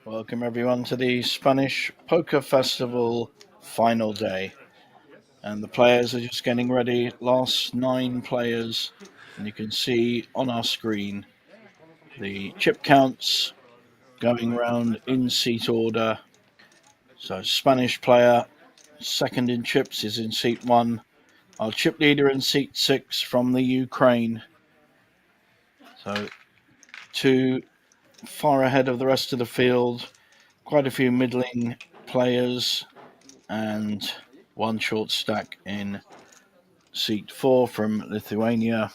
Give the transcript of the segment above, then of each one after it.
Welcome everyone to the Spanish Poker Festival final day. And the players are just getting ready. Last 9 players. And you can see on our screen the chip counts going round in seat order. So Spanish player, second in chips, is in seat 1. Our chip leader in seat 6 from the Ukraine. So 2 far ahead of the rest of the field. Quite a few middling players and 1 short stack in seat 4 from Lithuania.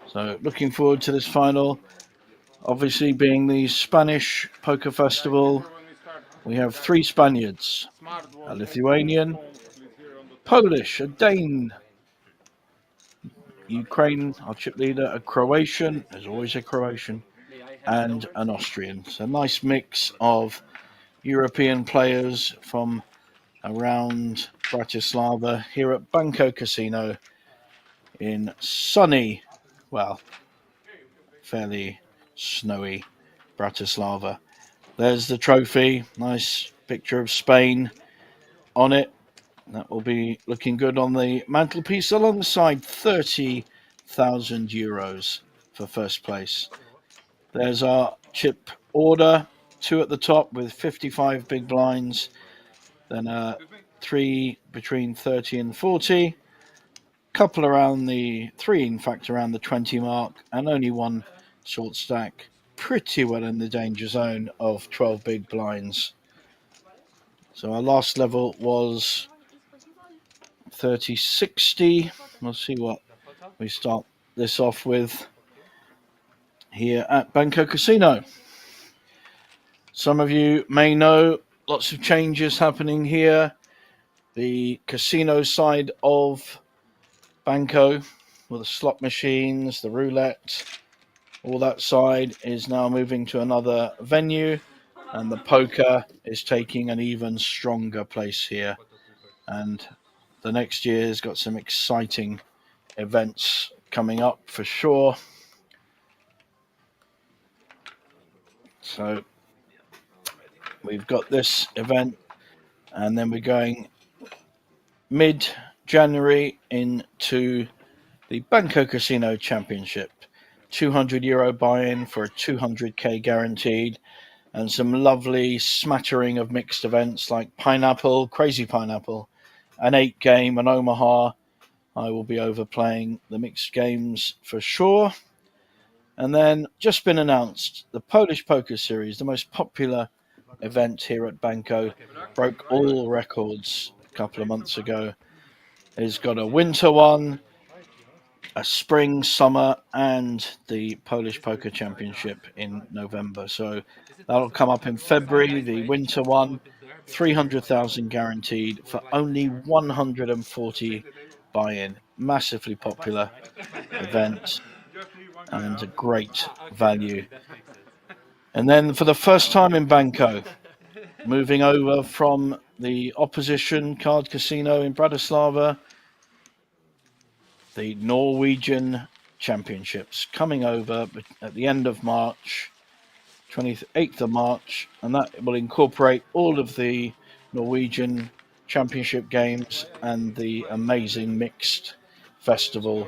So looking forward to this final. Obviously, being the Spanish Poker Festival, we have 3 Spaniards, a Lithuanian, Polish, a Dane, Ukraine, our chip leader, a Croatian, there's always a Croatian, and an Austrian. So a nice mix of European players from around Bratislava here at Banco Casino in sunny, well, fairly snowy Bratislava. There's the trophy, nice picture of Spain on it. That will be looking good on the mantelpiece alongside 30,000 euros for first place. There's our chip order, 2 at the top with 55 big blinds, then 3 between 30 and 40, couple around the 3 in fact around the 20 mark, and only 1 short stack, pretty well in the danger zone of 12 big blinds. So our last level was 30-60. We'll see what we start this off with here at Banco Casino. Some of you may know lots of changes happening here. The casino side of Banco, with the slot machines, the roulette, all that side is now moving to another venue, and the poker is taking an even stronger place here. And the next year's got some exciting events coming up for sure. So we've got this event, and then we're going mid-January into the Banco Casino Championship. €200 buy-in for a 200k guaranteed, and some lovely smattering of mixed events like Pineapple, Crazy Pineapple, an 8-game, and Omaha. I will be overplaying the mixed games for sure. And then, just been announced, the Polish Poker Series, the most popular event here at Banco, broke all records a couple of months ago. It's got a winter one, a spring, summer, and the Polish Poker Championship in November. So that'll come up in February, the winter one, 300,000 guaranteed for only 140 buy-in. Massively popular event and a great value. And then for the first time in Banco, moving over from the opposition card casino in Bratislava, the Norwegian Championships coming over at the end of March, 28th of March, and that will incorporate all of the Norwegian Championship games and the amazing mixed festival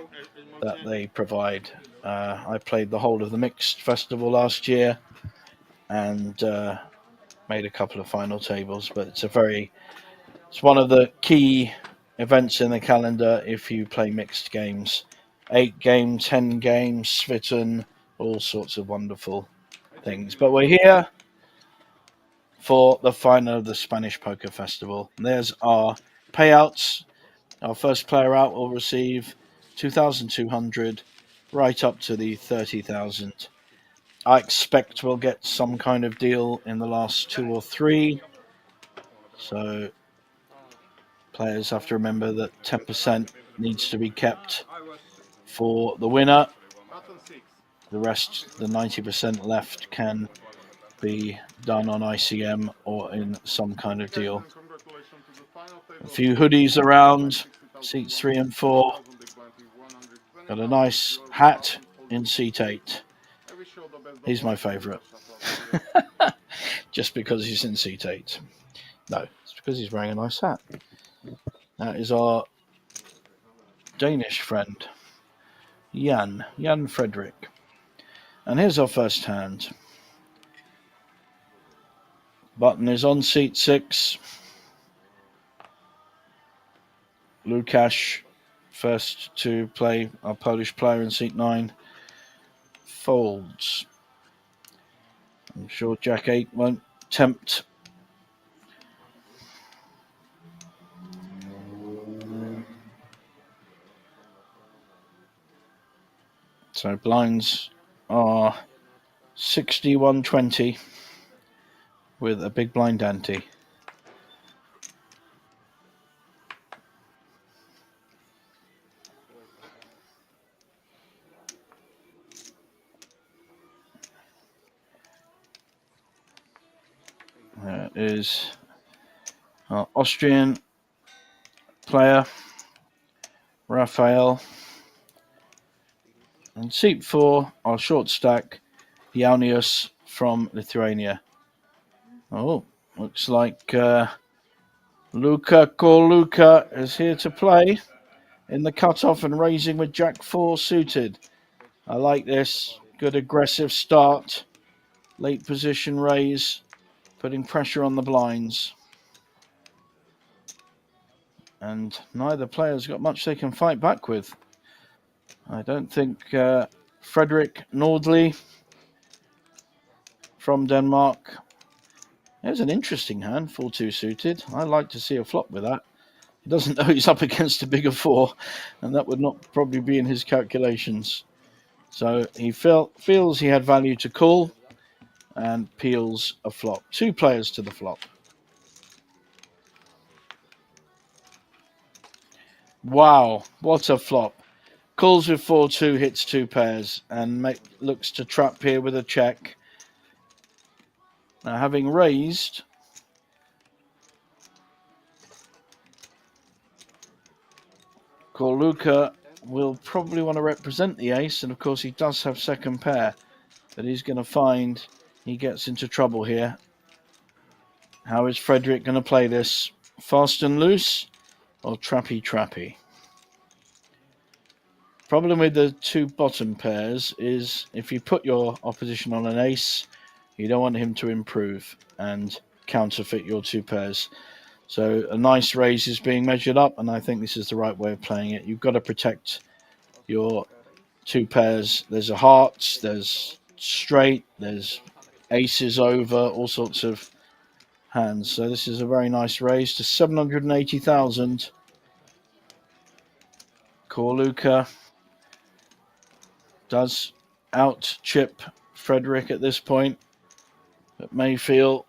that they provide. I played the whole of the mixed festival last year and made a couple of final tables, but it's one of the key events in the calendar if you play mixed games. 8 games, 10 games, Svitten, all sorts of wonderful things. But we're here for the final of the Spanish Poker Festival. And there's our payouts. Our first player out will receive 2,200 right up to the 30,000. I expect we'll get some kind of deal in the last 2 or 3. So players have to remember that 10% needs to be kept for the winner. The rest, the 90% left, can be done on ICM or in some kind of deal. A few hoodies around, seats 3 and 4. Got a nice hat in seat 8. He's my favourite. just because he's in seat 8. No, it's because he's wearing a nice hat. That is our Danish friend, Jan Frederick. And here's our first hand. Button is on seat 6. Lukasz, first to play, our Polish player in seat 9, folds. I'm sure Jack 8 won't tempt. So blinds are 61-20 with a big blind ante. There is our Austrian player, Raphael. And seat 4, our short stack, Yanas from Lithuania. Oh, looks like Luka is here to play in the cutoff and raising with Jack 4 suited. I like this. Good aggressive start. Late position raise, putting pressure on the blinds. And neither player's got much they can fight back with. I don't think Frederick Nordley from Denmark. There's an interesting hand, 4-2 suited. I like to see a flop with that. He doesn't know he's up against a bigger 4, and that would not probably be in his calculations. So he feels he had value to call and peels a flop. 2 players to the flop. Wow, what a flop. Calls with 4-2, hits 2 pairs, and looks to trap here with a check. Now, having raised, Luka will probably want to represent the ace, and of course he does have second pair, but he's going to find he gets into trouble here. How is Frederick going to play this? Fast and loose or trappy? Problem with the 2 bottom pairs is if you put your opposition on an ace, you don't want him to improve and counterfeit your 2 pairs. So a nice raise is being measured up, and I think this is the right way of playing it. You've got to protect your 2 pairs. There's a hearts, there's straight, there's aces over, all sorts of hands. So this is a very nice raise to 780,000. Luka does out chip Frederick at this point, but may feel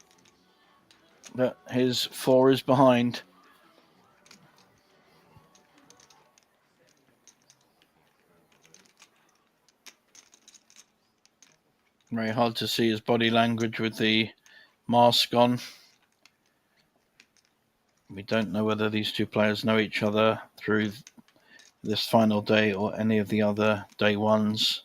that his 4 is behind. Very hard to see his body language with the mask on. We don't know whether these 2 players know each other through this final day or any of the other day ones.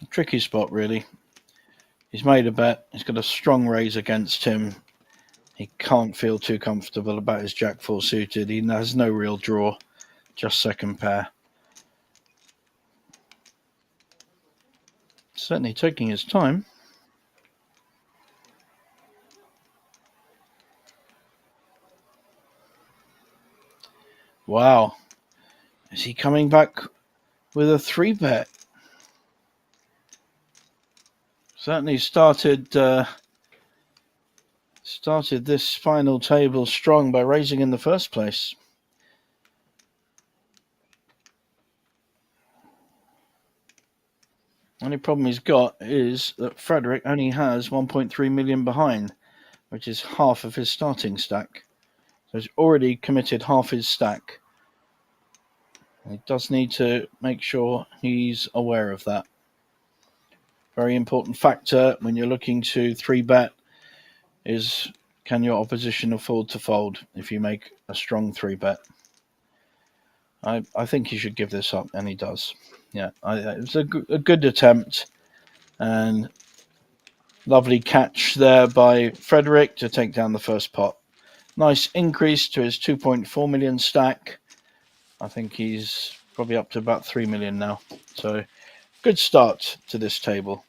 A tricky spot, really. He's made a bet. He's got a strong raise against him. He can't feel too comfortable about his Jack 4 suited. He has no real draw, just second pair. Certainly taking his time. Wow. Is he coming back with a 3-bet? Certainly started this final table strong by raising in the first place. Only problem he's got is that Frederick only has 1.3 million behind, which is half of his starting stack. So he's already committed half his stack. He does need to make sure he's aware of that. Very important factor when you're looking to 3-bet is, can your opposition afford to fold if you make a strong 3-bet? I think he should give this up, and he does. Yeah, it was a good attempt, and lovely catch there by Frederick to take down the first pot. Nice increase to his 2.4 million stack. I think he's probably up to about 3 million now. So good start to this table.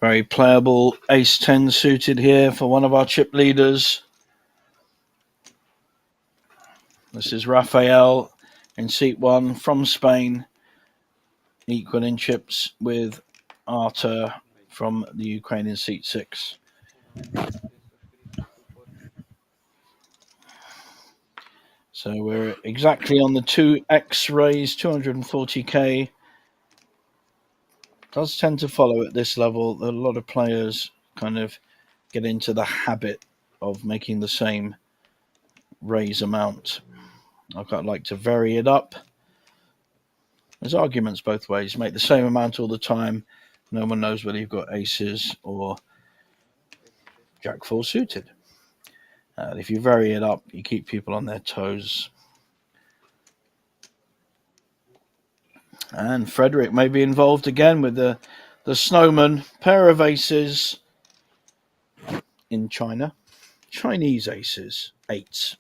Very playable ace 10 suited here for one of our chip leaders. This is Raphael in seat 1 from Spain, equal in chips with Artur from the Ukraine in seat 6. So we're exactly on the 2x raise, 240k. Does tend to follow at this level. A lot of players kind of get into the habit of making the same raise amount. I'd quite like to vary it up. There's arguments both ways. Make the same amount all the time. No one knows whether you've got aces or Jack 4 suited. If you vary it up, you keep people on their toes. And Frederick may be involved again with the snowman. Pair of aces in China. Chinese aces, 8s.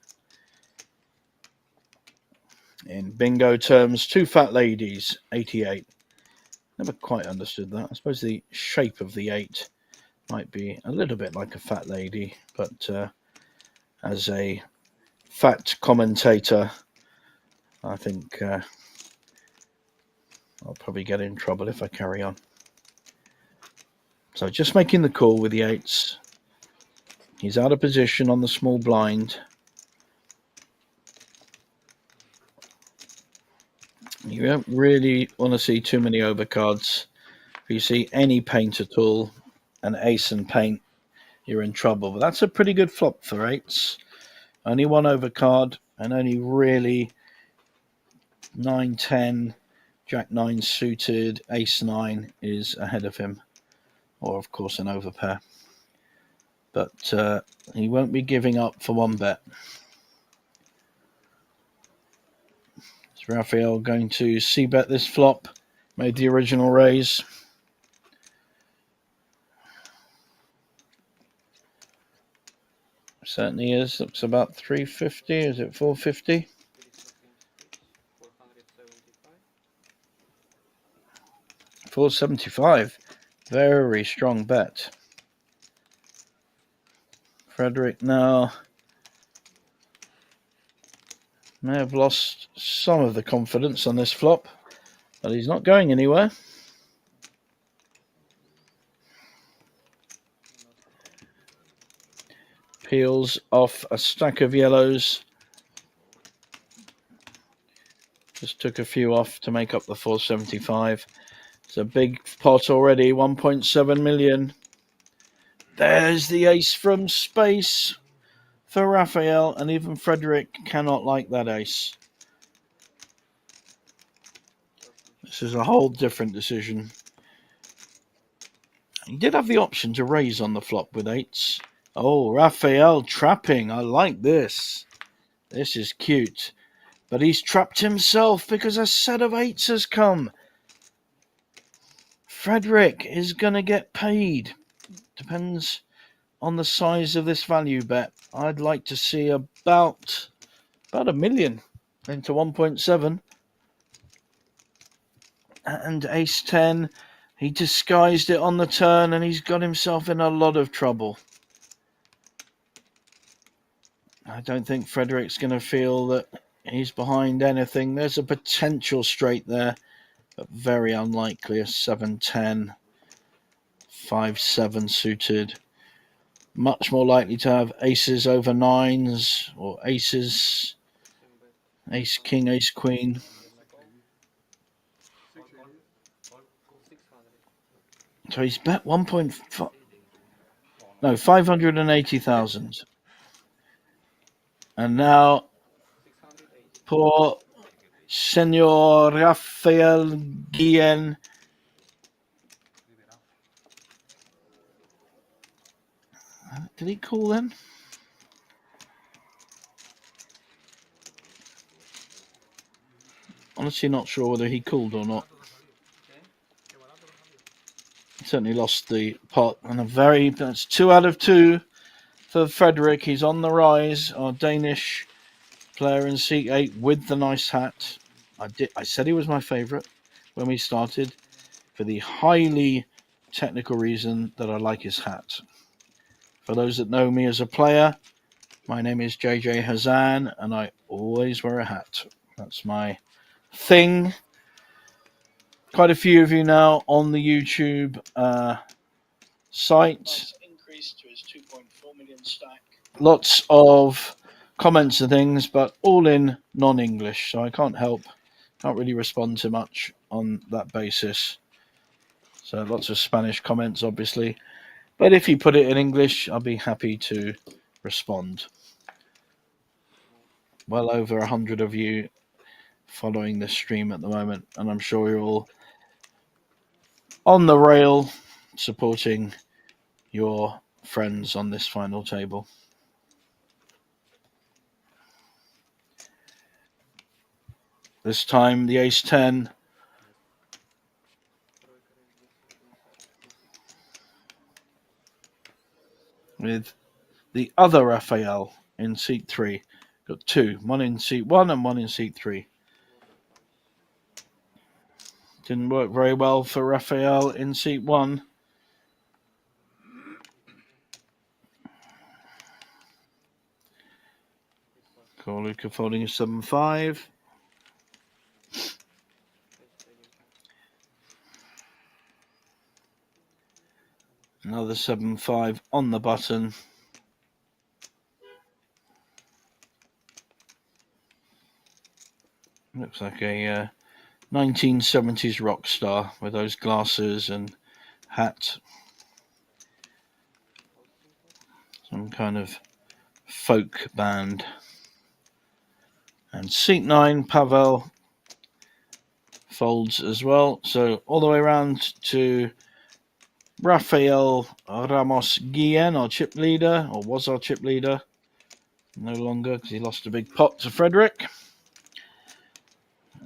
In bingo terms, 2 fat ladies, 88. Never quite understood that. I suppose the shape of the 8 might be a little bit like a fat lady, but as a fat commentator, I think I'll probably get in trouble if I carry on. So just making the call with the 8s. He's out of position on the small blind. You don't really want to see too many overcards. If you see any paint at all, an ace and paint, you're in trouble. But that's a pretty good flop for 8s. Only one overcard and only really 9, 10, Jack 9 suited, ace 9 is ahead of him. Or, of course, an overpair. But he won't be giving up for one bet. Is Raphael going to c-bet this flop? Made the original raise. Certainly is. Looks about 350. Is it 450? 475. Very strong bet. Frederick now may have lost some of the confidence on this flop, but he's not going anywhere. Peels off a stack of yellows. Just took a few off to make up the 475. It's a big pot already, 1.7 million. There's the ace from space for Raphael, and even Frederick cannot like that ace. This is a whole different decision. He did have the option to raise on the flop with 8s. Oh, Raphael trapping. I like this. This is cute. But he's trapped himself because a set of 8s has come. Frederick is going to get paid. Depends on the size of this value bet. I'd like to see about $1 million into 1.7. And ace 10, he disguised it on the turn and he's got himself in a lot of trouble. I don't think Frederick's going to feel that he's behind anything. There's a potential straight there. but very unlikely a 7-10, 5-7 suited. Much more likely to have aces over nines or aces, ace king, ace queen. So he's bet 1.5, no, 580,000. And now poor Senor Raphael Guillen. Did he call then? Honestly, not sure whether he called or not. He certainly lost the pot, and that's 2 out of 2 for Frederick. He's on the rise. Our Danish player in seat 8 with the nice hat. I said he was my favourite when we started for the highly technical reason that I like his hat. For those that know me as a player, my name is JJ Hazan, and I always wear a hat. That's my thing. Quite a few of you now on the YouTube site. Lots of comments and things, but all in non-English, so I can't really respond to much on that basis. So lots of Spanish comments, obviously. But if you put it in English, I'll be happy to respond. Well over 100 of you following this stream at the moment, and I'm sure you're all on the rail supporting your friends on this final table. This time the ace-10 with the other Raphael in seat 3. Got 2, one in seat 1 and one in seat 3. Didn't work very well for Raphael in seat 1. Luca folding a 7-5. Another 7-5 on the button. Looks like a 1970s rock star with those glasses and hat. Some kind of folk band. And seat 9, Pavel folds as well. So all the way around to Rafael Ramos Guillen, our chip leader, or was our chip leader. No longer, because he lost a big pot to Frederick.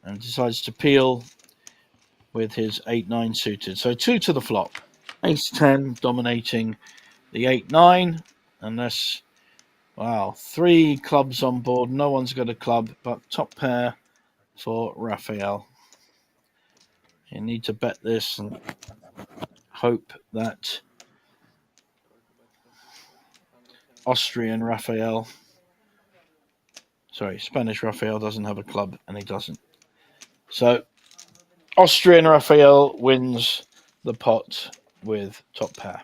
And decides to peel with his 8-9 suited. So 2 to the flop. Ace-10 dominating the 8-9. Unless, wow, 3 clubs on board. No one's got a club, but top pair for Raphael. You need to bet this and hope that Spanish Raphael doesn't have a club, and he doesn't. So Austrian Raphael wins the pot with top pair.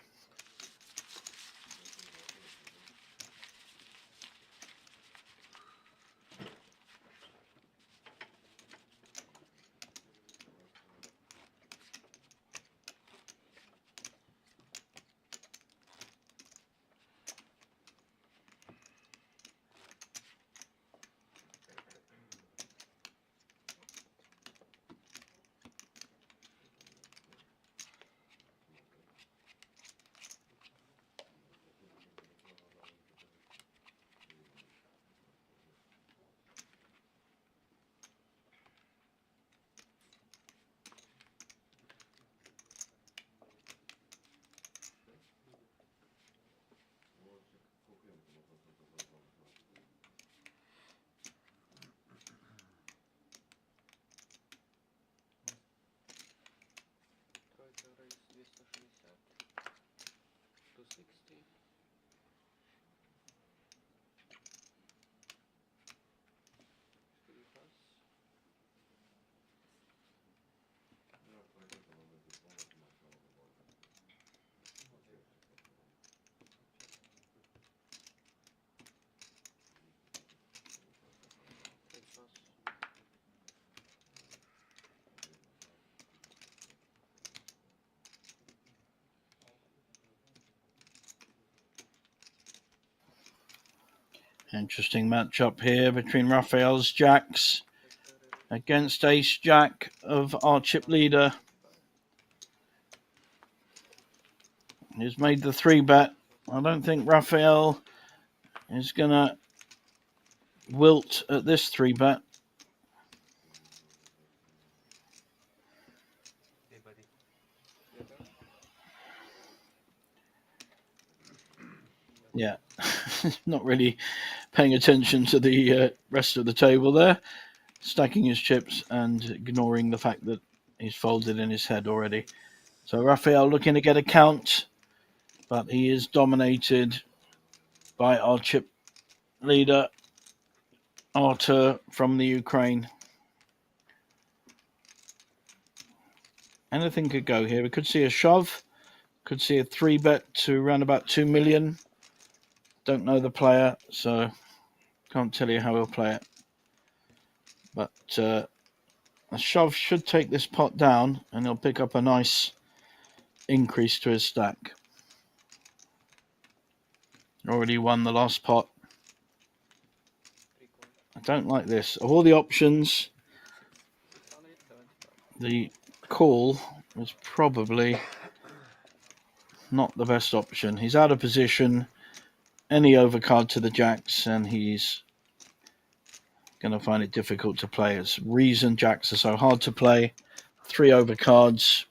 Interesting matchup here between Raphael's jacks against ace jack of our chip leader. He's made the 3-bet. I don't think Raphael is going to wilt at this 3-bet. Yeah, not really paying attention to the rest of the table there. Stacking his chips and ignoring the fact that he's folded in his head already. So Raphael looking to get a count, but he is dominated by our chip leader, Artur from the Ukraine. Anything could go here. We could see a shove, could see a 3-bet to around about 2 million. Don't know the player, so can't tell you how he'll play it. But a shove should take this pot down, and he'll pick up a nice increase to his stack. Already won the last pot. I don't like this. Of all the options, the call was probably not the best option. He's out of position. Any overcard to the jacks, and he's going to find it difficult to play. It's reason jacks are so hard to play. 3 overcards.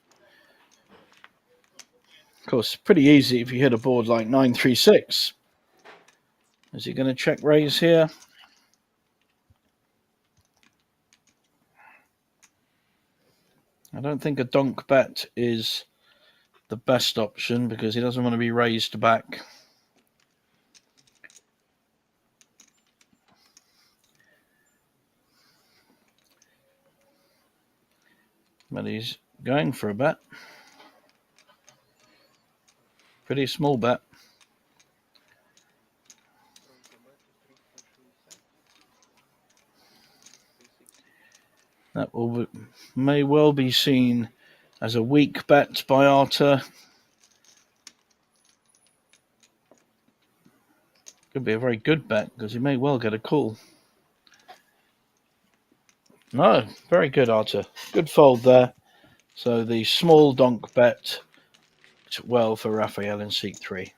Of course, pretty easy if you hit a board like 9-3-6. Is he going to check raise here? I don't think a donk bet is the best option because he doesn't want to be raised back. But he's going for a bet. Pretty small bet. That may well be seen as a weak bet by Artur. Could be a very good bet because he may well get a call. No, very good, Artur. Good fold there. So the small donk bet well for Raphael in seat 3.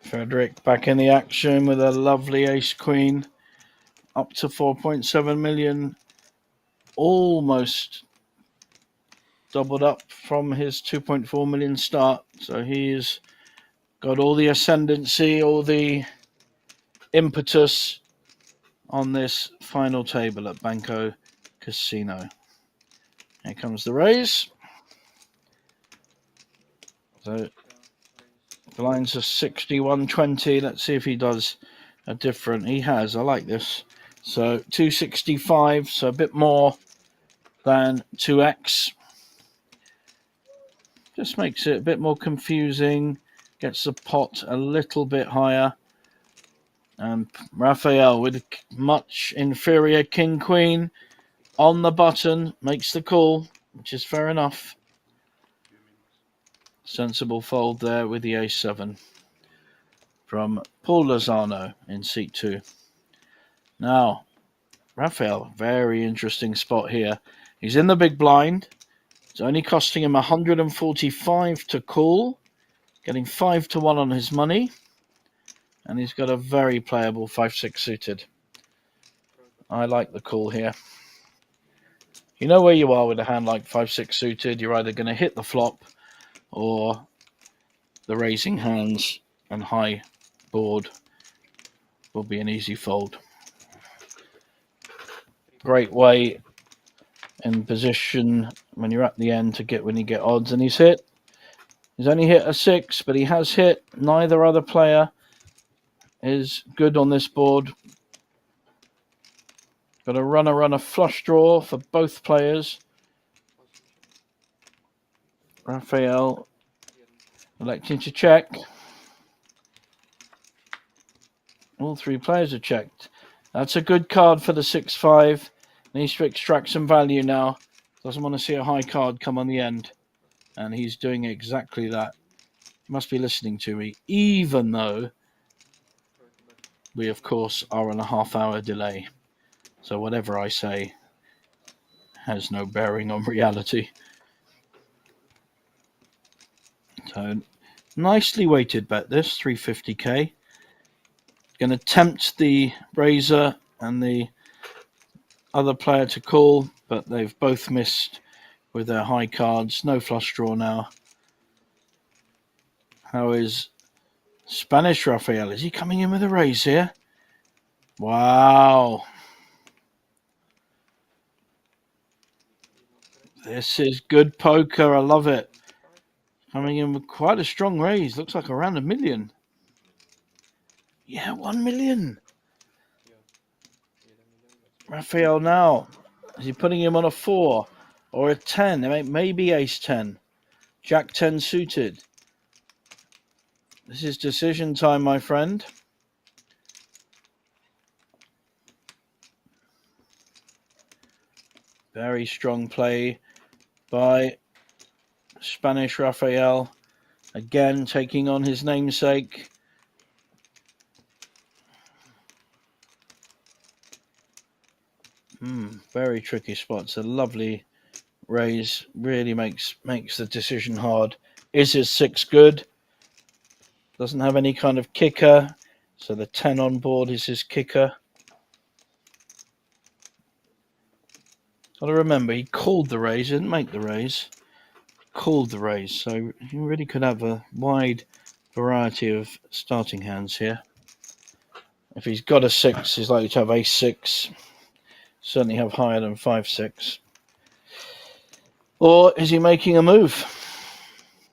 Frederick back in the action with a lovely ace-queen. Up to 4.7 million. Almost doubled up from his 2.4 million start. So he's got all the ascendancy, all the impetus on this final table at Banco Casino. Here comes the raise. So the lines are 61.20. Let's see if he does a different. He has. I like this. So 265. So a bit more than 2x. Just makes it a bit more confusing. Gets the pot a little bit higher. And Raphael with a much inferior king-queen on the button makes the call, which is fair enough. Sensible fold there with the ace-7 from Paul Lozano in seat 2. Now, Raphael, very interesting spot here. He's in the big blind. It's only costing him 145 to call, getting 5 to 1 on his money. And he's got a very playable 5-6 suited. I like the call here. You know where you are with a hand like 5-6 suited. You're either going to hit the flop or the raising hands and high board will be an easy fold. Great way in position when you're at the end to get when you get odds. And he's hit. He's only hit a 6, but he has hit. Neither other player is good on this board. Got a runner flush draw for both players. Raphael electing to check. All 3 players are checked. That's a good card for the 6-5. Needs to extract some value now. Doesn't want to see a high card come on the end. And he's doing exactly that. Must be listening to me, even though we, of course, are on a half-hour delay. So whatever I say has no bearing on reality. So nicely weighted bet this, 350k. Going to tempt the raiser and the other player to call, but they've both missed with their high cards. No flush draw now. How is Spanish Raphael? Is he coming in with a raise here? Wow. This is good poker. I love it. Coming in with quite a strong raise. Looks like around 1 million. Yeah, 1 million. Raphael now. Is he putting him on a 4 or a 10? Maybe ace 10. Jack 10 suited. This is decision time, my friend. Very strong play by Spanish Raphael. Again, taking on his namesake. Very tricky spot. It's a lovely raise. Really makes the decision hard. Is his 6 good? Doesn't have any kind of kicker. So the 10 on board is his kicker. Got to remember, he called the raise, didn't make the raise. Called the raise. So he really could have a wide variety of starting hands here. If he's got a 6, he's likely to have ace 6. Certainly have higher than 5-6. Or is he making a move?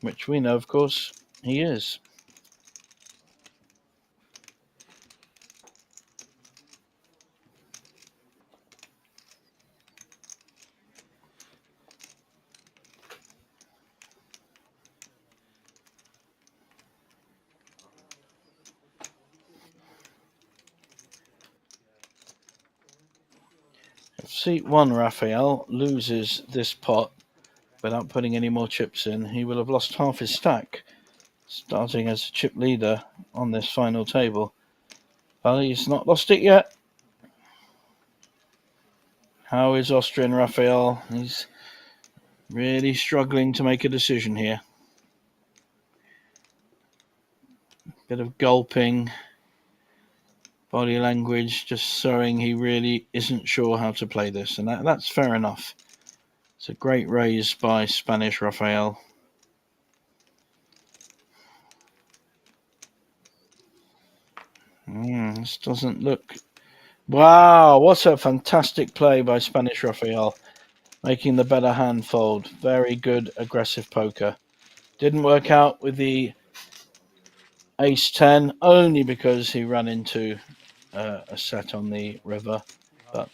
Which we know, of course, he is. If seat 1 Raphael loses this pot without putting any more chips in, he will have lost half his stack, starting as a chip leader on this final table. But he's not lost it yet. How is Austrian Raphael? He's really struggling to make a decision here. Bit of gulping, body language, just showing he really isn't sure how to play this, and that's fair enough. It's a great raise by Spanish Raphael. This doesn't look... Wow, what a fantastic play by Spanish Raphael. Making the better hand fold. Very good aggressive poker. Didn't work out with the ace 10, only because he ran into a set on the river. But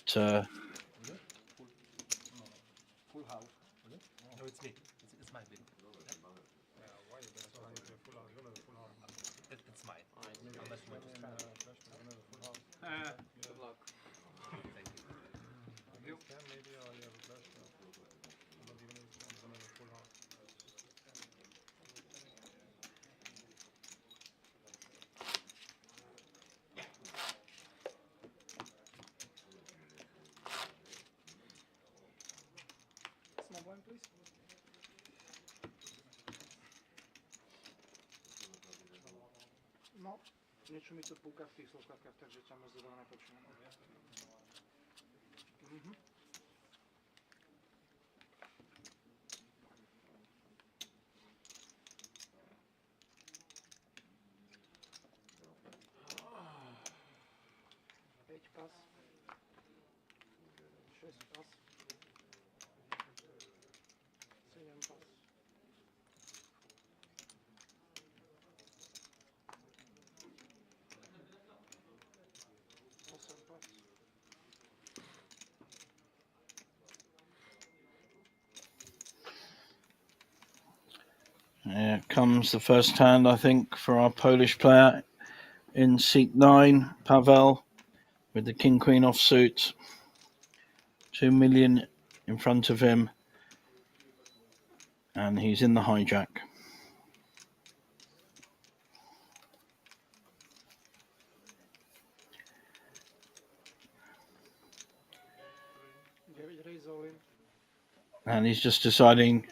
No, niečo mi to púka v tých sluchátkach, takže ťa moc dobre nepočujem. Päť pas. 6 pas. 7 pas. 8 pas. Here comes the first hand, I think, for our Polish player in seat 9, Pavel, with the king-queen offsuit. 2 million in front of him, and he's in the hijack. And he's just deciding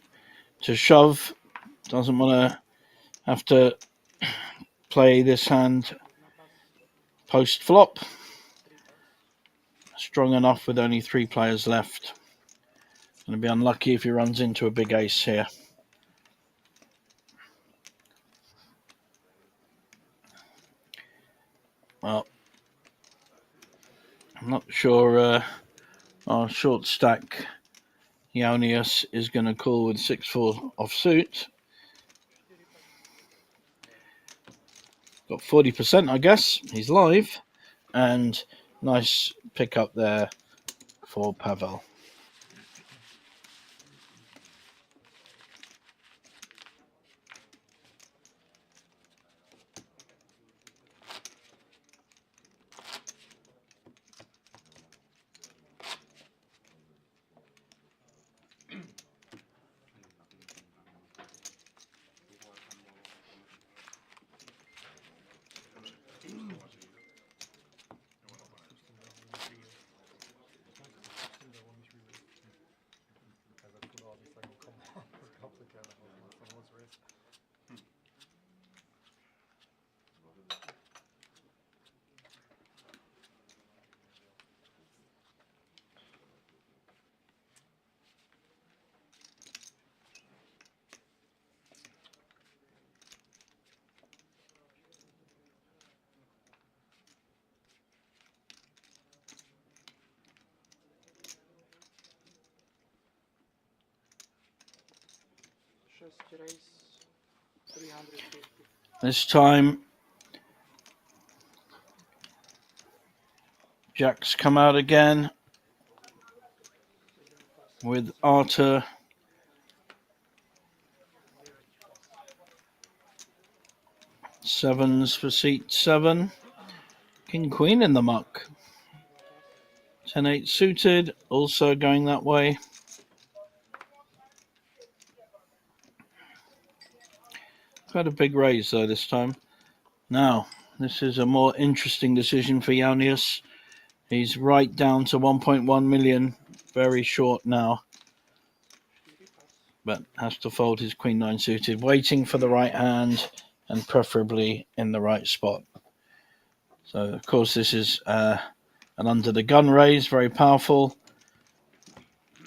to shove. Doesn't want to have to play this hand post-flop. Strong enough with only 3 players left. Going to be unlucky if he runs into a big ace here. Well, I'm not sure our short stack Yanas is going to call with 6-4 offsuit. Got 40%, I guess. He's live. And nice pick up there for Pavel. This time, Jack's come out again with Arthur. Sevens for seat 7. King Queen in the muck. 10-8 suited, also going that way. Quite a big raise though this time. Now, this is a more interesting decision for Yanas. He's right down to 1.1 million, very short now. But has to fold his Queen 9 suited, waiting for the right hand and preferably in the right spot. So, of course, this is an under the gun raise, very powerful.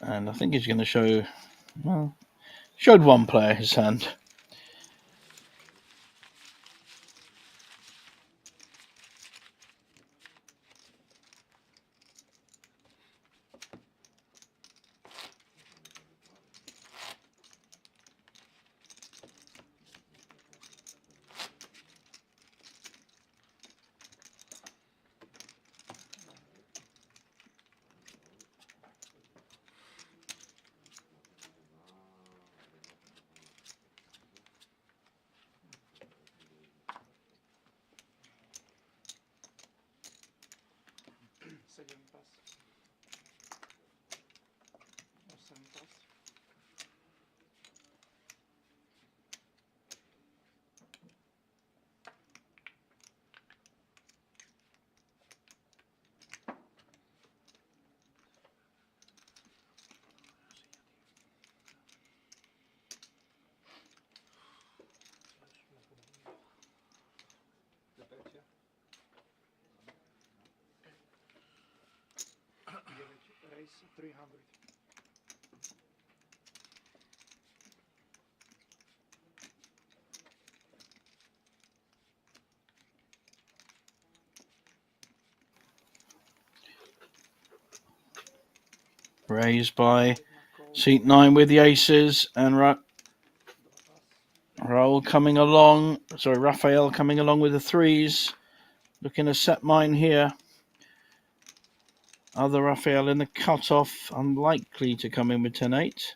And I think he's going to show, well, showed one player his hand. Raise 300. Raised by Take my call. seat 9 with the aces, and Dva pas. Raul coming along. Sorry, Raphael coming along with the threes. Looking to set mine here. Other Raphael in the cutoff, unlikely to come in with 10-8.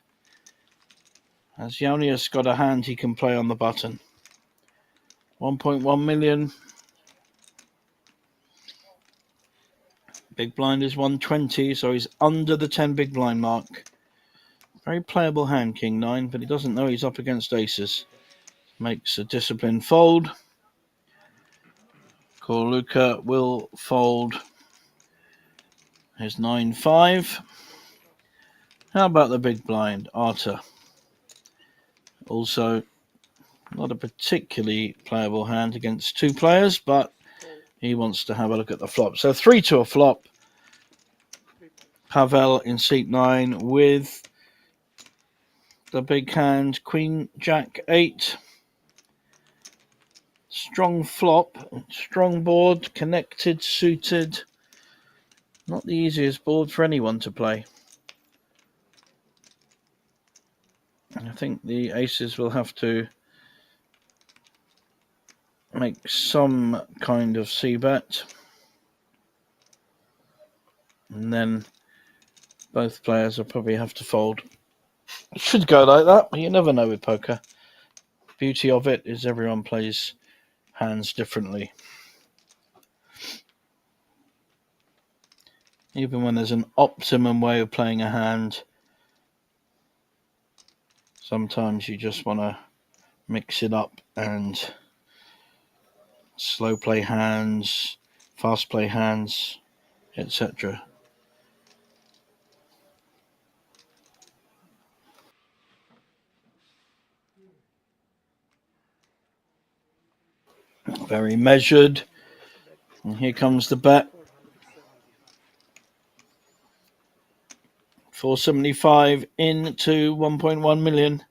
As Yanas got a hand he can play on the button. 1.1 million. Big blind is 120, so he's under the 10 big blind mark. Very playable hand, King 9, but he doesn't know he's up against aces. Makes a disciplined fold. Luca will fold his 9-5. How about the big blind, Arta? Also, not a particularly playable hand against two players, but he wants to have a look at the flop. So 3 to a flop. Pavel in seat 9 with the big hand, Queen Jack 8. Strong flop, strong board, connected, suited. Not the easiest board for anyone to play. I think the aces will have to make some kind of c-bet. And then both players will probably have to fold. It should go like that, but you never know with poker. Beauty of it is everyone plays hands differently. Even when there's an optimum way of playing a hand, sometimes you just want to mix it up and slow play hands, fast play hands, etc. Very measured. And here comes the bet. 475 into 1.1 million.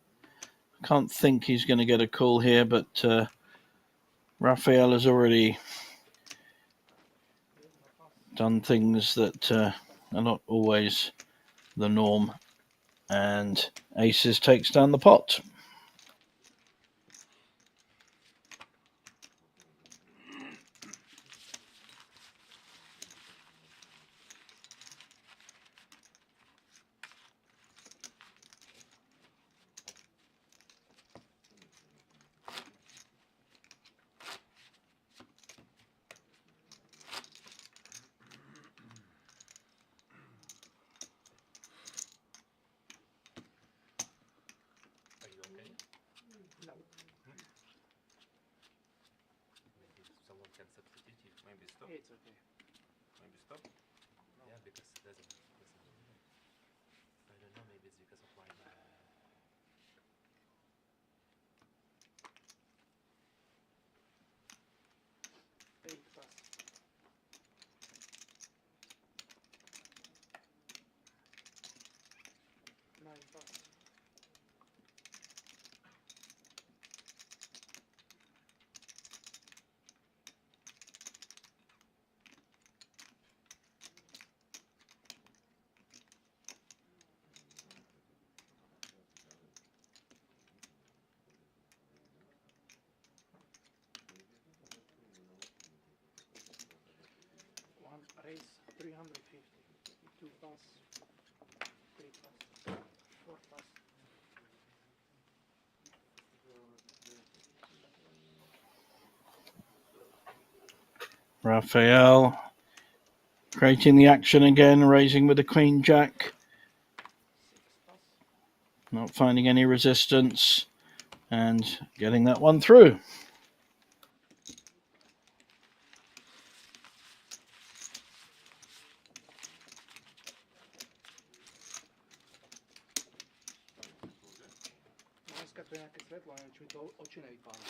Can't think he's going to get a call here, but Raphael has already done things that are not always the norm, and aces takes down the pot. No. Someone can substitute you. Maybe stop. It's okay. Maybe stop. Yeah, because doesn't. I don't know. Maybe it's because of my. 8 pass. 9 pass. Raise 350. 2 pass. 3 pass. 4 pass. Raphael creating the action again, raising with the Queen Jack. 6 pass. Not finding any resistance and getting that one through. Dneska to je nejaké svetlo, neviem, či mi to oči nevypáli.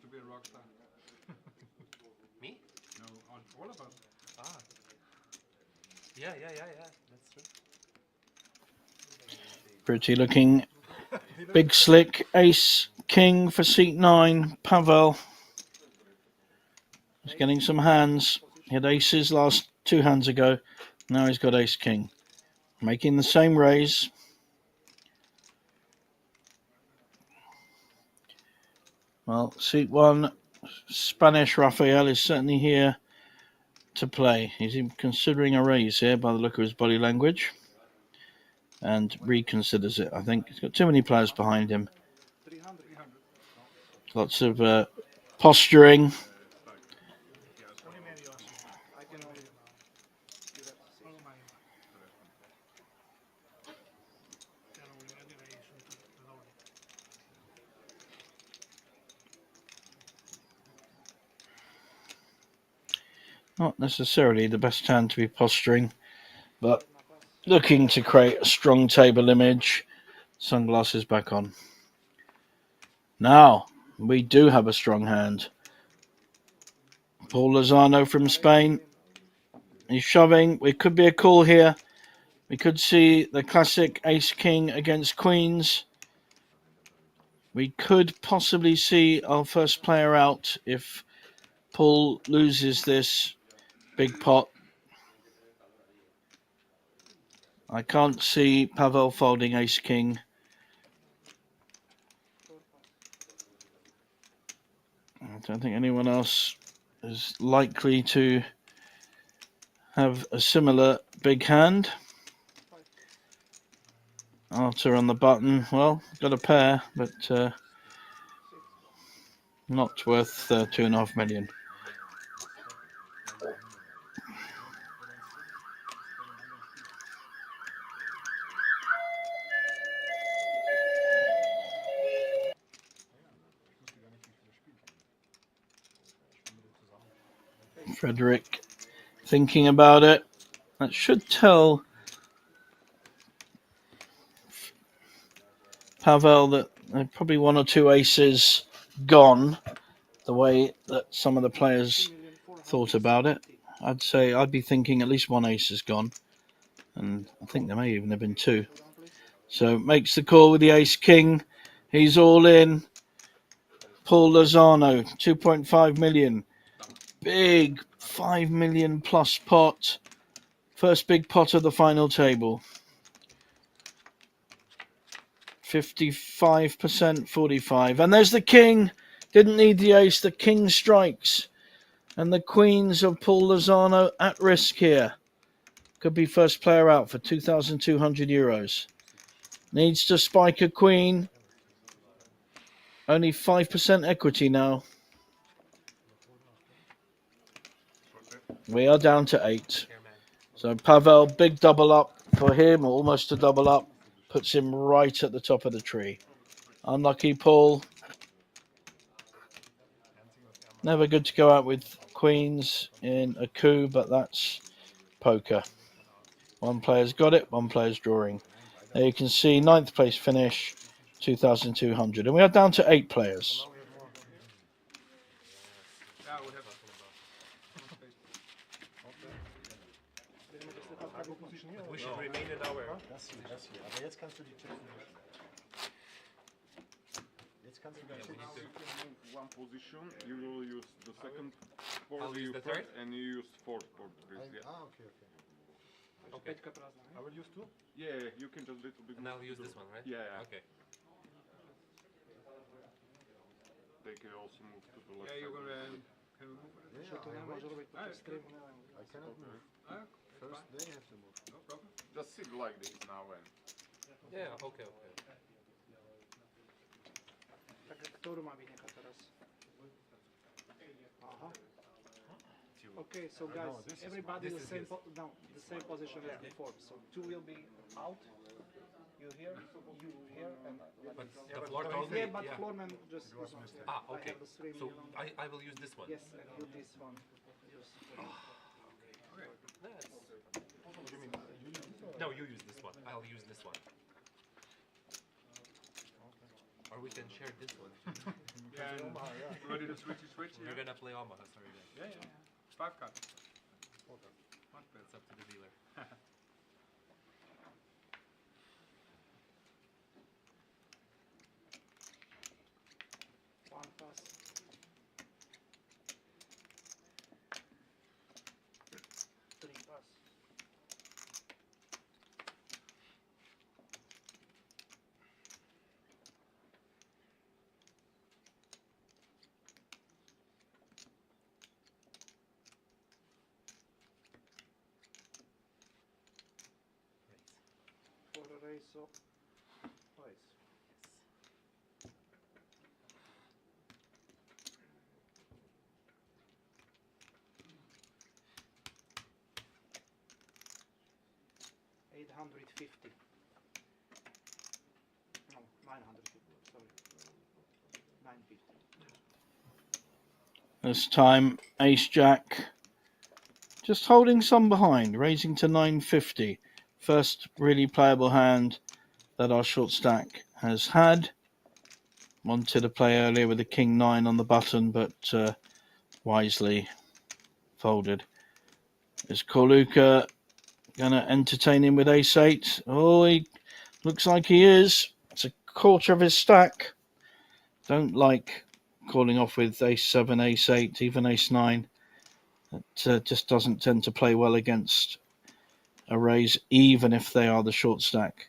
to be a rock star. Me? No, all of us. Ah. Yeah. That's true. Pretty looking. Big slick ace king for seat 9. Pavel. He's getting some hands. He had aces last 2 hands ago. Now he's got ace king. Making the same raise. Well, seat 1, Spanish Raphael is certainly here to play. He's even considering a raise here by the look of his body language. And reconsiders it, I think. He's got too many players behind him. 300. Lots of posturing. I can only give that to see. Not necessarily the best hand to be posturing, but looking to create a strong table image. Sunglasses back on. Now, we do have a strong hand. Paul Lozano from Spain. He's shoving. It could be a call here. We could see the classic ace-king against queens. We could possibly see our first player out if Paul loses this big pot. I can't see Pavel folding ace-king. I don't think anyone else is likely to have a similar big hand. Arthur on the button. Well, got a pair, but not worth 2.5 million. Frederick thinking about it. That should tell Pavel that probably 1 or 2 aces gone, the way that some of the players thought about it. I'd say I'd be thinking at least 1 ace is gone, and I think there may even have been 2. So makes the call with the ace king. He's all in. Paul Lozano, 2.5 million. Big 5 million plus pot. First big pot of the final table. 55%, 45. And there's the king. Didn't need the ace. The king strikes. And the queens of Paul Lozano at risk here. Could be first player out for 2,200 euros. Needs to spike a queen. Only 5% equity now. We are down to 8. So Pavel, big double up for him, almost a double up. Puts him right at the top of the tree. Unlucky Paul. Never good to go out with queens in a coup, but that's poker. One player's got it, one player's drawing. There you can see 9th place finish, 2,200. And we are down to 8 players. We should remain in our... Aber jetzt kannst du die checken. Jetzt kannst du die checken. One position, you will use the second board, I'll use you the first, third? and you use fourth board. Yeah. Okay. I will use 2. Yeah, you can just little bit. And I'll use this one, right? Yeah. Okay. They can also move to the left. Yeah, you're side. gonna can we move it? Yeah, To I może will. robić taki stream. I cannot move. First they have to move. No problem. Just sit like this now and. Yeah, okay. Tak, który ma winieka teraz? Aha. Okay, so guys, everybody this the is same his. the same position as before. So 2 will be out. You here, you here, and But the floor told me... yeah, but Floorman just Ah, I okay. have the stream. So you know. I will use this one. Yes, and you this one. Use. No, you use this one. I'll use this one. Are Or we can share this one. Yeah, and Omaha, yeah. ready to switch. We're gonna play Omaha, sorry guys. Yeah. 5 cards. Okay. Not bad. It's up to the dealer. One pass. Three pass. For a race, so twice. $850. No, 950. Sorry. 950. This time, Ace Jack just holding some behind, raising to 950. First really playable hand that our short stack has had. Wanted to play earlier with the King 9 on the button, but wisely folded. Is Corluka going to entertain him with Ace 8? Oh, he looks like he is. It's a quarter of his stack. Don't like calling off with Ace 7, Ace 8, even Ace 9. It just doesn't tend to play well against a raise, even if they are the short stack.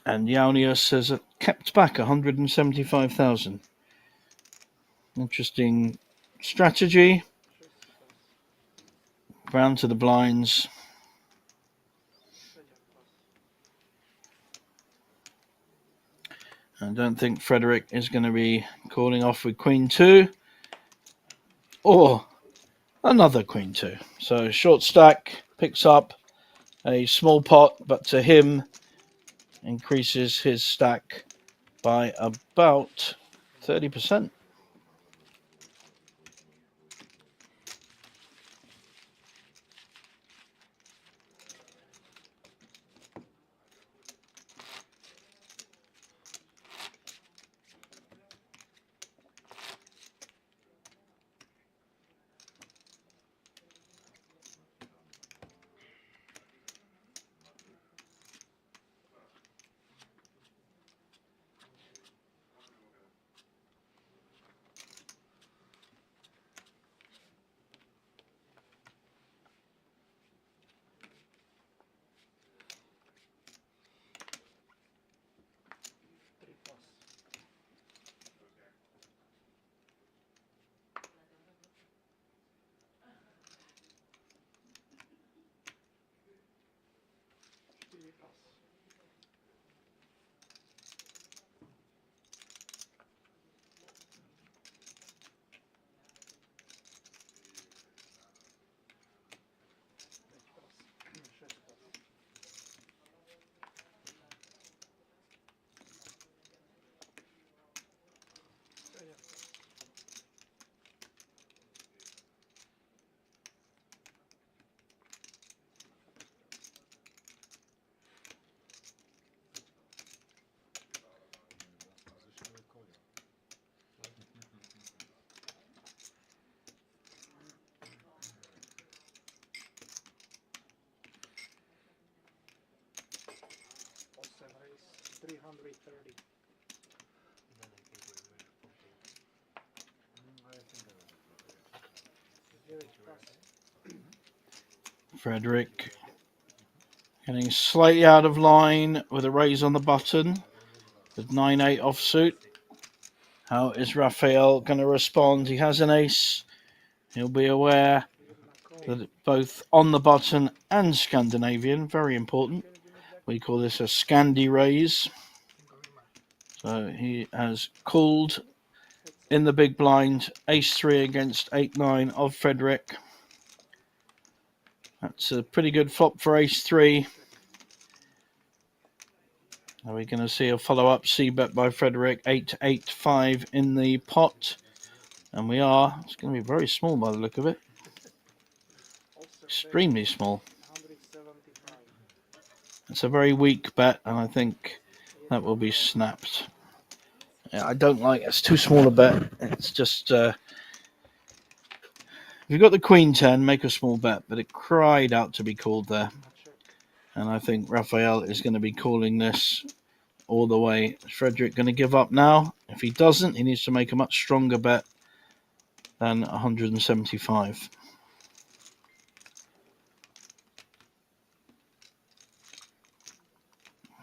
And Yaunius has kept back 175,000. Interesting strategy. Round to the blinds. I don't think Frederick is going to be calling off with Queen 2 or another Queen 2. So short stack picks up a small pot, but to him increases his stack by about 30%. Three pass. Three pass. Pět pass. Šest pass. Sedm pass. Awesome race. 330. Then I think we're folding. Девять pass. Frederick getting slightly out of line with a raise on the button with 9-8 offsuit. How is Raphael going to respond? He has an ace. He'll be aware that both on the button and Scandinavian, very important. We call this a Scandi raise. So he has called in the big blind, ace 3 against 8-9 of Frederick. That's a pretty good flop for ace 3. Are we going to see a follow-up c-bet by Frederick? 8-8-5 in the pot. And we are. It's going to be very small by the look of it. Awesome Extremely race. small. 175. It's a very weak bet, and I think that will be snapped. Yeah, I don't like it. It's too small a bet. It's just if you've got the Queen 10, make a small bet, but it cried out to be called there. And I think Raphael is going to be calling this all the way. Is Frederick going to give up now? If he doesn't, he needs to make a much stronger bet than 175.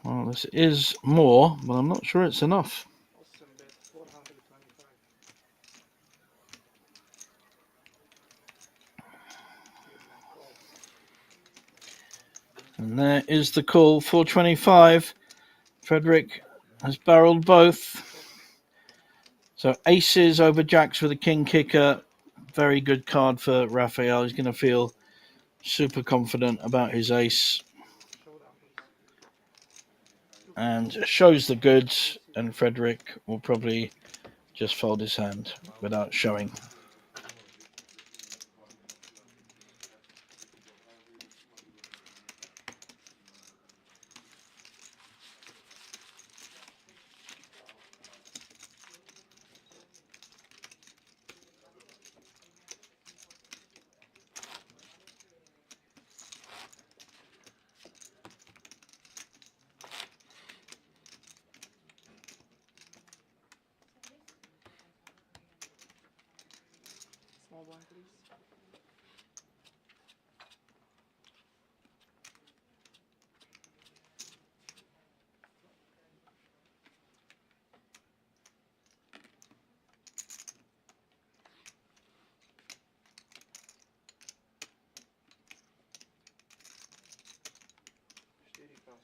Well, this is more, but I'm not sure it's enough. Awesome bet, 425. And there is the call, 425. Frederick has barreled both. So aces over jacks with a king kicker. Very good card for Raphael. He's going to feel super confident about his ace. Showdown, please. And shows the goods. And Frederick will probably just fold his hand without showing. Small blind, please. Четыре пас.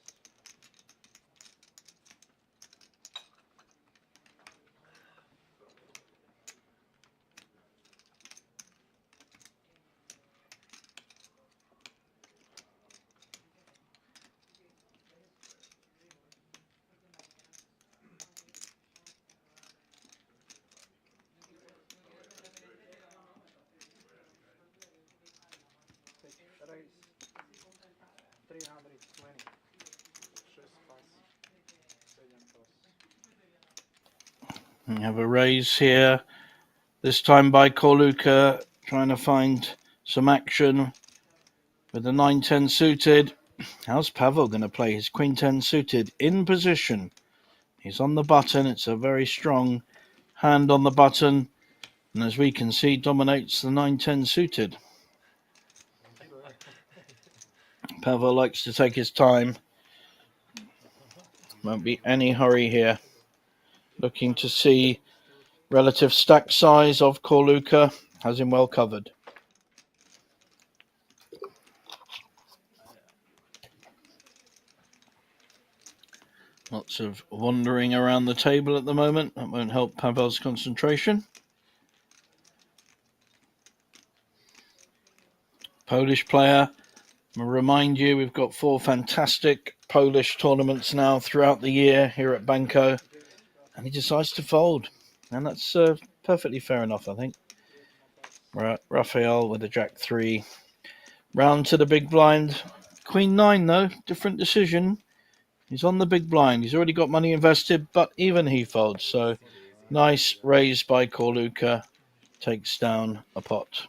Raise 320. 6 пас. 7 пас. We have a raise here. This time by Korluka, trying to find some action with the 9-10 suited. How's Pavel going to play his Queen 10 suited in position? He's on the button. It's a very strong hand on the button. And as we can see, dominates the 9-10 suited. Pavel likes to take his time. Won't be any hurry here. Looking to see relative stack size of Korluka. Has him well covered. Lots of wandering around the table at the moment. That won't help Pavel's concentration. Polish player. I'll remind you, we've got 4 fantastic Polish tournaments now throughout the year here at Banco. And he decides to fold. And that's perfectly fair enough, I think. Raphael with a jack 3. Round to the big blind. Queen 9, though. Different decision. He's on the big blind. He's already got money invested, but even he folds. So nice raise by Korluka. Takes down a pot.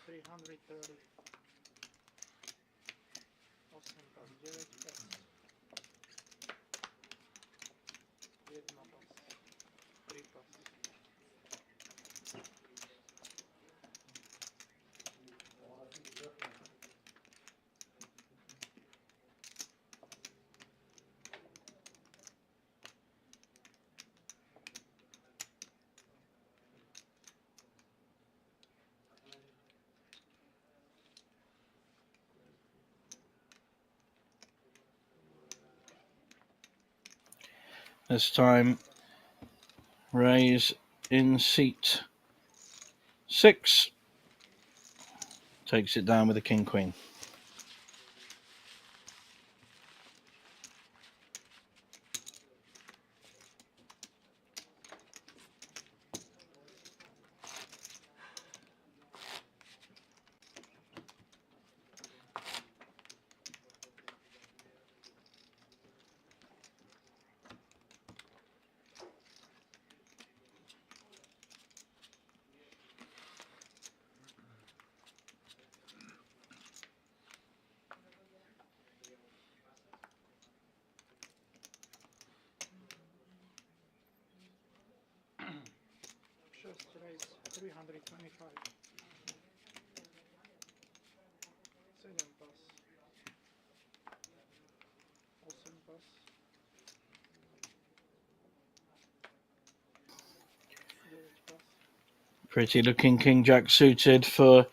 330. 8 pas, 9 pas. 1 pas. 3 pas. This time, Rays in seat 6 takes it down with a king queen. First race 325. Second pass. 8 pas. Pretty looking king jack suited for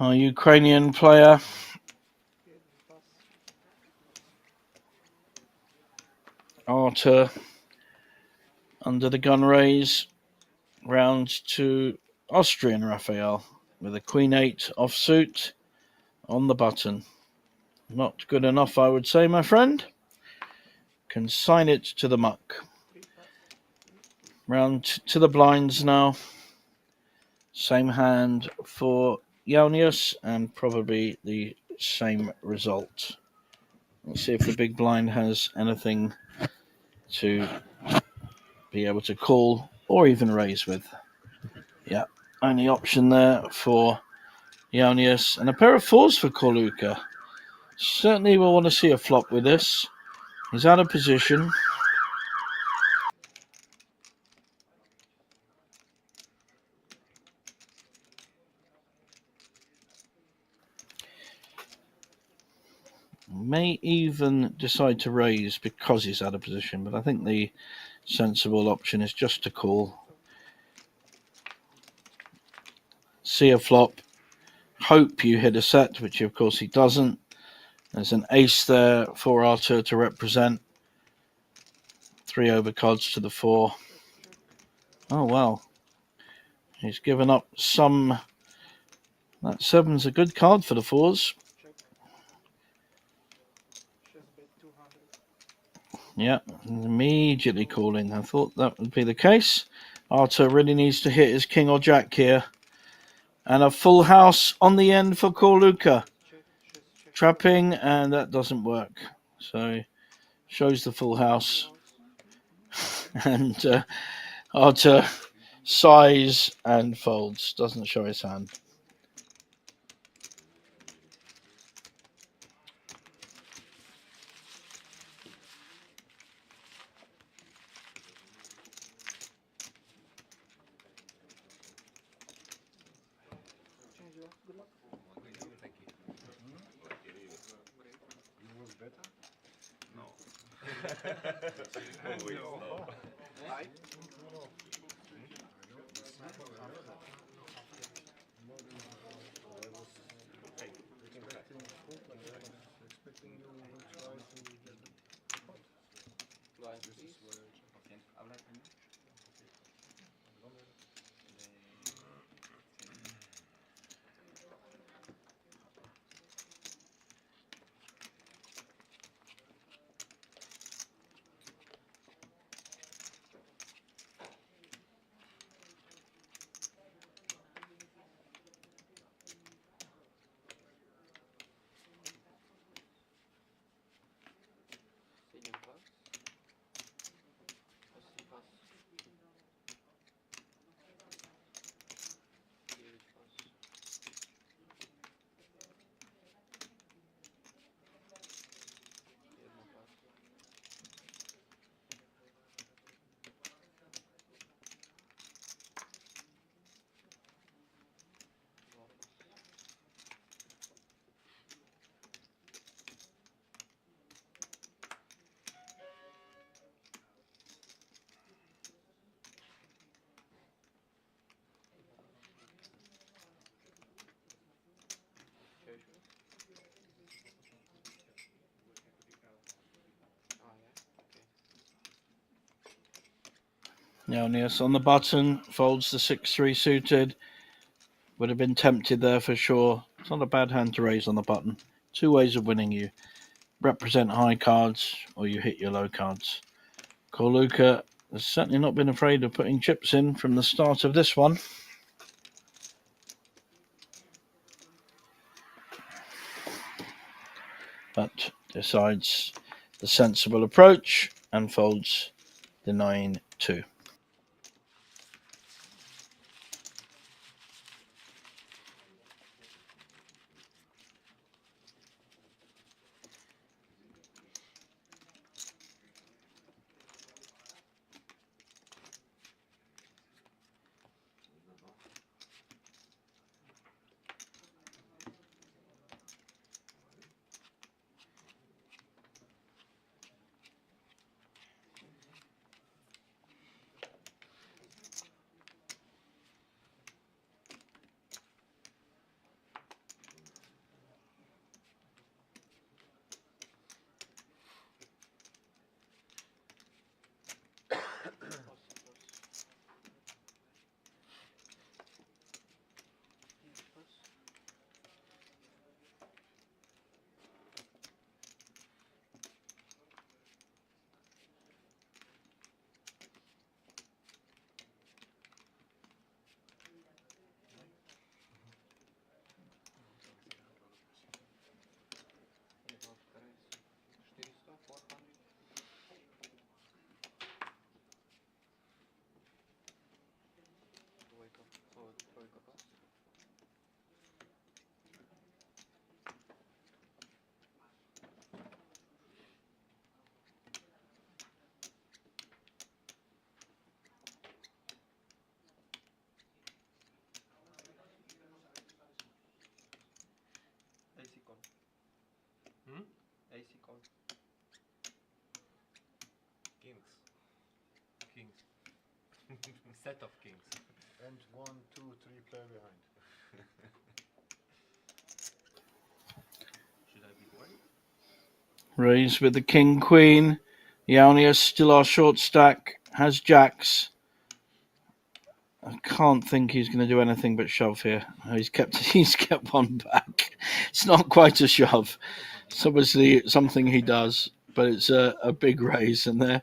our Ukrainian player. 1 pas. Arthur under the gun raise. Round to Austrian Raphael with a queen 8 offsuit on the button. Not good enough, I would say, my friend. Consign it to the muck. 3 pas. Round to the blinds now. Same hand for Yaunius and probably the same result. Let's see if the big blind has anything to be able to call or even raise with. Yeah, only option there for Yaunius and a pair of 4s for Korluka. Certainly we'll want to see a flop with this. He's out of position. May even decide to raise because he's out of position, but I think the sensible option is just to call. See a flop. Hope you hit a set, which of course he doesn't. There's an ace there for Arthur to represent. 3 overcards to the 4. Oh, well. He's given up some. That 7's a good card for the 4s. Check. Just bet 200. Yeah, immediately calling. I thought that would be the case. Arthur really needs to hit his king or jack here. And a full house on the end for Korluka. Check. Just check. Trapping, and that doesn't work. So, shows the full house. And Arthur sighs and folds. Doesn't show his hand. Change your good luck. Thank you. You was better? No. Always no. I Expecting you will try to get the pot. Blind This is release. where Okay. Hablar primero. Second pass. Yanas on the button, folds the 6-3 suited. Would have been tempted there for sure. It's not a bad hand to raise on the button. Two ways of winning. You represent high cards or you hit your low cards. Korluka has certainly not been afraid of putting chips in from the start of this one. But decides the sensible approach and folds the 9-2. AC call. Hmm? AC call. Kings. Kings. Set of kings. And 1, 2, 3 player behind. Should I be worried? Raise with the king queen. Yaunius still our short stack. Has jacks. I can't think he's going to do anything but shove here. He's kept one back. It's not quite a shove. It's obviously something he does, but it's a big raise, and the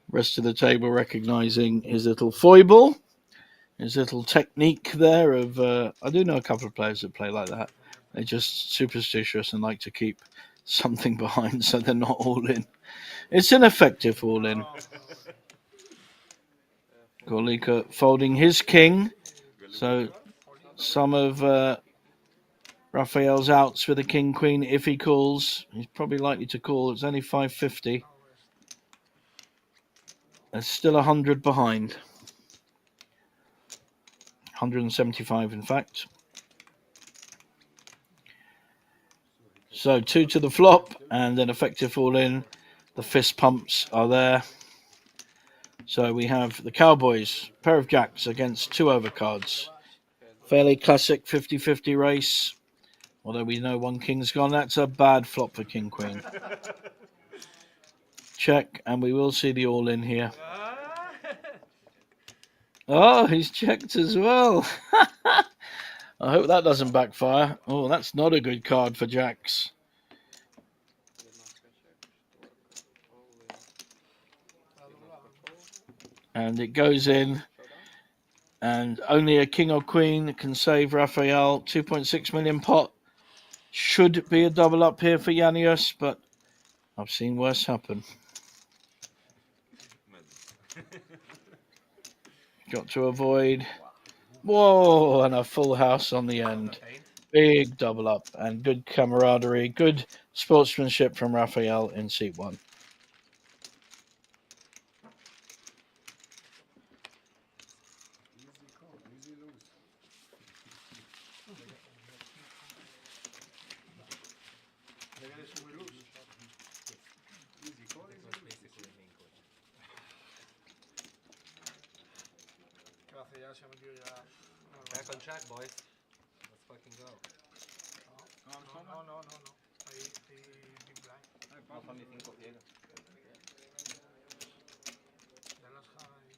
rest of the table recognising his little foible, his little technique there. I do know a couple of players that play like that. They're just superstitious and like to keep something behind, so they're not all in. It's an effective all in. Gorlika folding his king. So some of Raphael's outs with a king queen. If he calls, he's probably likely to call. It's only 550. There's still 100 behind. 175, in fact. So 2 to the flop and an effective all in. The fist pumps are there. So we have the Cowboys, pair of jacks against 2 overcards. Fairly classic 50-50 race. Although we know one king's gone. That's a bad flop for king queen. Check, and we will see the all in here. Oh, he's checked as well. I hope that doesn't backfire. Oh, that's not a good card for jacks. And it goes in. And only a king or queen can save Raphael. 2.6 million pot. Should be a double up here for Yaunius, but I've seen worse happen. Got to avoid. Whoa, and a full house on the end. Big double up and good camaraderie, good sportsmanship from Raphael in seat 1. Easy call, easy lose. Easy call, easy lose. Basically main coach. Back on track, boys. Let's fucking go. No. Ahí big blind. No, para mí 5 ciega. Ya las high.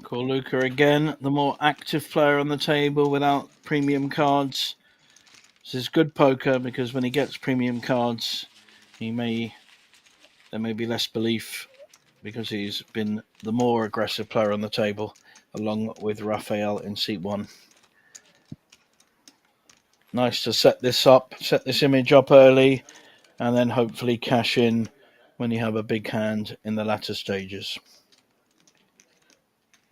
Corluka again, the more active player on the table without premium cards. This is good poker because when he gets premium cards, there may be less belief because he's been the more aggressive player on the table, along with Raphael in seat 1. Nice to set this image up early, and then hopefully cash in when you have a big hand in the latter stages.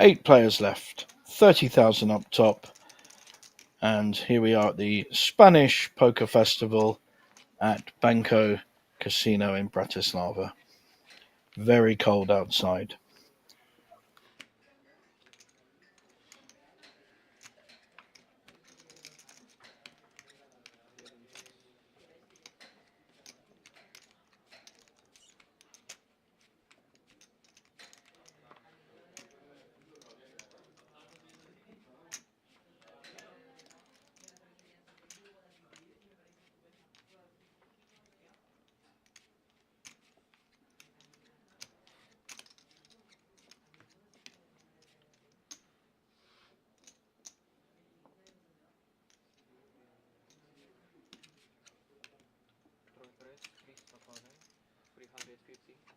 8 players left, 30,000 up top, and here we are at the Spanish Poker Festival at Banco Casino in Bratislava. Very cold outside. Progress, please, Pavel. 350. Plus.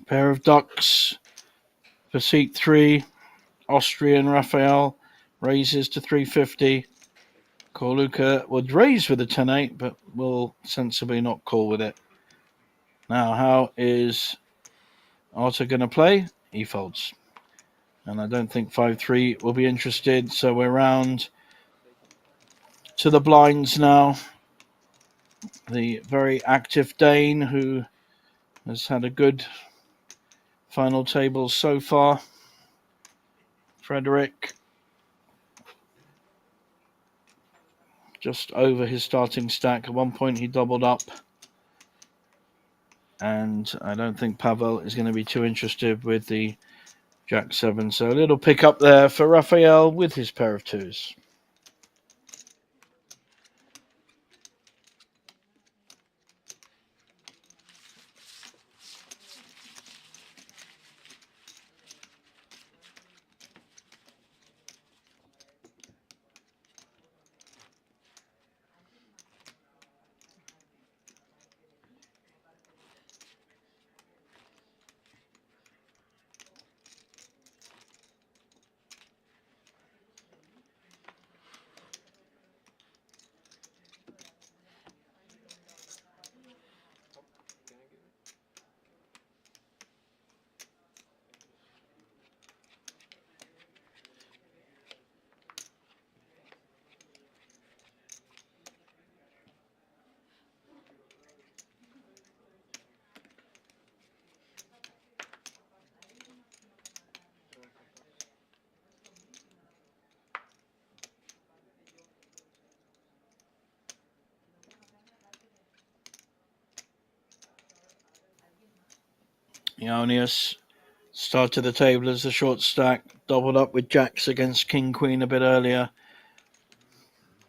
Pair of ducks for seat 3. Austrian Raphael raises to 350. Corluka would raise with a 10-8, but will sensibly not call with it. Now, how is Arthur going to play? He folds. And I don't think 5-3 will be interested, so we're round to the blinds now. The very active Dane, who has had a good final table so far. Frederick, just over his starting stack. At one point he doubled up. And I don't think Pavel is going to be too interested with the Jack 7. So a little pick up there for Raphael with his pair of 2s. Can I give it? Ionius started the table as a short stack, doubled up with Jacks against King Queen a bit earlier,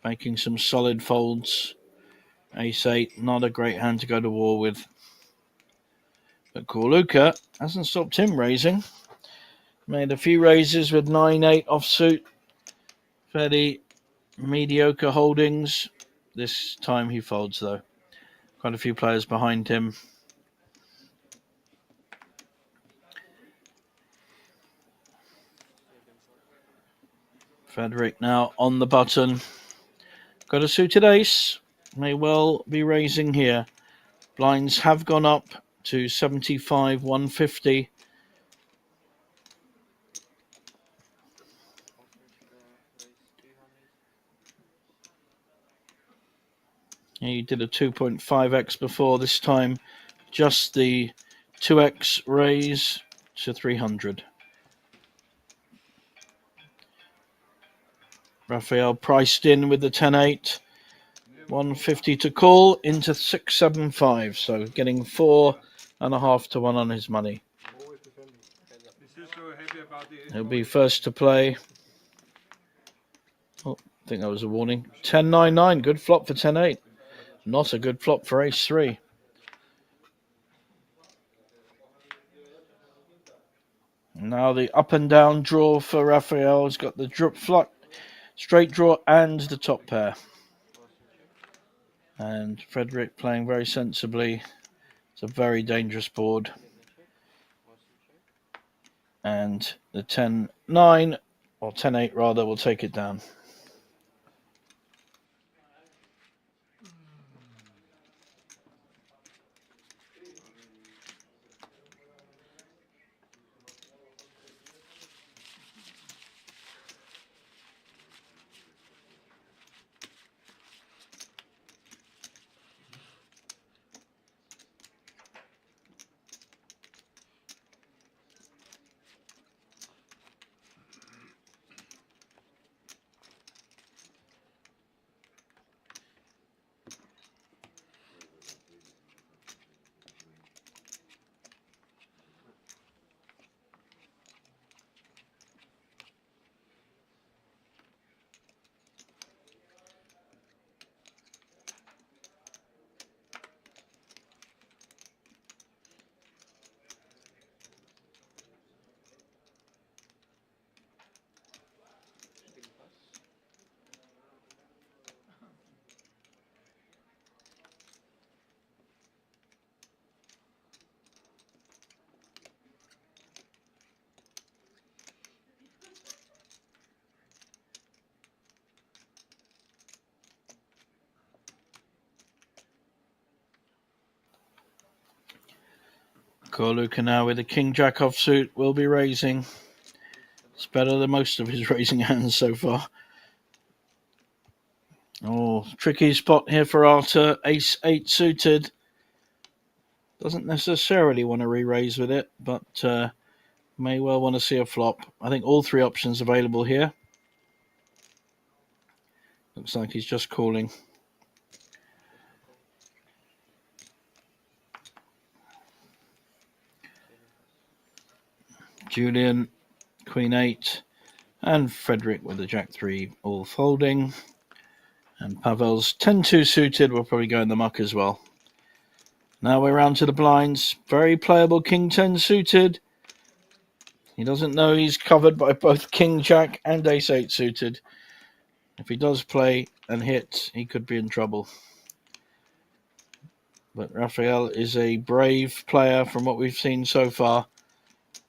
making some solid folds. Ace 8, not a great hand to go to war with. But Corluka hasn't stopped him raising. Made a few raises with 9-8 offsuit. Fairly mediocre holdings. This time he folds though. Quite a few players behind him. Frederick now on the button. Got a suited ace. May well be raising here. Blinds have gone up to 75, 150. Offers raise 300. He did a 2.5x before, this time just the 2x raise to 300. Raphael priced in with the 10-8. 150 to call into 675. So getting 4.5 to 1 on his money. Always defending. He's just so happy about the He'll be first to play. Oh, I think that was a warning. 10-9-9. Good flop for 10-8. Not a good flop for ace-3. Now the up and down draw for Raphael. He's got the straight draw and the top pair. And Frederick playing very sensibly. It's a very dangerous board. And the 10-9, or 10-8 rather, will take it down. Corluka now with the King-Jack offsuit will be raising. It's better than most of his raising hands so far. Oh, tricky spot here for Arthur. Ace-8 suited. Doesn't necessarily want to re-raise with it, but may well want to see a flop. I think all three options available here. Looks like he's just calling. Julian, Queen-8, and Frederick with the Jack-3 all folding. And Pavel's 10-2 suited will probably go in the muck as well. Now we're round to the blinds. Very playable King-10 suited. He doesn't know he's covered by both King-Jack and Ace-8 suited. If he does play and hit, he could be in trouble. But Raphael is a brave player from what we've seen so far.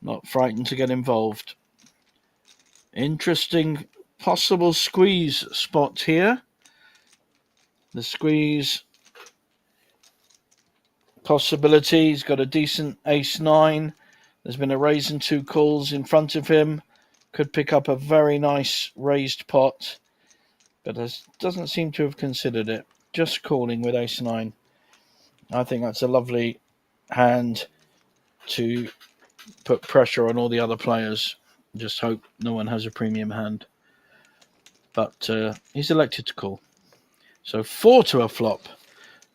Not frightened to get involved. Interesting possible squeeze spot here. The squeeze possibility. He's got a decent ace-9. There's been a raise and 2 calls in front of him. Could pick up a very nice raised pot. But doesn't seem to have considered it. Just calling with ace-9. I think that's a lovely hand to put pressure on all the other players. Just hope no one has a premium hand. But he's elected to call. So 4 to a flop.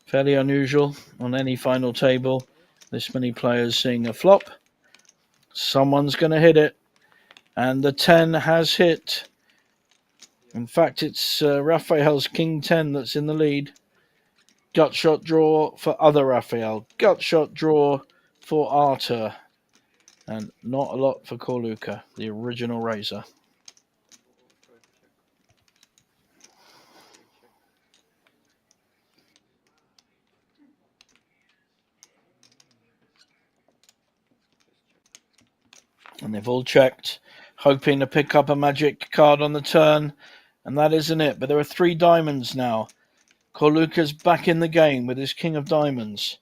Fairly unusual on any final table. This many players seeing a flop. Someone's going to hit it. And the 10 has hit. In fact, it's Raphael's King-10 that's in the lead. Gut shot draw for other Raphael. Gut shot draw for Arthur. And not a lot for Corluka, the original raiser. And they've all checked, hoping to pick up a magic card on the turn. And that isn't it. But there are 3 diamonds now. Corluka's back in the game with his King of Diamonds.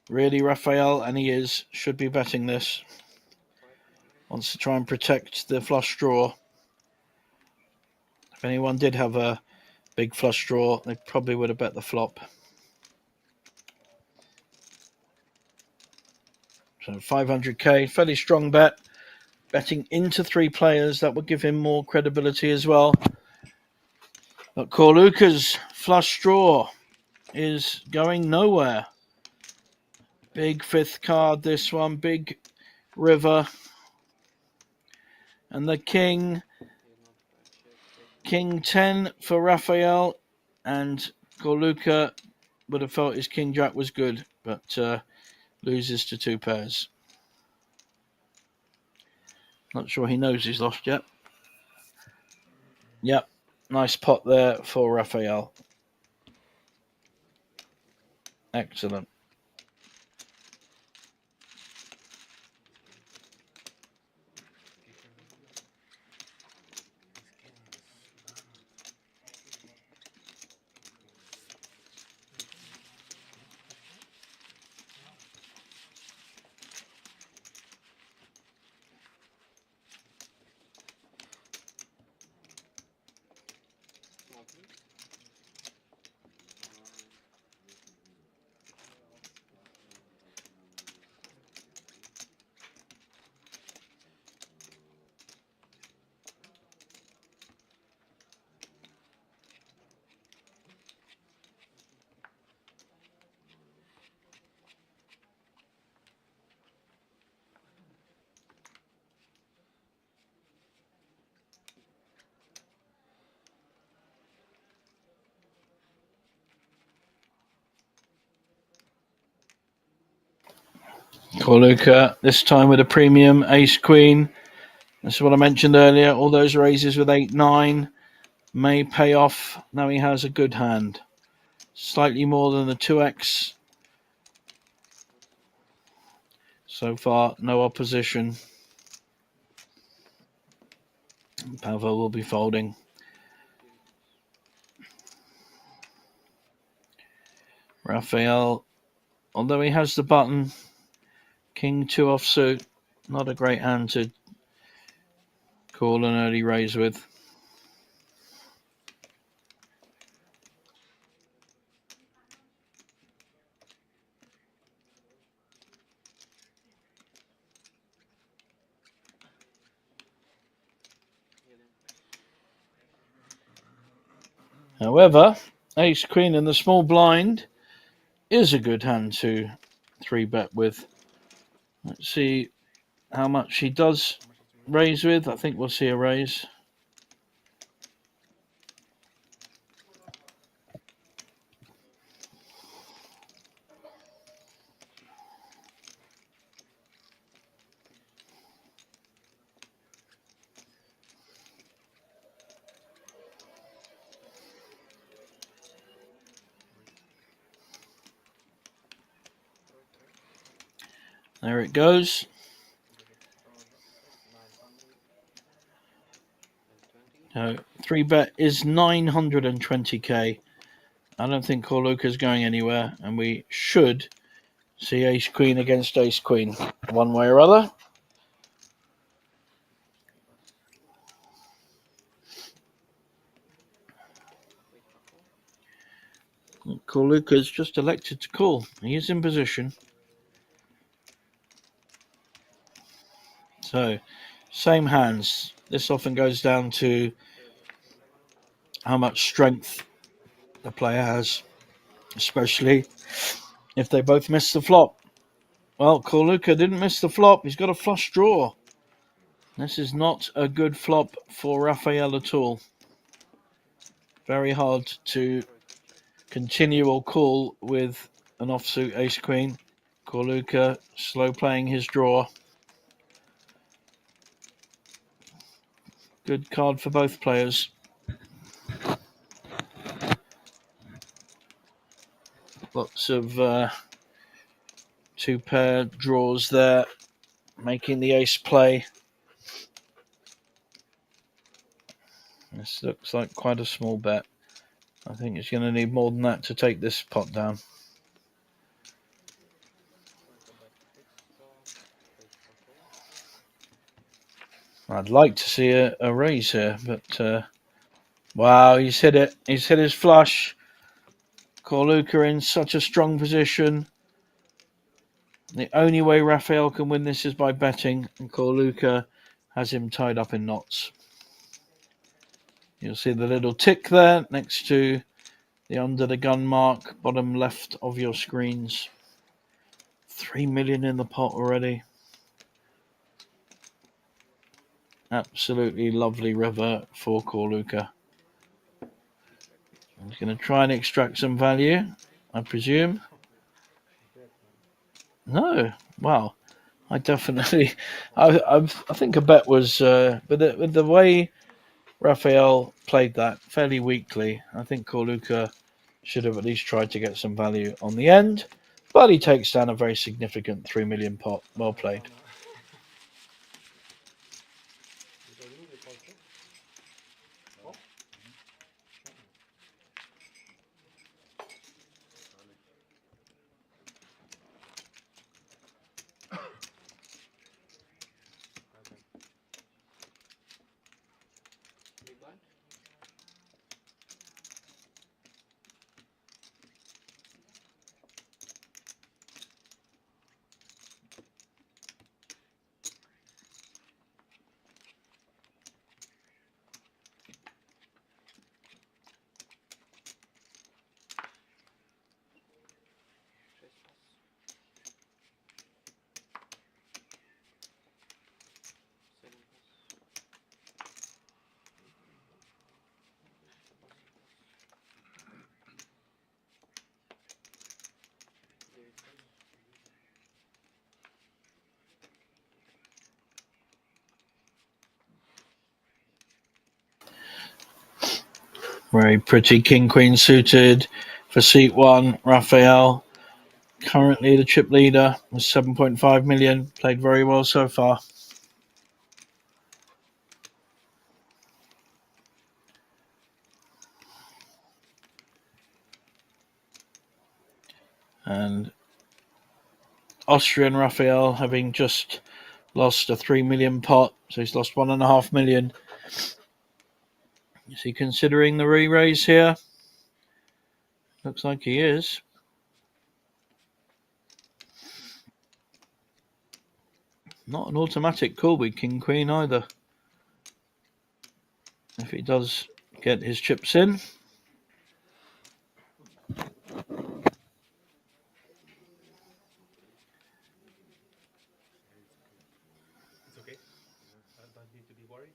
Really, Raphael, and he is, should be betting this. Wants to try and protect the flush draw. If anyone did have a big flush draw, they probably would have bet the flop. So 500k, fairly strong bet. betting into 3 players. That would give him more credibility as well. But Korluka's flush draw is going nowhere. Big 5th card, this one. Big river. And the king. King 10 for Raphael. And Korluka would have felt his king jack was good, but loses to 2 pairs. Not sure he knows he's lost yet. Yep, nice pot there for Raphael. Excellent. Korluka, this time with a premium ace queen. This is what I mentioned earlier. All those raises with 8-9 may pay off. Now he has a good hand. Slightly more than the 2x. So far, no opposition. Pavel will be folding. Raphael, although he has the button, king 2 offsuit, not a great hand to call an early raise with. However, ace queen in the small blind is a good hand to 3-bet with. Let's see how much he does raise with. I think we'll see a raise. There it goes. So 3-bet is 920k. I don't think Korluka's going anywhere, and we should see ace queen against ace queen one way or other. Korluka's just elected to call. He is in position. So, same hands. This often goes down to how much strength the player has, especially if they both miss the flop. Well, Korluka didn't miss the flop. He's got a flush draw. This is not a good flop for Raphael at all. Very hard to continue or call with an offsuit ace queen. Korluka slow playing his draw. Good card for both players. Lots of 2-pair draws there, making the ace play. This looks like quite a small bet. I think it's going to need more than that to take this pot down. I'd like to see a raise here, but wow, he's hit it. He's hit his flush. Korluka in such a strong position. The only way Raphael can win this is by betting, and Korluka has him tied up in knots. You'll see the little tick there next to the under the gun mark, bottom left of your screens. 3 million in the pot already. Absolutely lovely river for Corluka. He's going to try and extract some value, I presume. No, well, I definitely, I think a bet was, with the way Raphael played that fairly weakly, I think Corluka should have at least tried to get some value on the end, but he takes down a very significant 3 million pot. Well played. Big blind. Very pretty king queen suited for seat one. Raphael, currently the chip leader with 7.5 million. Played very well so far. And Austrian Raphael having just lost a 3 million pot, so he's lost 1.5 million. Is he considering the re-raise here? Looks like he is. Not an automatic call with king queen either. If he does get his chips in. It's okay. Don't need to be worried.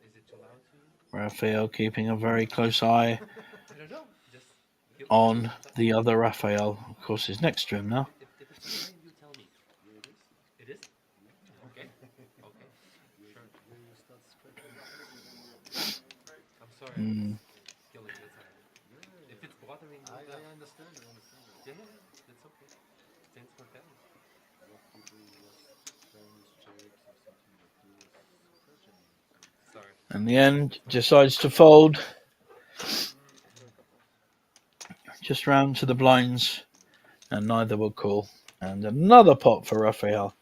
Is it too loud to you? Raphael keeping a very close eye I don't know. Just on the other Raphael. Of course, he's next to him now. If it's fine, you tell me. It is. Okay. Okay. Sure. I'm sorry. I was killing the time. If it's bothering you, I understand. I understand. yeah, it's okay. Thanks for telling. Sorry. In the end, decides to fold. Just round to the blinds, and neither will call. And another pot for Raphael,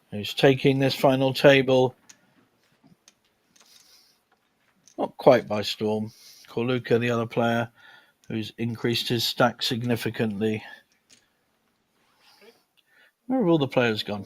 who's taking this final table not quite by storm. Corluka, the other player, who's increased his stack significantly. Where have all the players gone?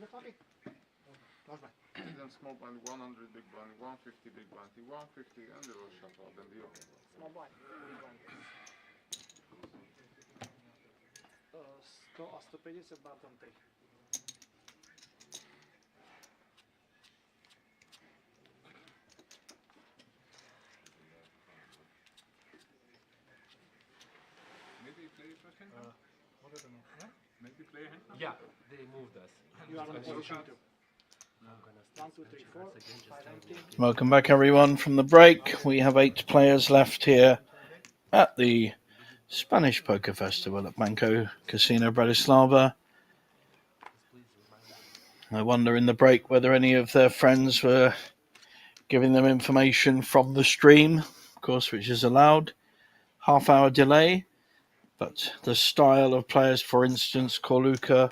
Then small blind 100, big blind 150, big blind 150, and the roll shuffle, then the open. Small blind. Big blind. 100 a 150 bottom 3. Maybe play first hand? What are the names? Yeah? Maybe play hand? Yeah, they moved us. You are in And your position cards? 2. I'm gonna stay 1, 2, 3, 4, 5 empty. Welcome back, everyone, from the break. We have 8 players left here at the Spanish Poker Festival at Banco Casino Bratislava. I wonder in the break whether any of their friends were giving them information from the stream, of course, which is allowed. Half-hour delay, but the style of players, for instance, Corluca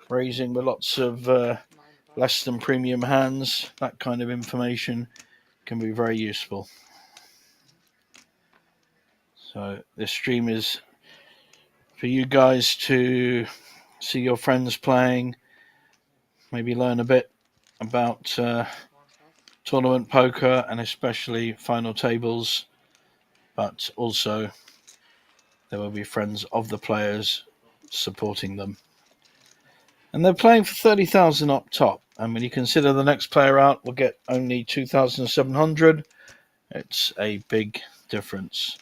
raising with lots of less than premium hands, that kind of information can be very useful. So this stream is for you guys to see your friends playing, maybe learn a bit about tournament poker and especially final tables, but also there will be friends of the players supporting them. And they're playing for 30,000 up top. And when you consider the next player out will get only 2,700, it's a big difference.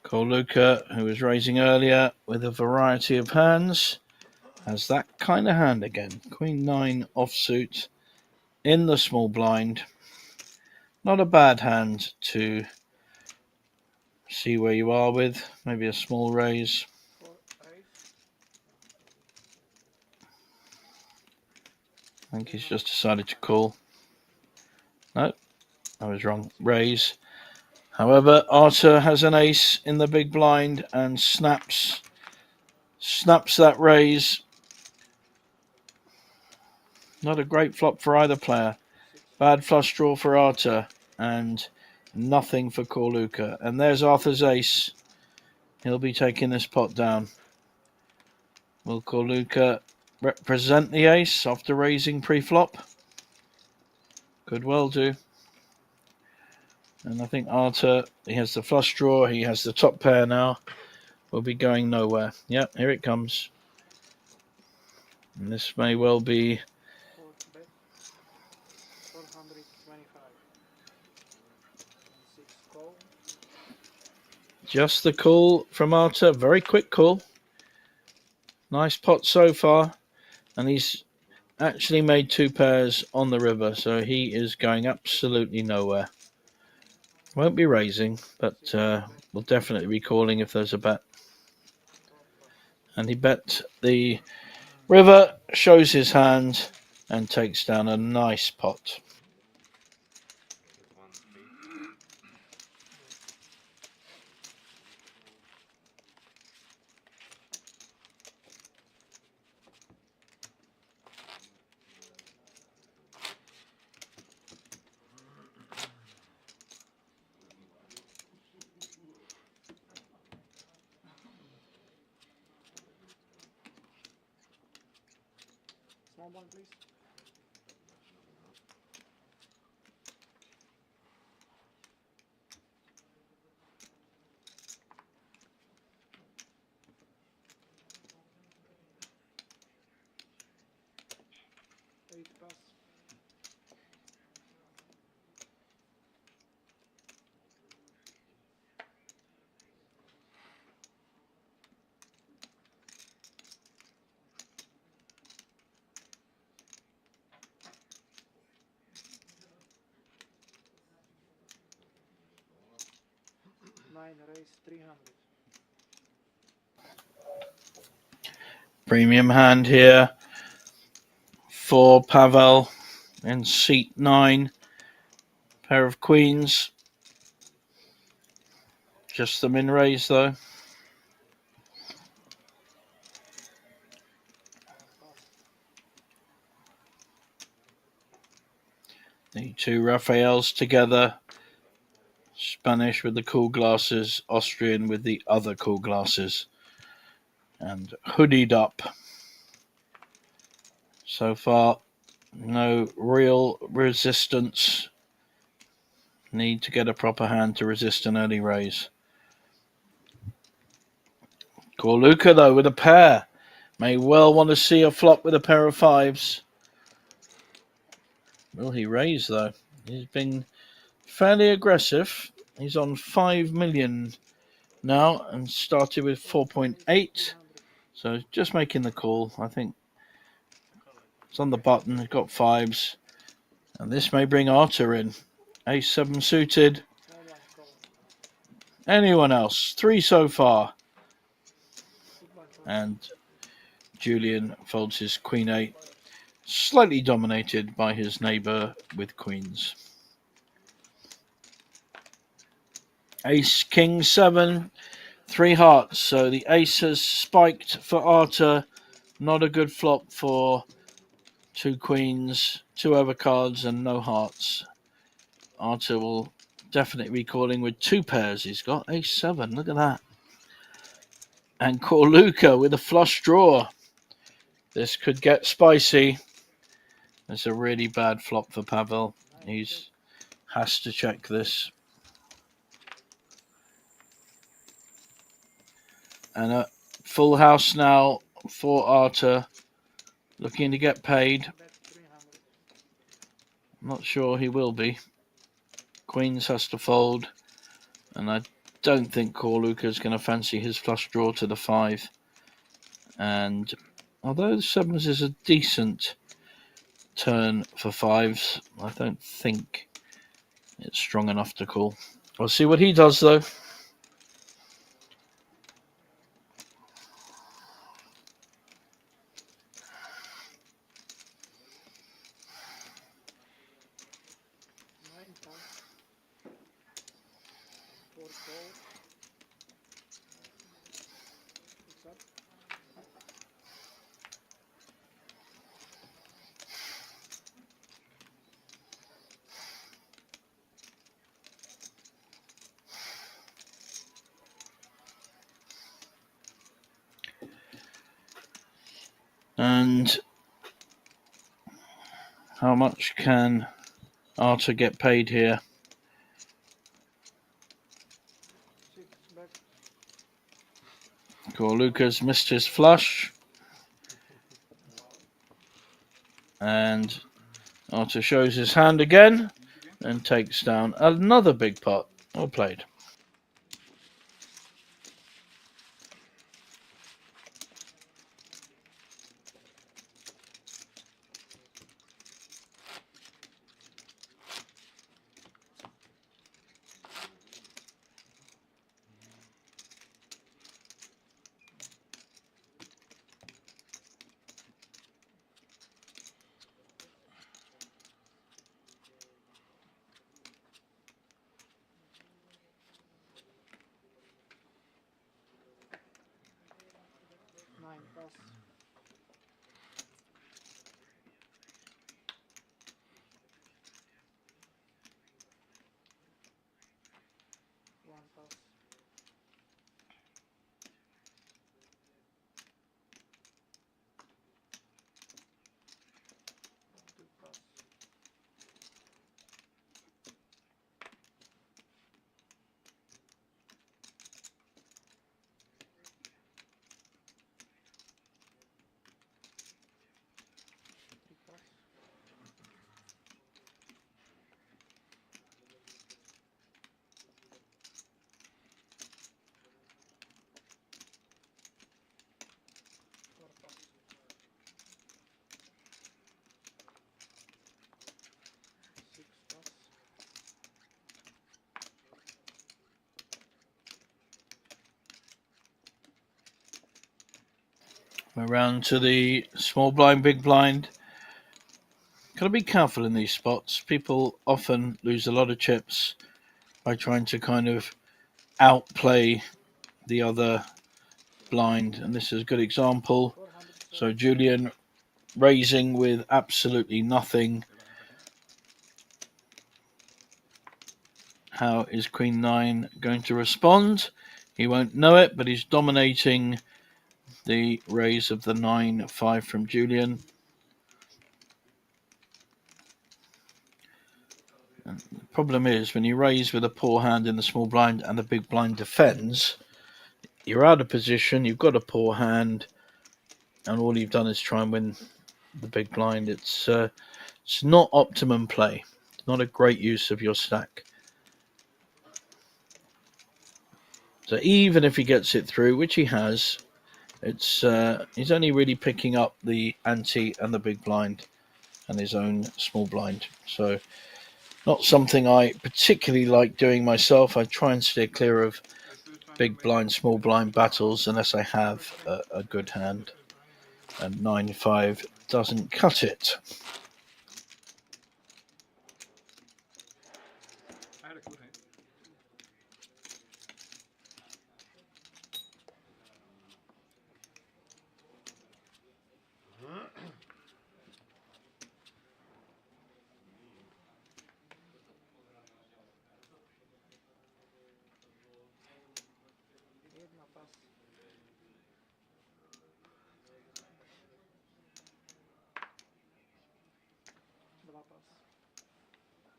Corluca, who was raising earlier with a variety of hands, has that kind of hand again. Queen 9 offsuit in the small blind. Not a bad hand to see where you are with. Maybe a small raise. 4 ace. I think he's just decided to call. No, I was wrong. Raise. However, Arthur has an ace in the big blind and snaps that raise. Not a great flop for either player. Bad flush draw for Arthur and nothing for Corluca. And there's Arthur's ace. He'll be taking this pot down. Will Corluca represent the ace after raising pre-flop? Could well do. And I think Arthur, he has the flush draw, he has the top pair now, will be going nowhere. Yep, here it comes. And this may well be 4 bet. 425. And 6 call. just the call from Arthur. Very quick call. Nice pot so far. And he's actually made 2 pairs on the river, so he is going absolutely nowhere. Won't be raising, but will definitely be calling if there's a bet. And he bet the river, shows his hand, and takes down a nice pot. Small blind, please. Eight pass. Nine raise 300. Premium hand here for Pavel in seat 9. Pair of queens. Just the min raise though. One pass. The 2 Raphaels together Spanish with the cool glasses, Austrian with the other cool glasses, and hoodied up. So far, no real resistance. Need to get a proper hand to resist an early raise. Corluca, though, with a pair. May well want to see a flop with a pair of fives. Will he raise, though? He's been fairly aggressive. He's on 5 million now and started with 4.8. So just making the call. I think it's on the button. He's got fives. And this may bring Arthur in. Ace 7 suited. Anyone else? 3 so far. And Julian folds his Queen 8. Slightly dominated by his neighbour with queens. Ace, King 7, 3 hearts. So the ace has spiked for Arthur. Not a good flop for 2 queens, 2 overcards, and no hearts. Arthur will definitely be calling with 2 pairs. He's got ace 7. Look at that. And Corluca with a flush draw. This could get spicy. It's a really bad flop for Pavel. He has to check this. And a full house now for Arthur. Looking to get paid. I'm not sure he will be. Queens has to fold. And I don't think Corluca is going to fancy his flush draw to the 5. And although the 7s is a decent turn for 5s, I don't think it's strong enough to call. We'll see what he does, though. And how much can Arthur get paid here? Corluca's missed his flush. And Arthur shows his hand again and takes down another big pot. Well played. We're round to the small blind, big blind. Got to be careful in these spots. People often lose a lot of chips by trying to kind of outplay the other blind, and this is a good example. So Julian raising with absolutely nothing, How is Queen 9 going to respond? He won't know it, but he's dominating the raise of the 9-5 from Julian. And the problem is, when you raise with a poor hand in the small blind and the big blind defends, you're out of position, you've got a poor hand, and all you've done is try and win the big blind. It's not optimum play. It's not a great use of your stack. So even if he gets it through, which he has, it's he's only really picking up the ante and the big blind and his own small blind. So not something I particularly like doing myself. I try and steer clear of big blind, small blind battles unless I have a good hand. And 9-5 doesn't cut it. I had a good hand. Jedna pas. Dva pas. Tri pas.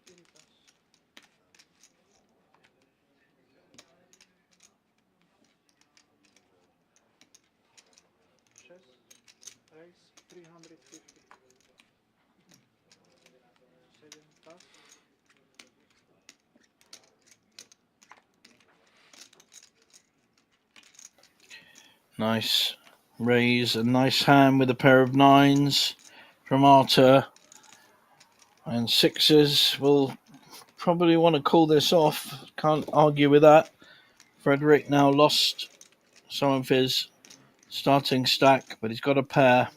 Čtyři pas. Šest. Raise 350. 7 pas. Nice raise, a nice hand with a pair of 9s from Arthur. And 6s will probably want to call this off. Can't argue with that. Frederick now lost some of his starting stack, but he's got a pair.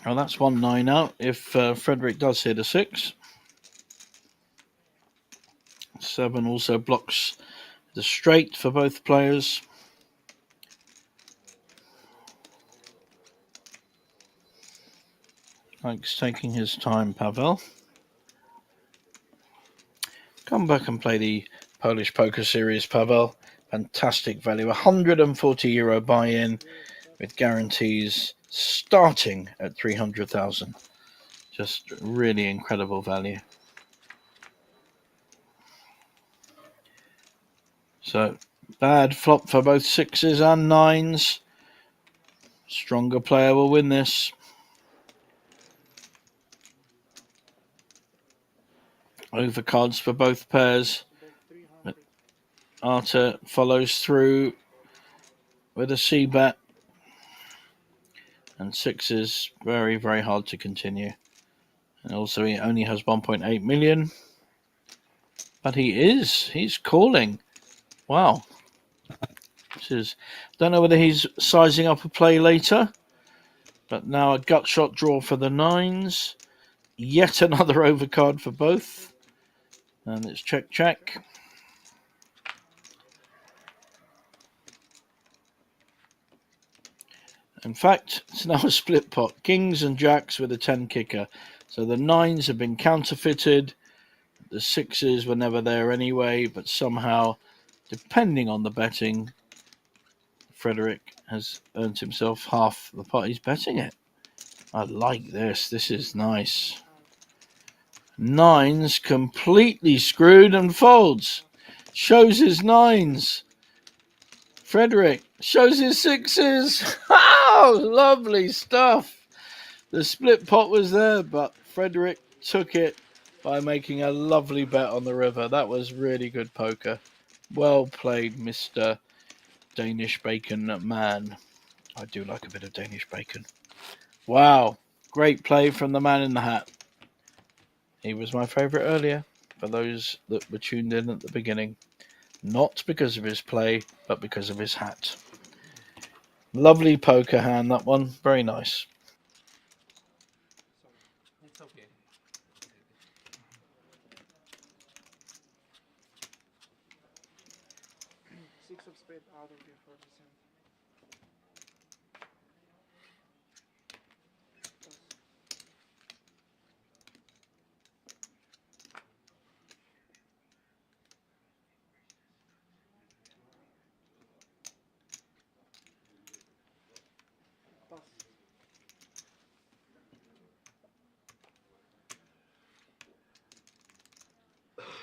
Well, that's 1-9 out if Frederick does hit a 6. 7 also blocks the straight for both players. Likes taking his time, Pavel. Come back and play the Polish Poker Series, Pavel. Fantastic value. €140 buy-in with guarantees starting at 300,000. Just really incredible value. So, bad flop for both 6s and 9s. Stronger player will win this. Overcards for both pairs. But Arthur follows through with a C-bet. And 6s, very, very hard to continue. And also he only has 1.8 million. But he's calling. Wow. Don't know whether he's sizing up a play later. But now a gut shot draw for the 9s. Yet another overcard for both. And it's check, check. In fact, it's now a split pot. Kings and jacks with a 10 kicker. So the 9s have been counterfeited. The 6s were never there anyway, but somehow, depending on the betting, Frederick has earned himself half the pot. He's betting it. I like this. This is nice. 9s completely screwed and folds. Shows his 9s. Frederick shows his 6s. Oh, lovely stuff. The split pot was there, but Frederick took it by making a lovely bet on the river. That was really good poker. Well played, Mr. Danish Bacon Man. I do like a bit of Danish bacon. Wow. Great play from the man in the hat. He was my favourite earlier, for those that were tuned in at the beginning. Not because of his play, but because of his hat. Lovely poker hand, that one. Very nice. It's okay. Six of spade out of your 40 cent.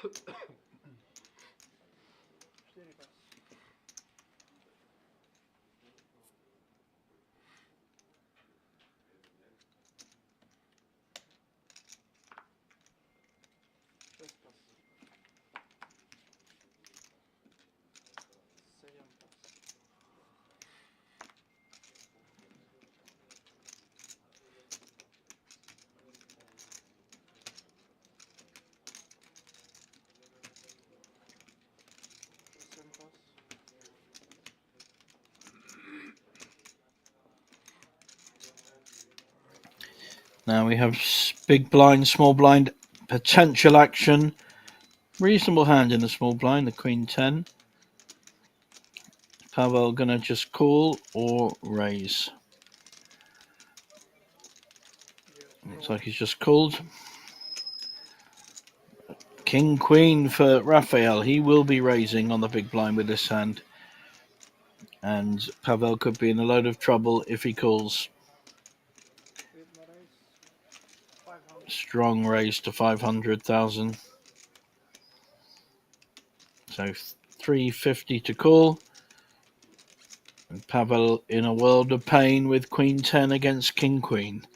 Pass. Четыре pass. Шесть pass. Seven pass. Seven pass. Now we have big blind, small blind, potential action. Reasonable hand in the small blind, the Queen 10. Pavel gonna just call or raise? Looks like he's just called. King Queen for Raphael. He will be raising on the big blind with this hand. And Pavel could be in a load of trouble if he calls. With no raise. 500. Strong raise to 500,000. So 350 to call. And Pavel in a world of pain with Queen 10 against King Queen.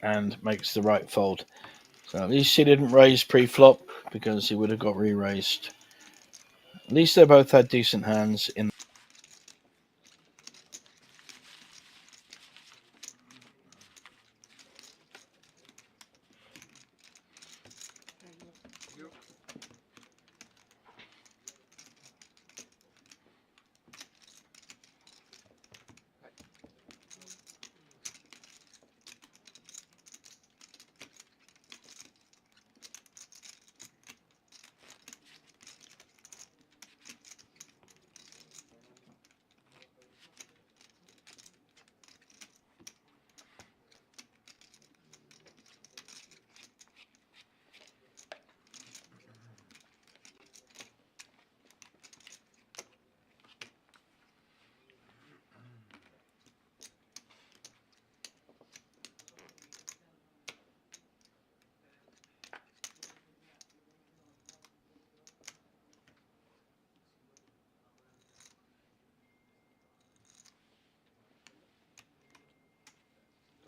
And makes the right fold. So at least he didn't raise pre-flop because he would have got re-raised. At least they both had decent hands in. You.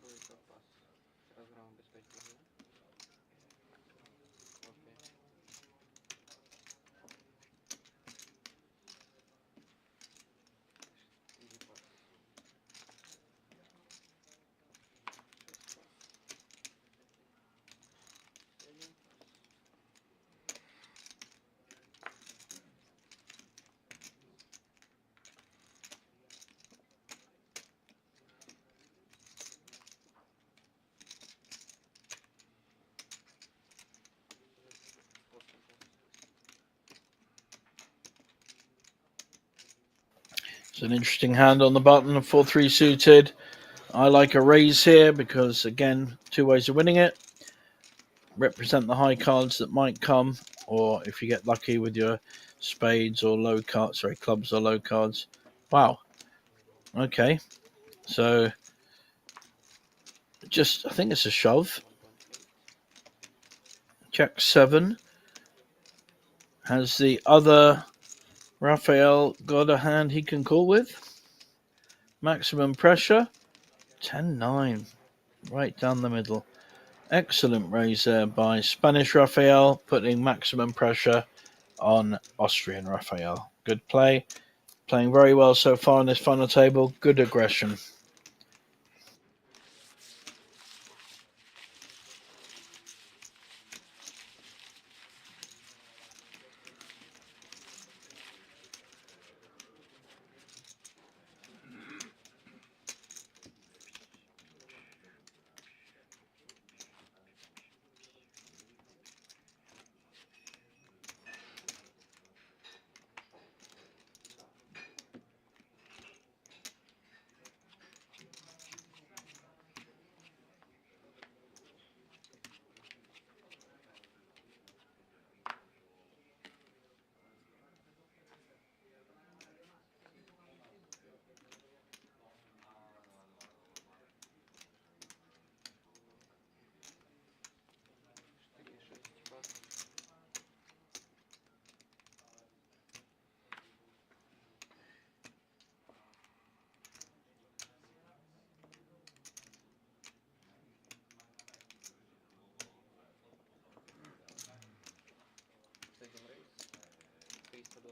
Тройка пас. С разгромом без потери. Окей. Четыре пас. Шесть пас. Семь пас. Восемь пас. It's an interesting hand on the button, 4-3 suited. I like a raise here because, again, two ways of winning it. Represent the high cards that might come, or if you get lucky with your spades or low cards, sorry, clubs or low cards. Wow. Okay. So, just, I think it's a shove. 1.8. Check 7. Has the other Raphael got a hand he can call with? Maximum pressure. 10-9. Right down the middle. Excellent raise there by Spanish Raphael, putting maximum pressure on Austrian Raphael. Good play. Playing very well so far on this final table. Good aggression.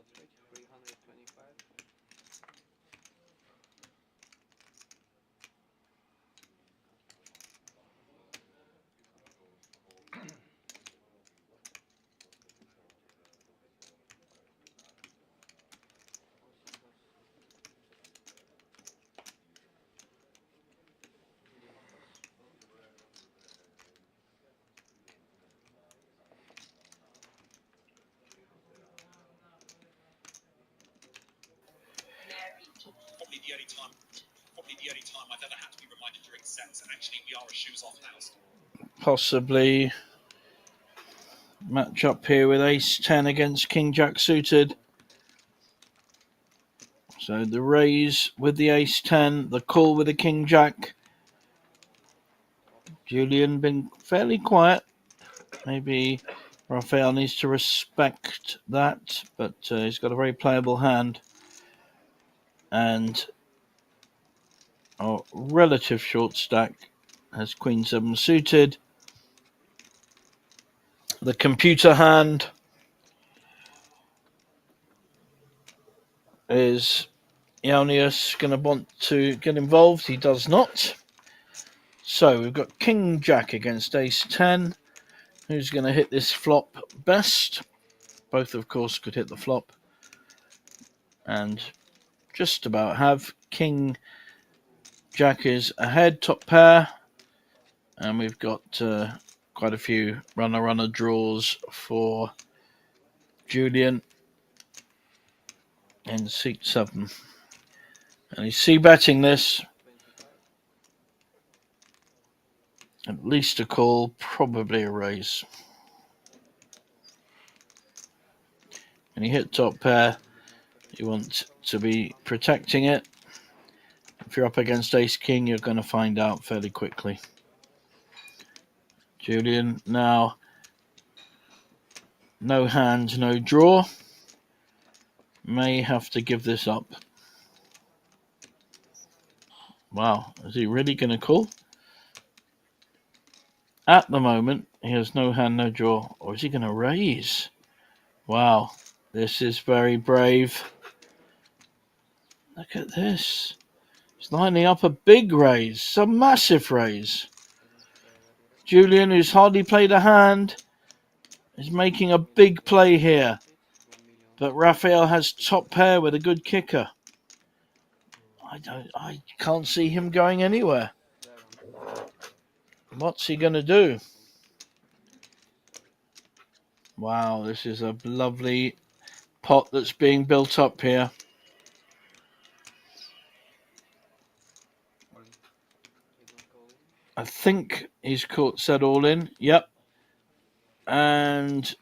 switch, 325. Probably the only time I've ever had to be reminded during sets that actually we are a shoes off house. Possibly match up here with ace 10 against king jack suited. So the raise with the ace 10, the call with the king jack. Julian been fairly quiet. Maybe Raphael needs to respect that, but he's got a very playable hand and a relative short stack has queen 7 suited. The computer hand is Yanas going to want to get involved. He does not. So we've got king jack against ace 10. Who's going to hit this flop best? Both, of course, could hit the flop. And just about have. King jack is ahead, top pair. And we've got quite a few runner draws for Julian in seat 7. And he's c-betting this. 25. At least a call, probably a raise. And he hit top pair. You want to be protecting it. If you're up against ace king, you're going to find out fairly quickly. Julian now, no hand, no draw. May have to give this up. Wow, is he really going to call? At the moment, he has no hand, no draw. Or is he going to raise? Wow, this is very brave. Look at this. He's lining up a big raise, a massive raise. Julian, who's hardly played a hand, is making a big play here. But Raphael has top pair with a good kicker. I can't see him going anywhere. 7. What's he going to do? Wow, this is a lovely pot that's being built up here. I think he's said all in. Yep. And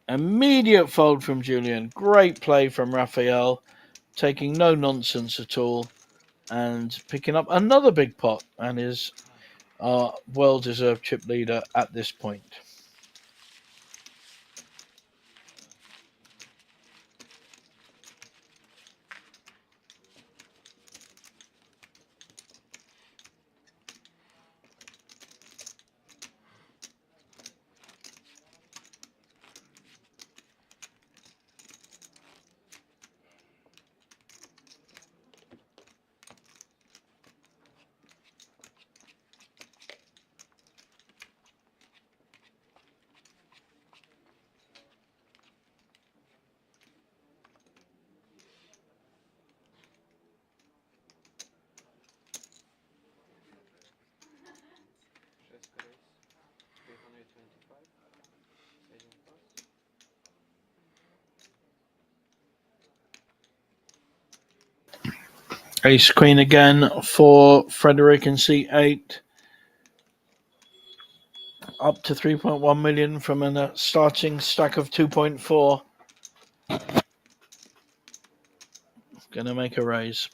immediate fold from Julian. Great play from Raphael. Taking no nonsense at all. And picking up another big pot. And is our well-deserved chip leader at this point. Шесть raise, 325. Second pass. Ace queen again for Frederick in c8. Up to 3.1 million from a starting stack of 2.4. Gonna make a raise.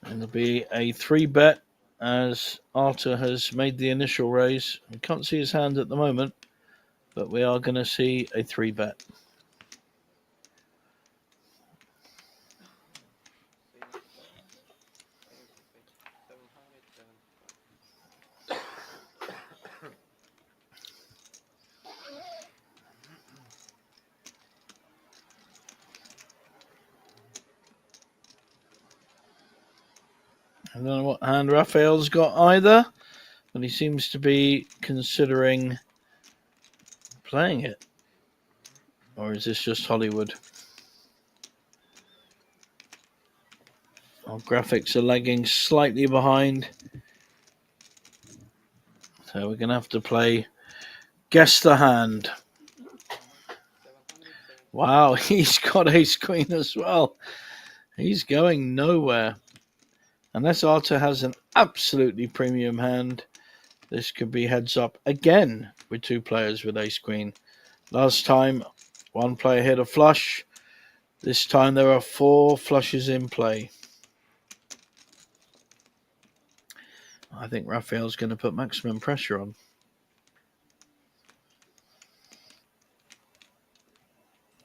And there'll be a 3-bet as Arthur has made the initial raise. We can't see his hand at the moment, but we are going to see a 3-bet. Second pass. Second switch, 775. I don't know what hand Raphael's got either, but he seems to be considering playing it. Or is this just Hollywood? Our graphics are lagging slightly behind. So we're going to have to play Guess the Hand. 770. Wow, he's got ace queen as well. He's going nowhere. Unless Arthur has an absolutely premium hand, this could be heads up again with two players with ace queen. Last time, one player hit a flush. This time there are 4 flushes in play. I think Raphael's going to put maximum pressure on.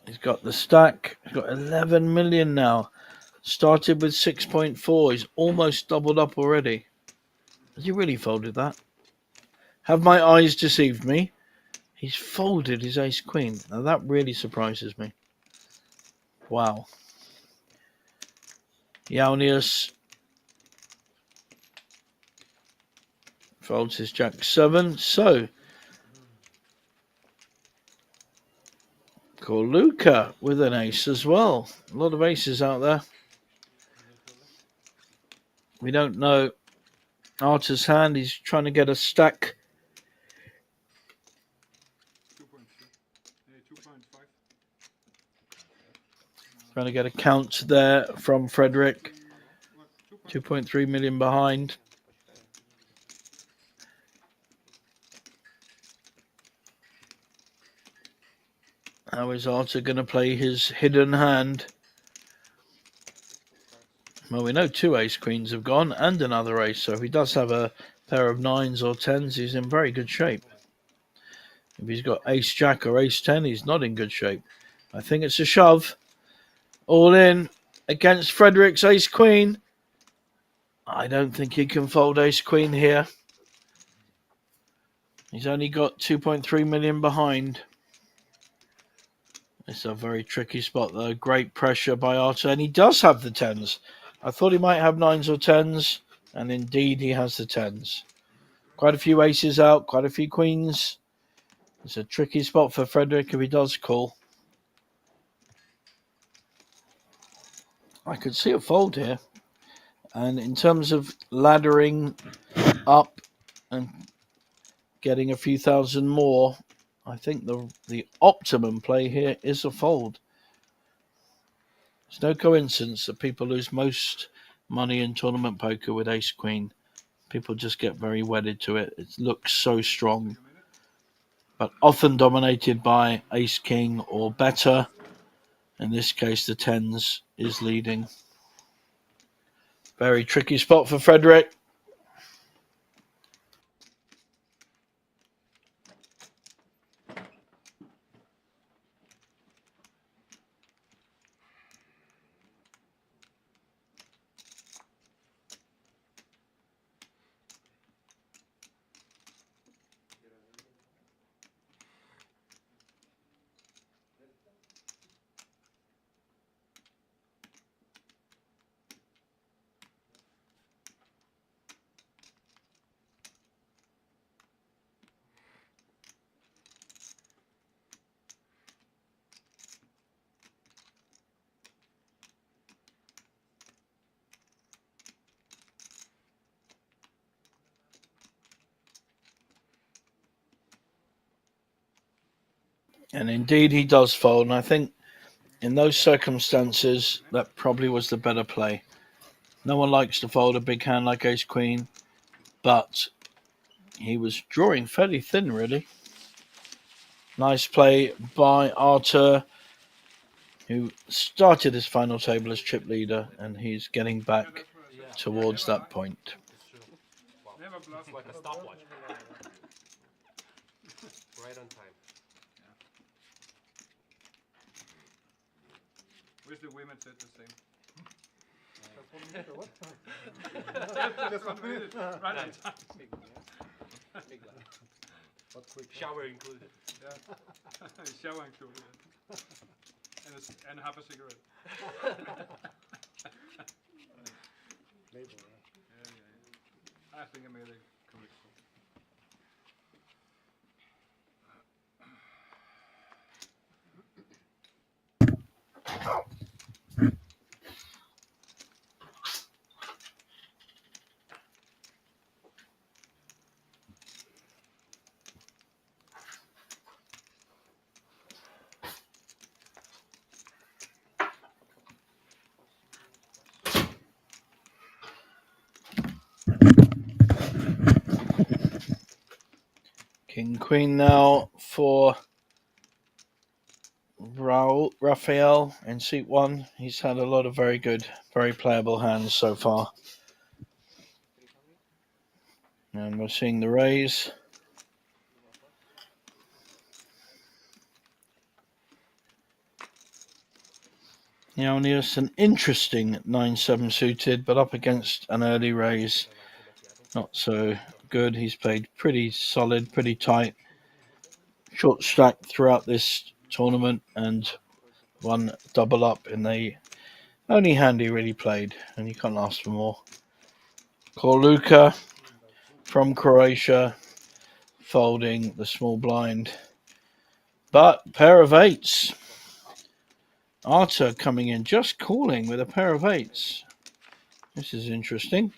He's got the stack. He's got 11 million now. Started with 6.4. He's almost doubled up already. Has he really folded that? Have my eyes deceived me? He's folded his ace queen. Now that really surprises me. Wow. Yaunius folds his jack 7. So, Luca with an ace as well. A lot of aces out there. We don't know Arthur's hand. He's trying to get a stack. 2.5. Trying to get a count there from Frederick. 2.3 million behind. How is Arthur going to play his hidden hand? Well, we know 2 ace queens have gone and another ace, so if he does have a pair of 9s or 10s, he's in very good shape. If he's got ace jack or ace 10, he's not in good shape. I think it's a shove. All in against Frederick's ace queen. I don't think he can fold ace queen here. He's only got 2.3 million behind. It's a very tricky spot though. Great pressure by Arthur, and he does have the 10s. I thought he might have 9s or 10s, and indeed he has the 10s. Quite a few aces out, quite a few queens. It's a tricky spot for Frederick if he does call. I could see a fold here. And in terms of laddering up and getting a few thousand more, I think the optimum play here is a fold. It's no coincidence that people lose most money in tournament poker with ace queen. People just get very wedded to it. It looks so strong, but often dominated by ace king or better. In this case, the 10s is leading. Very tricky spot for Frederick. And indeed he does fold. And I think in those circumstances, that probably was the better play. No one likes to fold a big hand like ace queen, but he was drawing fairly thin, really. Nice play by Arthur, who started his final table as chip leader, and he's getting back towards that point. It's true. Wow. It's like a stopwatch. Right on time. Wish the women said the same. Just 1 minute. Right on Nice. time. Big, yeah. Big line. Shower included. Yeah. Shower included. And half a cigarette. Label, Yeah. I think I made a correct call. King Queen now for Raphael in seat 1. He's had a lot of very good, very playable hands so far. And we're seeing the raise. Yanas, an interesting 9-7 suited, but up against an early raise. Not so good. He's played pretty solid, pretty tight. Short stack throughout this tournament and one double up in the only hand he really played, and you can't ask for more. Korluka from Croatia folding the small blind, but pair of eights. Arta coming in, just calling with a pair of eights. This is interesting.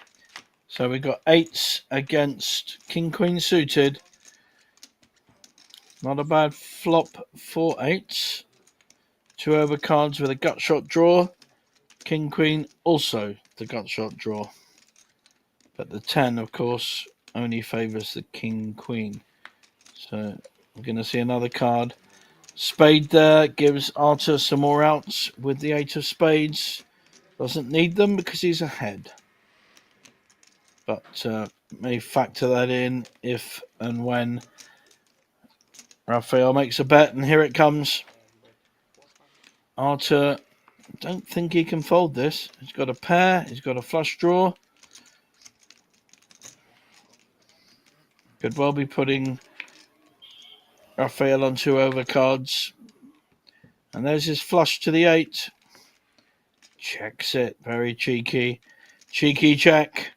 So we've got eights against King Queen suited. Not a bad flop for eights. 2 over cards with a gut shot draw. King Queen also the gut shot draw. But the 10, of course, only favours the King Queen. So we're going to see another card. Spade there gives Arta some more outs with the 8 of spades. Doesn't need them because he's ahead. But may factor that in if and when Raphael makes a bet. And here it comes. Arta, don't think he can fold this. He's got a pair. He's got a flush draw. Could well be putting Raphael on 2 over cards. And there's his flush to the 8. Checks it. Very cheeky. Cheeky check.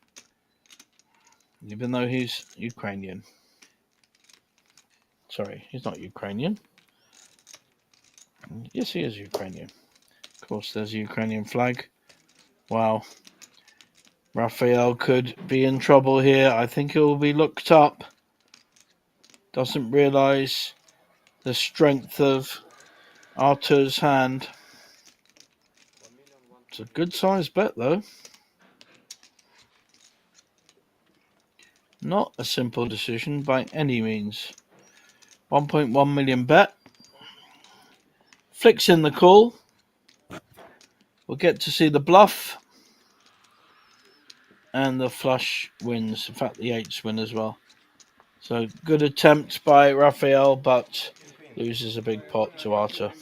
Even though he's Ukrainian. Sorry, he's not Ukrainian. Yes, he is Ukrainian. Of course, there's a Ukrainian flag. Wow. Raphael could be in trouble here. I think he will be looked up. Doesn't realise the strength of Arta's hand. It's a good sized bet though. Not a simple decision by any means. 1.1 million bet. Flicks in the call. We'll get to see the bluff. And the flush wins. In fact, the 8s win as well. So good attempt by Raphael, but loses a big pot to Arta.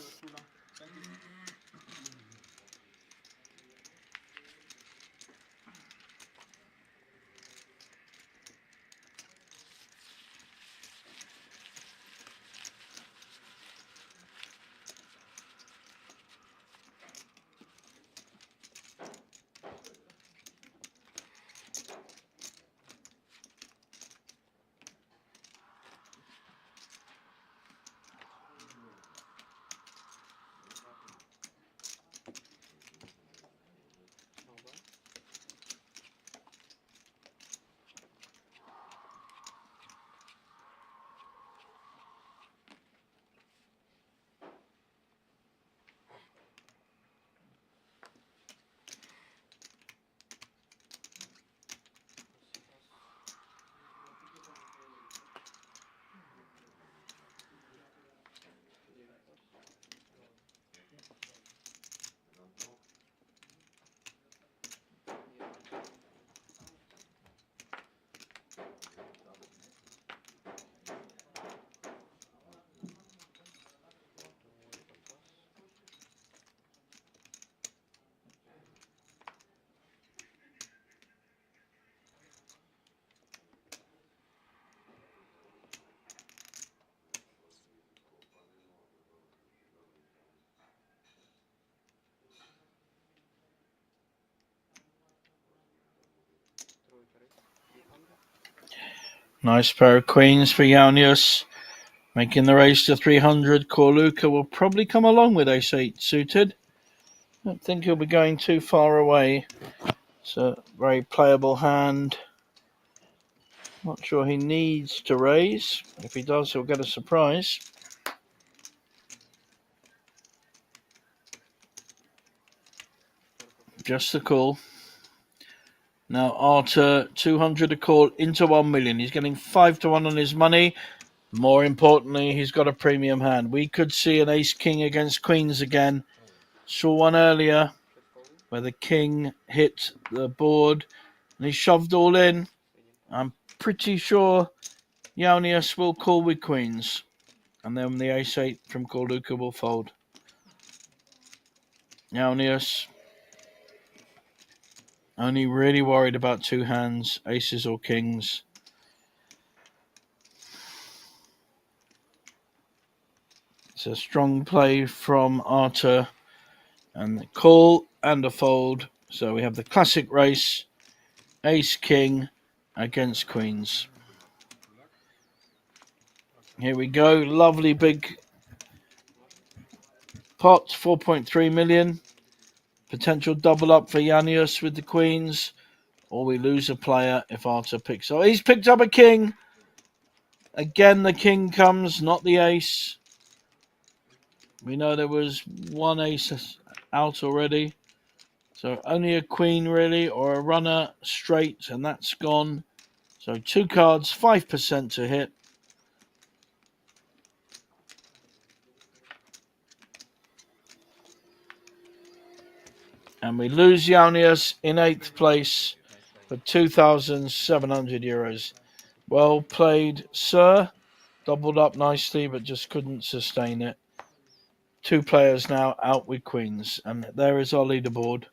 Nice pair of queens for Jaunius, making the race to 300. Corluka will probably come along with ace-8 suited. Don't think he'll be going too far away. It's a very playable hand. Not sure he needs to raise. If he does, he'll get a surprise. Just the call. Now Arthur, 200 a call into 1 million. He's getting 5-1 on his money. More importantly, he's got a premium hand. We could see an ace-king against queens again. Saw one earlier where the king hit the board and he shoved all in. I'm pretty sure Jaunius will call with queens. And then the ace-8 from Corluka will fold. Jaunius only really worried about two hands, aces or kings. It's a strong play from Arthur. And the call and a fold. So we have the classic race. Ace-king against queens. Here we go. Lovely big pot. 4.3 million. Potential double up for Jaunius with the queens. Or we lose a player if Arthur picks up. He's picked up a king. Again, the king comes, not the ace. We know there was one ace out already. So only a queen really, or a runner straight, and that's gone. So 2 cards, 5% to hit. And we lose Jaunius in 8th place for €2,700. Well played, sir. Doubled up nicely, but just couldn't sustain it. 2 players now out with queens. And there is our leaderboard.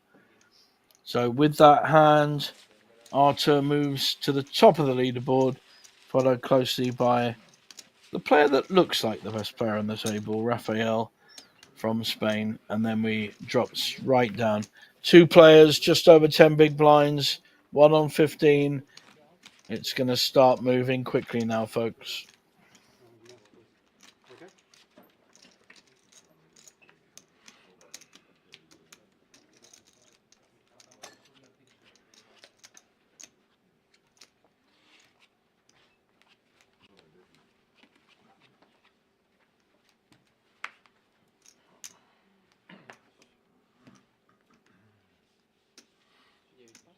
So with that hand, Arthur moves to the top of the leaderboard, followed closely by the player that looks like the best player on the table, Raphael from Spain. And then we drop right down. 2 players, just over 10 big blinds, 1 on 15. It's going to start moving quickly now, folks. Okay. Девять пас.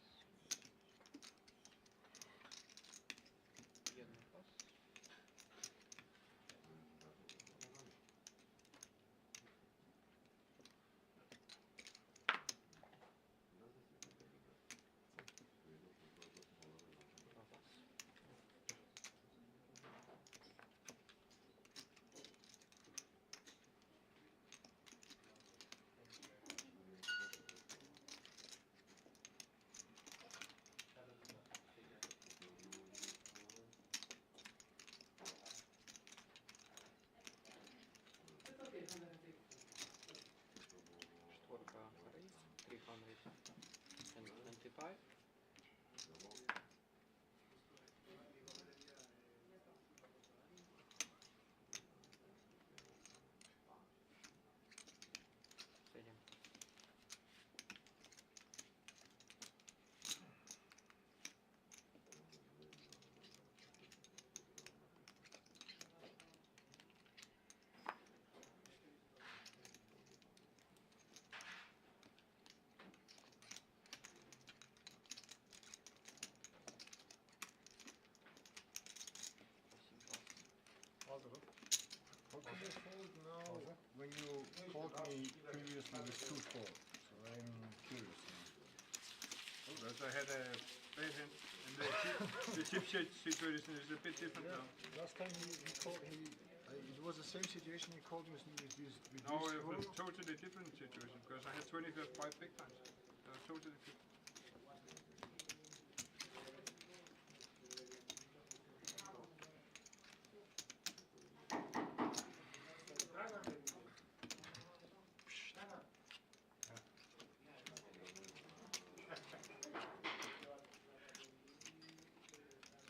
Один пас. Четверка рейс. 325. Садим. How can you fold now when you called me previously with 2-4? So I'm curious now. Because I had a bad hand, and the chip situation is a bit different now. Last time he called, it was the same situation he called me with this Now I have score. a totally different situation, because I had 25 big times. Totally different.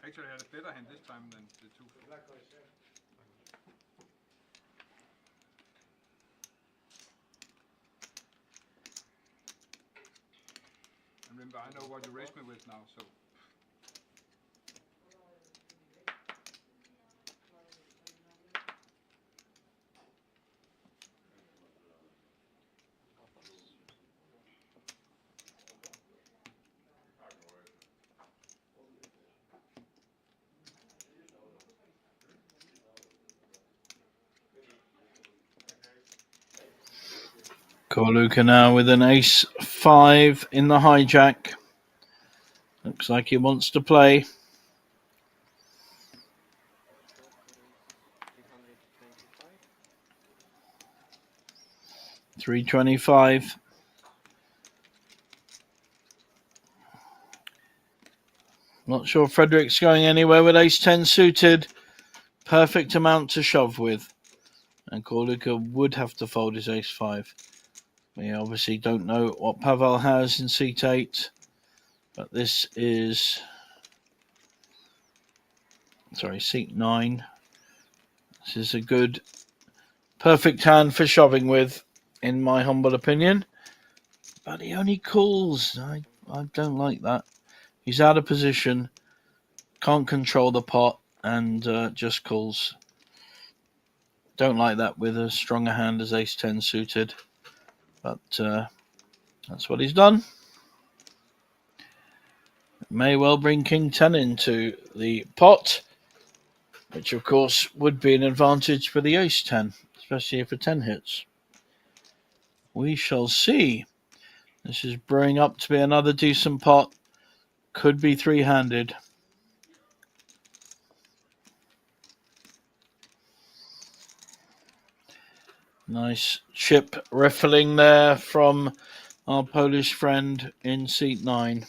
Actually, I had a better hand this time than the 2-4. And remember, I know what you raised me with now, so. Corluka now with an ace-5 in the hijack. Looks like he wants to play. Joker is 325. 325. Not sure Frederick's going anywhere with ace-10 suited. Perfect amount to shove with. And Corluka would have to fold his ace-5. We obviously don't know what Pavel has in seat 8. But this is... Sorry, seat 9. This is a good, perfect hand for shoving with, in my humble opinion. But he only calls. I don't like that. He's out of position. Can't control the pot. And just calls. Don't like that with a stronger hand as ace-10 suited. But that's what he's done. May well bring king-10 into the pot, which of course would be an advantage for the ace-10, especially if a 10 hits. We shall see. This is brewing up to be another decent pot. Could be three-handed. Nice chip riffling there from our Polish friend in seat 9.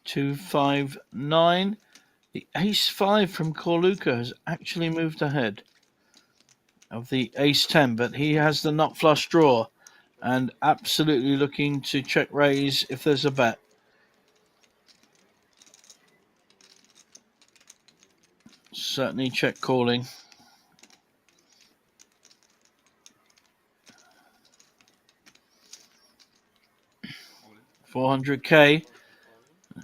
Two, 5, 9. The ace-5 from Corluka has actually moved ahead of the ace-10, but he has the nut flush draw and absolutely looking to check raise if there's a bet. Certainly check calling. $400k.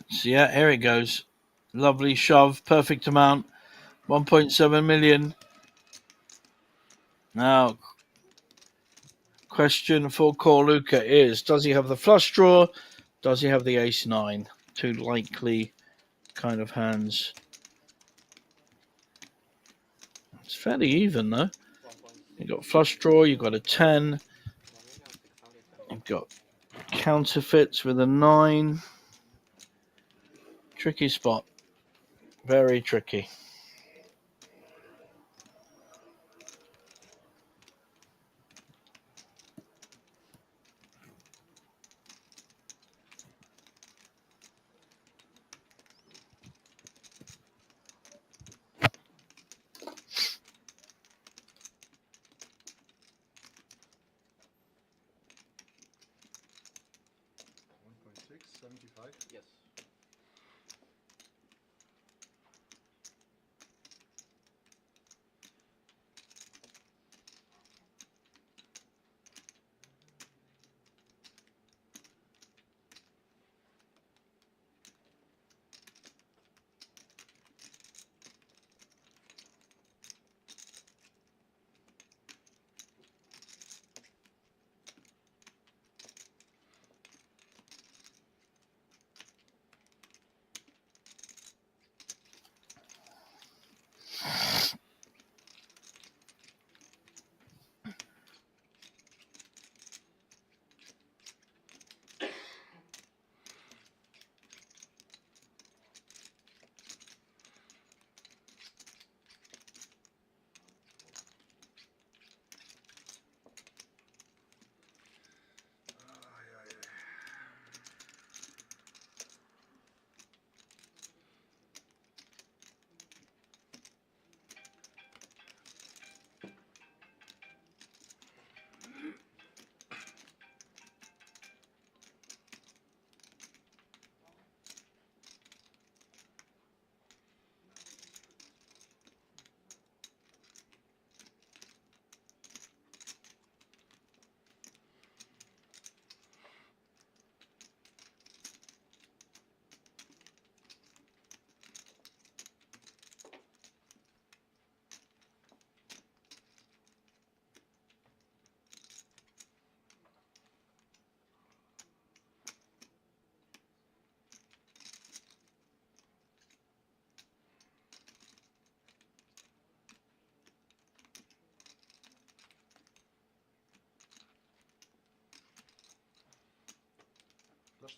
So yeah, here it goes. Lovely shove, perfect amount. 1.7 million. Now, question for Corluka is, does he have the flush draw? Does he have the ace-9? Two likely kind of hands. It's fairly even though. You've got flush draw, you've got a 10. You've got counterfeits with a 9. Tricky spot. Very tricky. Yes.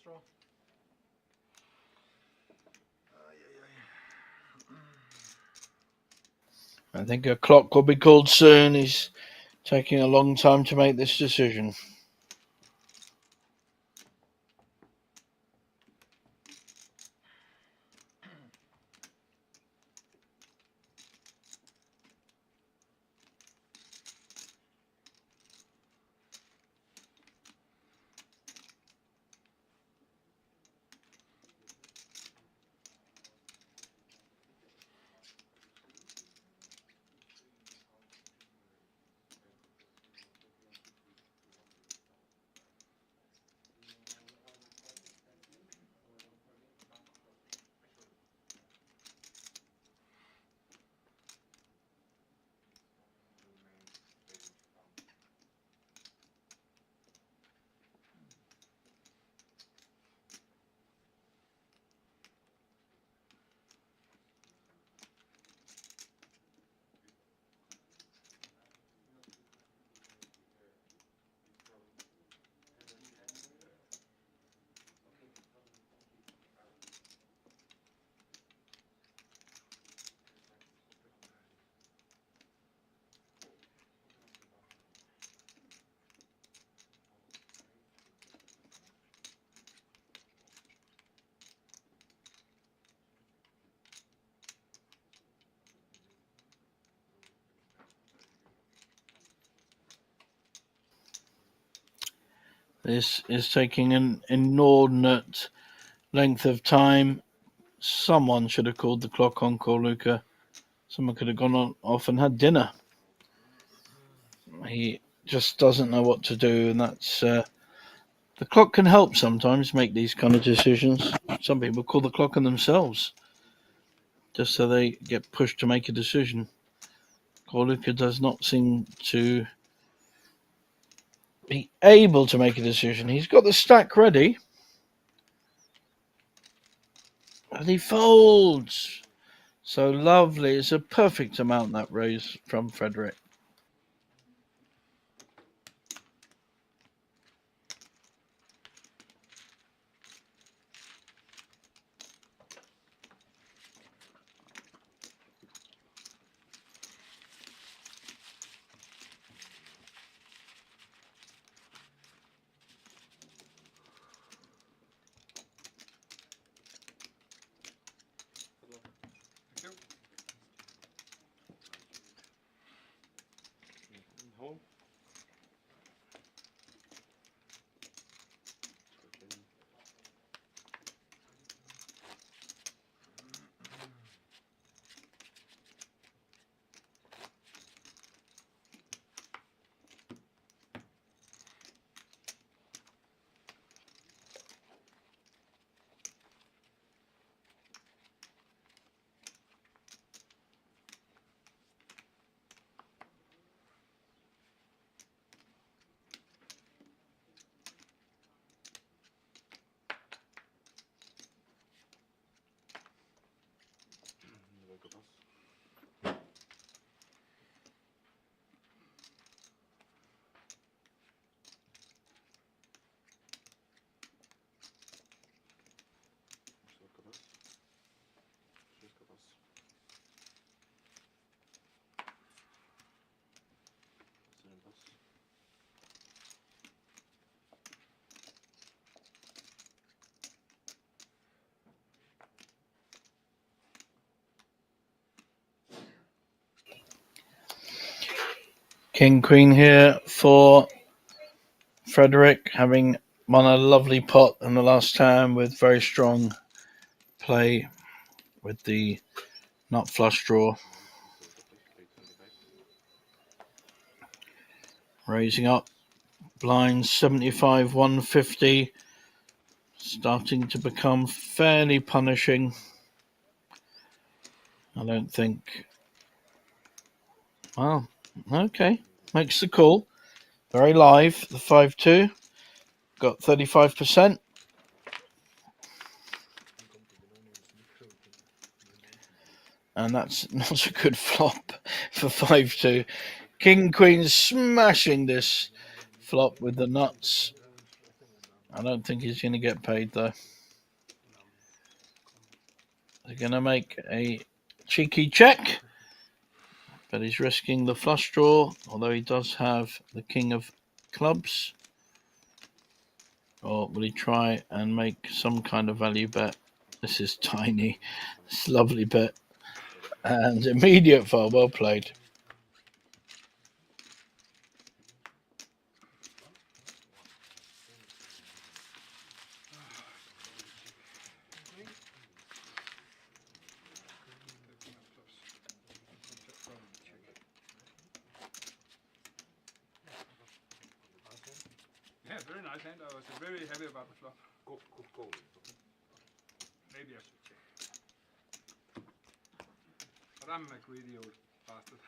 draw. I think a clock will be called soon. He's taking a long time to make this decision. This is taking an inordinate length of time. Someone should have called the clock on Corluka. Someone could have gone off and had dinner. He just doesn't know what to do, and that's the clock can help sometimes make these kind of decisions. Some people call the clock on themselves just so they get pushed to make a decision. Corluka does not seem to be able to make a decision. He's got the stack ready, and he folds. So lovely. It's a perfect amount, that raise from Frederick. Home. King Queen here for Frederick, having won a lovely pot in the last time with very strong play with the nut flush draw. Raising up blinds 75, 150, starting to become fairly punishing. I don't think. Well, okay, makes the call. Very live, the 5-2. Got 35%. And that's not a good flop for 5-2. King Queen smashing this flop with the nuts. I don't think he's going to get paid though. They're going to make a cheeky check, but he's risking the flush draw, although he does have the king of clubs. Or will he try and make some kind of value bet? This is tiny. It's a lovely bet. And immediate foul. Well played. Yeah, very nice hand. I was very happy about the flop. Good call. Maybe I should check. But I'm a greedy old bastard.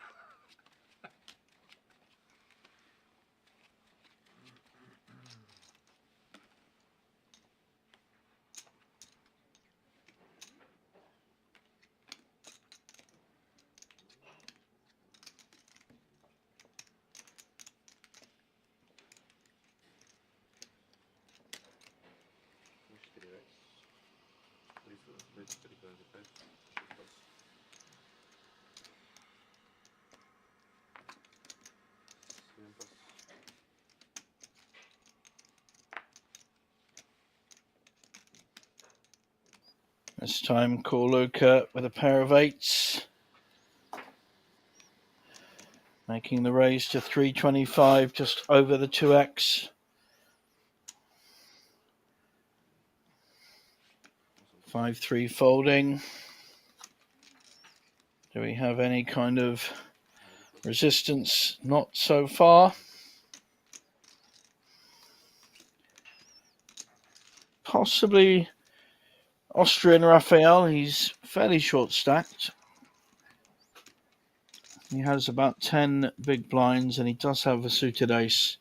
This time, Corluka with a pair of eights, making the raise to 325, just over the 2x. 5-3 folding. Do we have any kind of resistance? Not so far. Possibly Austrian Raphael. He's fairly short stacked. He has about 10 big blinds and he does have a suited ace.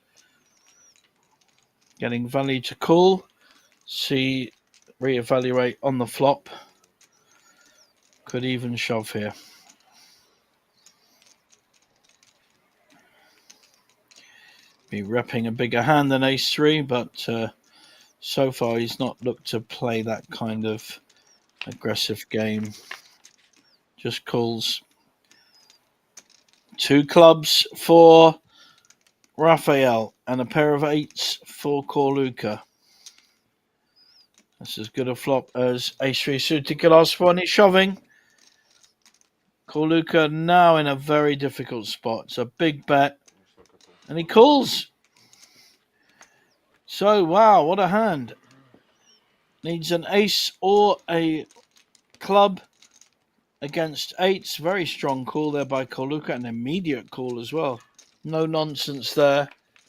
Getting value to call. See, reevaluate on the flop. Could even shove here. Be repping a bigger hand than ace 3, but so far he's not looked to play that kind of aggressive game. Just calls. 2 clubs for Raphael and a pair of eights for Corluka. That's as good a flop as ace 3 suited could ask for, and he's shoving. Corluka now in a very difficult spot. It's a big bet, and he calls. So, wow, what a hand. Needs an ace or a club against eights. Very strong call there by Corluka, an immediate call as well. No nonsense there.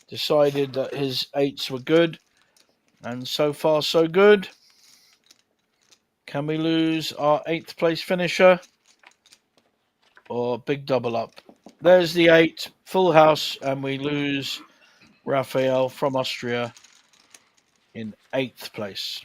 Decided that his eights were good, and so far so good. Can we lose our 8th place finisher? Or big double up? There's the 8, full house, and we lose Raphael from Austria in 8th place.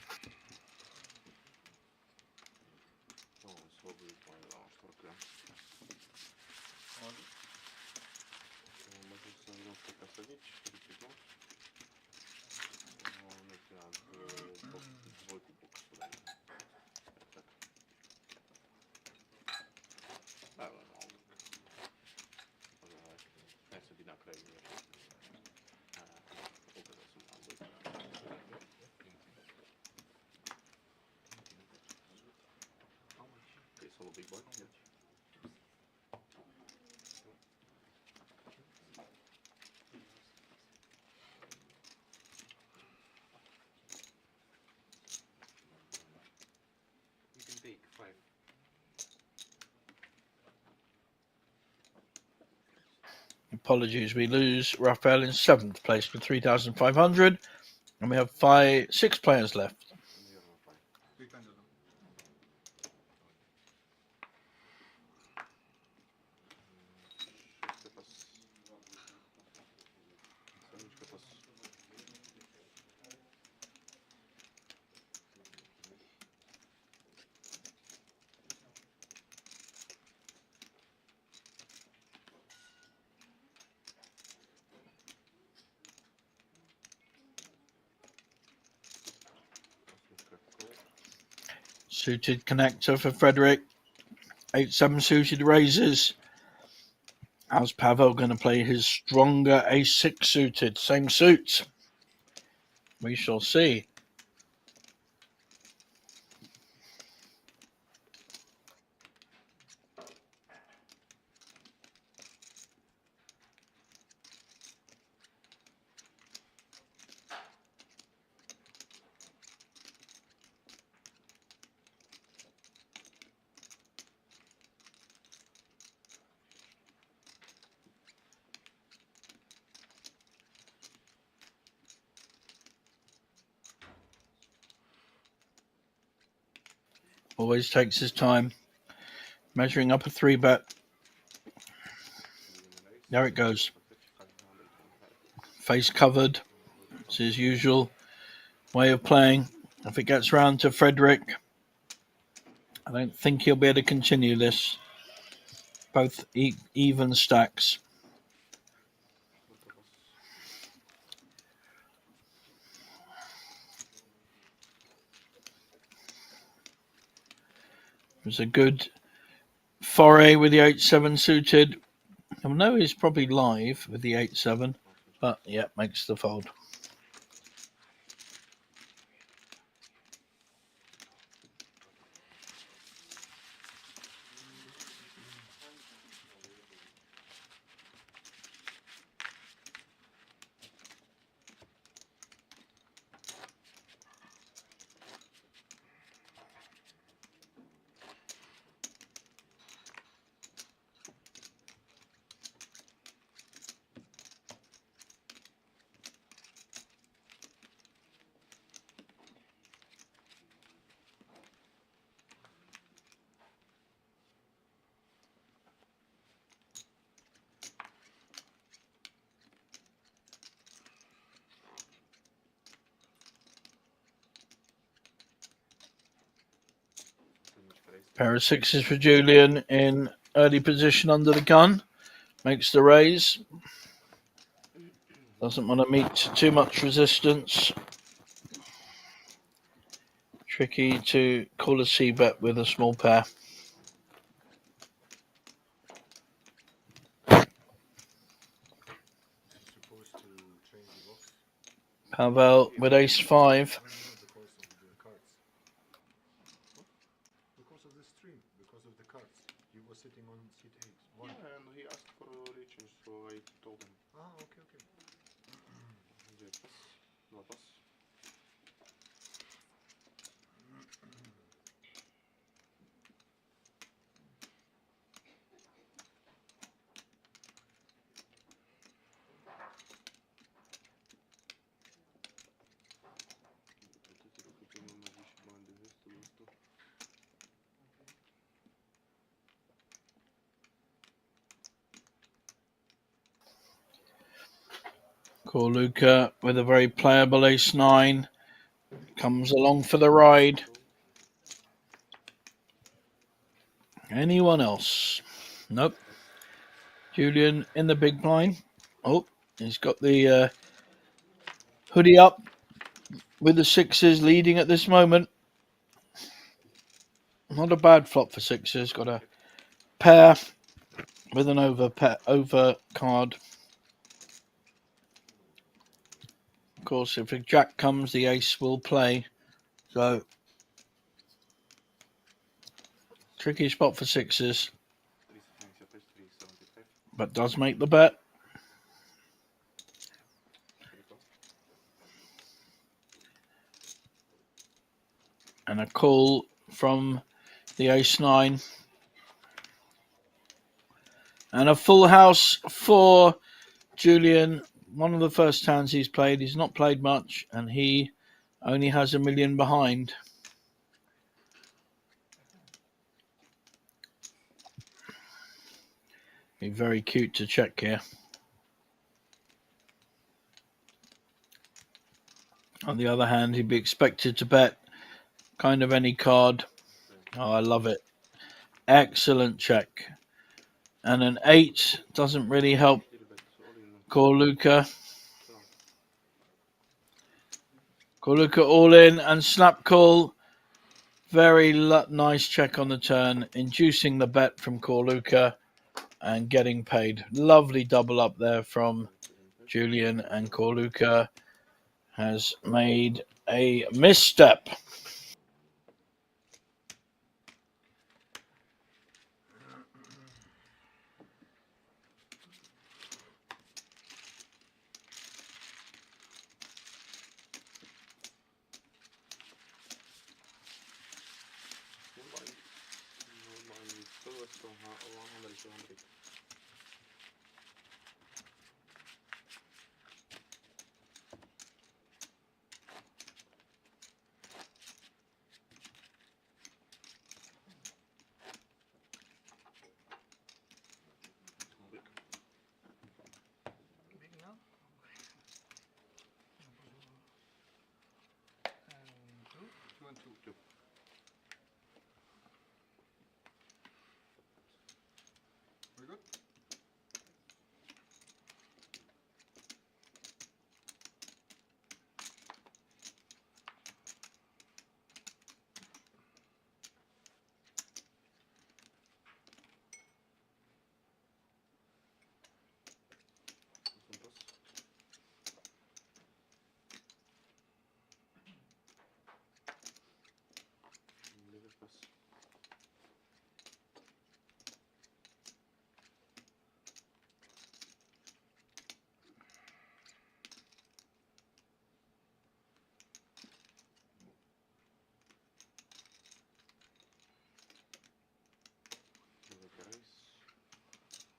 You can take 5. Apologies, we lose Raphael in 7th place with 3,500, and we have 6 players left. Big fan of them. Suited connector for Frederick. 8-7 suited raises. How's Pavel going to play his stronger ace-6 suited? Same suit. We shall see. Always takes his time. Measuring up a 3-bet. There it goes. Face covered. It's his usual way of playing. If it gets round to Frederick, I don't think he'll be able to continue this. Both even stacks. It was a good foray with the 8-7 suited. I know he's probably live with the 8-7, but yeah, makes the fold. Pair of 6s for Julian in early position under the gun. Makes the raise. Doesn't want to meet too much resistance. Tricky to call a c-bet with a small pair. Supposed to change the box. Pavel with ace-5. Because of the cards. Because of the stream, because of the cards. He was sitting on seat 8. Yeah, and he asked for riches, so I told him. Ah, okay. Gdzie pas? Dwa pas. Trochę nie ma dziś bandy, wiesz, to jest to. Korluka with a very playable ace-9. Comes along for the ride. Anyone else? Nope. Julian in the big blind. Oh, he's got the hoodie up with the 6s leading at this moment. Not a bad flop for 6s. Got a pair with an over card. Of course, if a jack comes, the ace will play. So, tricky spot for 6s. 375, 375. But does make the bet. And a call from the ace-9. And a full house for Julian. One of the first hands he's played. He's not played much, and he only has $1 million behind. Be very cute to check here. On the other hand, he'd be expected to bet kind of any card. Oh, I love it. Excellent check. And an 8 doesn't really help Korluka. Korluka all in and snap call. Very nice check on the turn, inducing the bet from Corluka and getting paid. Lovely double up there from Julian, and Corluka has made a misstep. Mine still was so 100, 200. Big now? And 2. 2 and 2. Very good.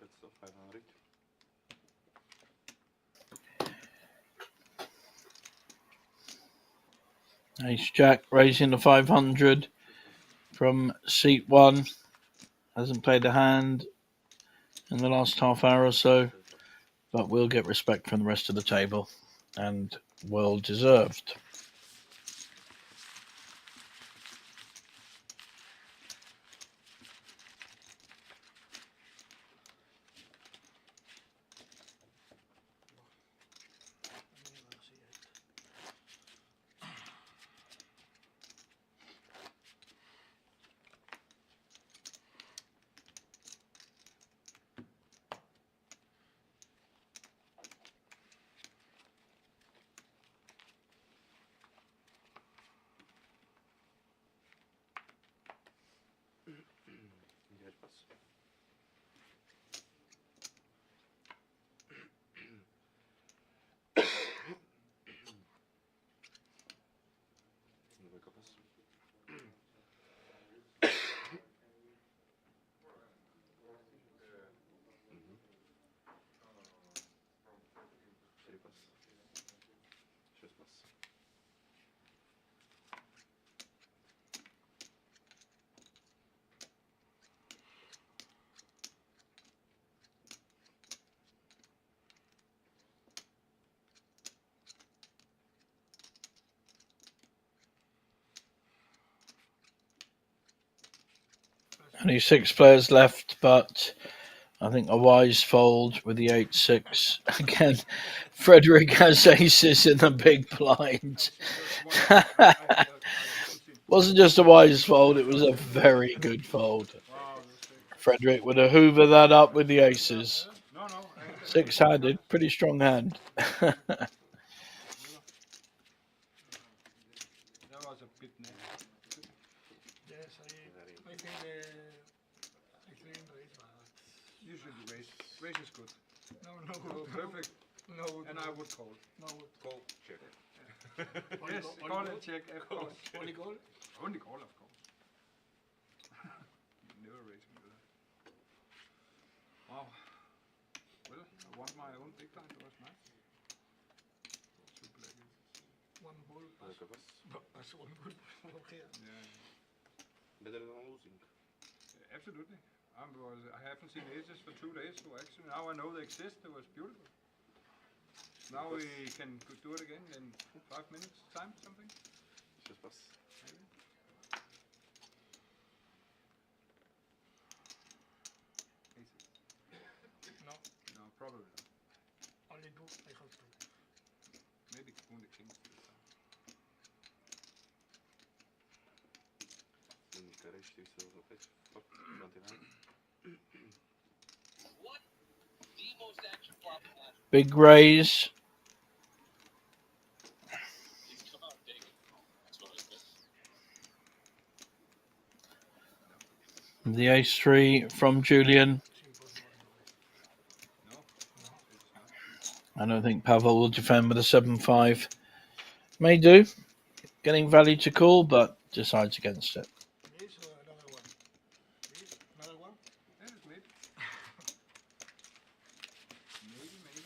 That's the 500. Ace Jack raising the 500 from seat 1. Hasn't played a hand in the last half hour or so, but will get respect from the rest of the table, and well deserved. Only 6 players left, but I think a wise fold with the 8-6. Again, Frederick has aces in the big blind. Wasn't just a wise fold, it was a very good fold. Wow, that's sick. Frederick would have hoovered that up with the aces. No. 6-handed, pretty strong hand. That was a bit nasty. Yes, I think I think raise, but Usually raise. Raise is good. no, Oh, perfect. no, And I would call. no. Call, check. Yes, call and check, of course. Only goal? Only call, of course. Never raising with that. Wow. Well, I want my own big blind. It was nice. Two black aces. One ball, that's one good. Okay. Yeah. Better than losing. Absolutely. I haven't seen aces for 2 days, so actually now I know they exist. It was beautiful. Now we can do it again in 5 minutes time, something. Just pass. Maybe. Aces. No, No, probably not. only two. I have two. Maybe only kings this time. Big raise. The ace-3 from Julian. I don't think Pavel will defend with a 7-5. May do. Getting value to call, but decides against it. This or another one? This? Another one? This is maybe. Maybe.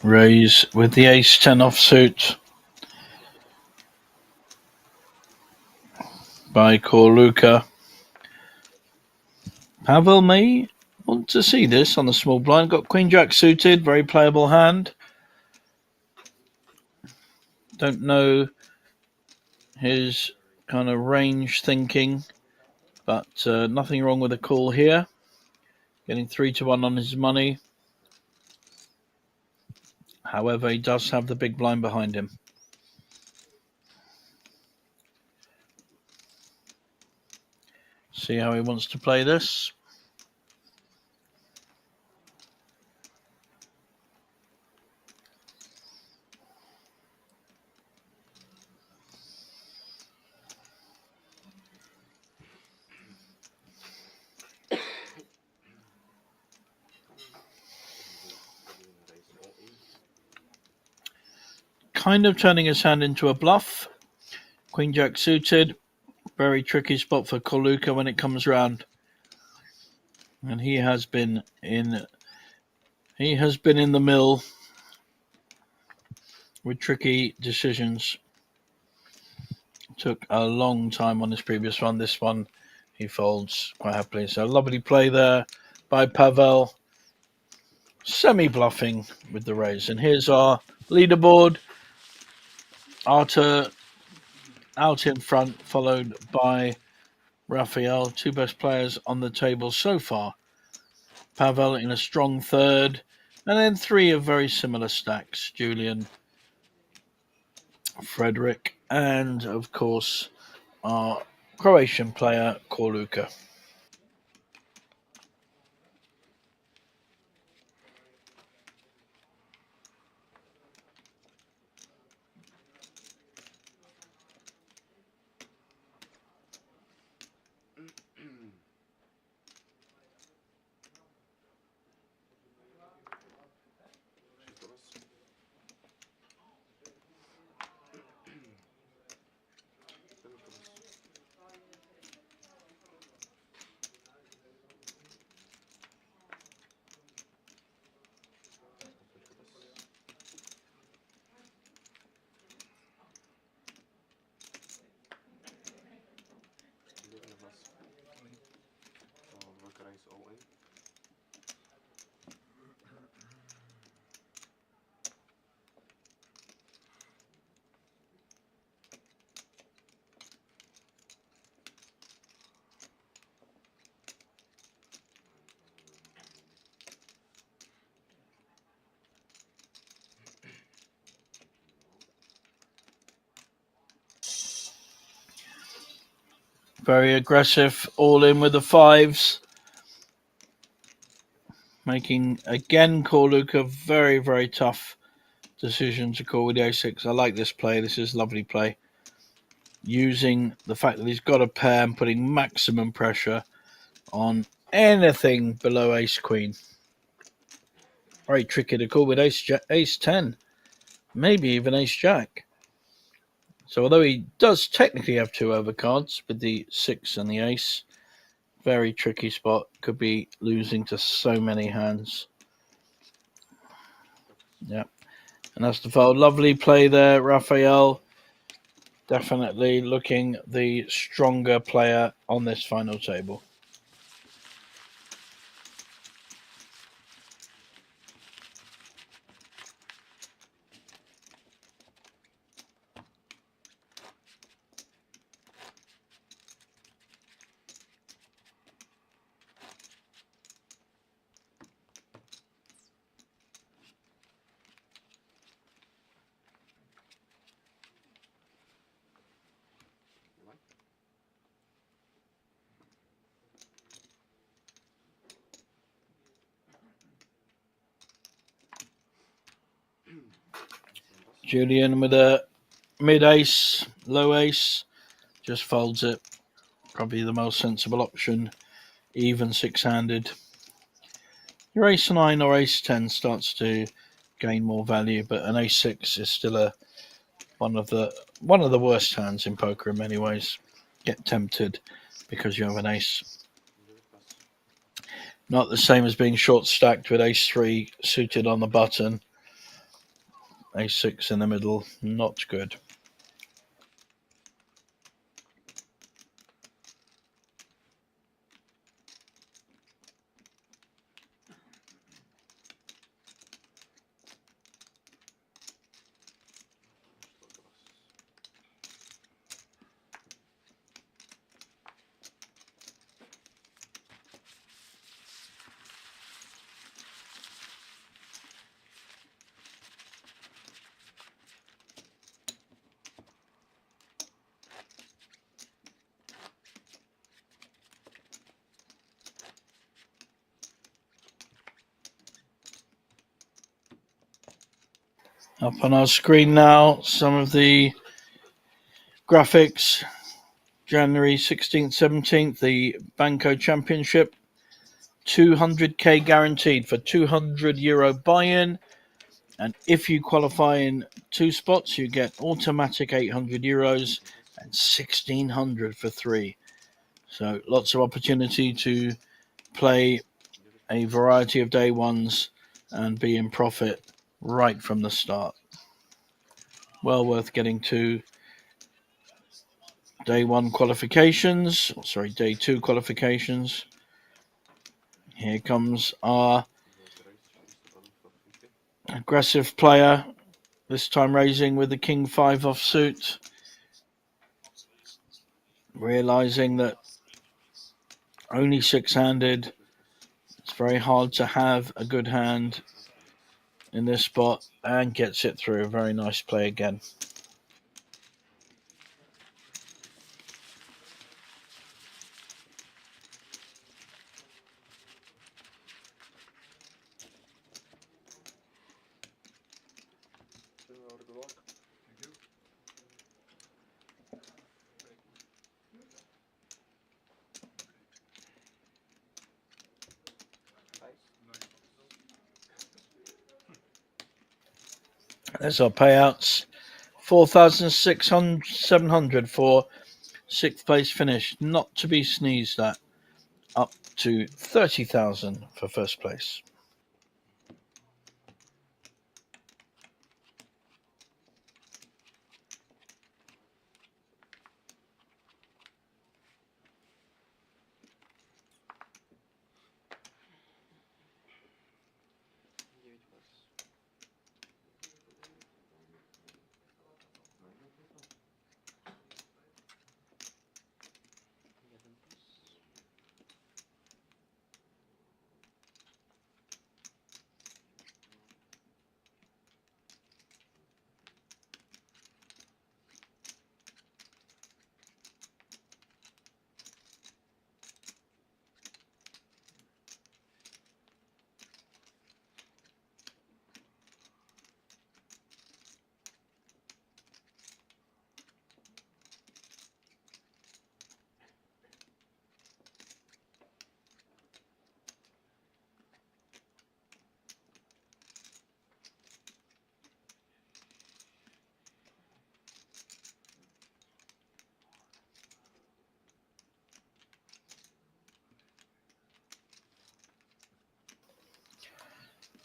Raise with the ace-10 offsuit by Corluka. Pavel may want to see this on the small blind. Got Queen-Jack suited, very playable hand. Don't know his kind of range thinking, but nothing wrong with a call here. Getting 3-1 on his money. However, he does have the big blind behind him. See how he wants to play this. Kind of turning his hand into a bluff. Queen-Jack suited. Very tricky spot for Corluka when it comes round. And he has been in the mill with tricky decisions. Took a long time on his previous one. This one he folds quite happily. So lovely play there by Pavel. Semi-bluffing with the raise. And here's our leaderboard. Arthur out in front, followed by Raphael. Two best players on the table so far. Pavel in a strong third. And then three of very similar stacks. Julian, Frederick, and of course our Croatian player Corluka. Very aggressive, all in with the fives. Making, again, Corluka very, very tough decision to call with the a6. I like this play. This is a lovely play. using the fact that he's got a pair and putting maximum pressure on anything below ace queen. Very tricky to call with ace 10, maybe even ace jack. So although he does technically have two overcards with the 6 and the ace, very tricky spot. Could be losing to so many hands. Yeah. And that's the fold. Lovely play there, Raphael. Definitely looking the stronger player on this final table. Julian with a mid ace, low ace, just folds it. Probably the most sensible option, even 6-handed. Your ace 9 or ace 10 starts to gain more value, but an ace 6 is still one of the worst hands in poker in many ways. Get tempted because you have an ace. Not the same as being short stacked with ace 3 suited on the button. Ace 6 in the middle, not good. Up on our screen now, some of the graphics. January 16th, 17th, the Banco Championship. 200k guaranteed for €200 buy-in. And if you qualify in 2 spots, you get automatic €800 and 1,600 for 3. So lots of opportunity to play a variety of day ones and be in profit right from the start. Well worth getting to day 2 qualifications. Here comes our aggressive player, this time raising with the King 5 offsuit, realizing that only 6-handed, it's very hard to have a good hand in this spot, and gets it through. A very nice play again. There's our payouts. 4,700 for 6th place finish, not to be sneezed at. Up to 30,000 for 1st place.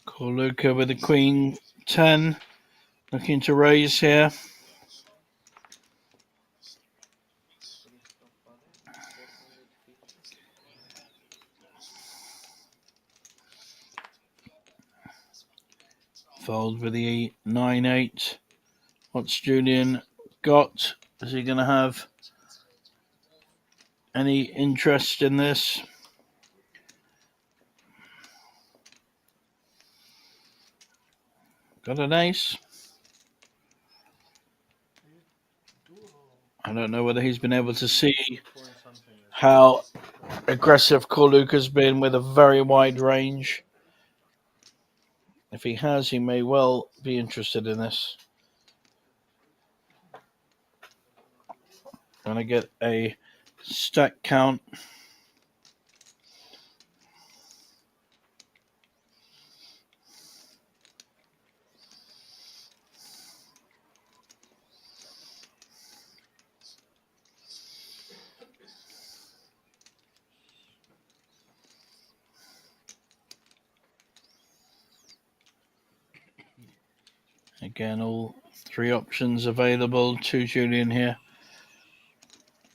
Call Luca with the Queen 10. Looking to raise here. Fold with the 9-8. What's Julian got? Is he going to have any interest in this? Got an ace. I don't know whether he's been able to see how aggressive Corluca's been with a very wide range. If he has, he may well be interested in this. Gonna get a stack count. Again, all three options available to Julian here.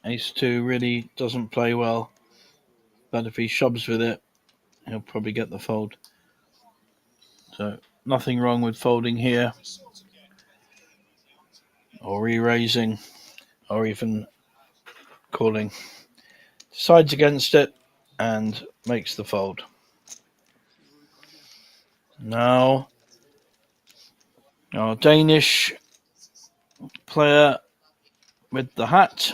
Ace 2 really doesn't play well, but if he shoves with it, he'll probably get the fold. So nothing wrong with folding here, or re-raising, or even calling. Decides against it and makes the fold. Now, our Danish player with the hat.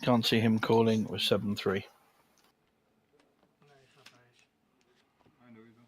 Can't see him calling with 7-3. I know you do.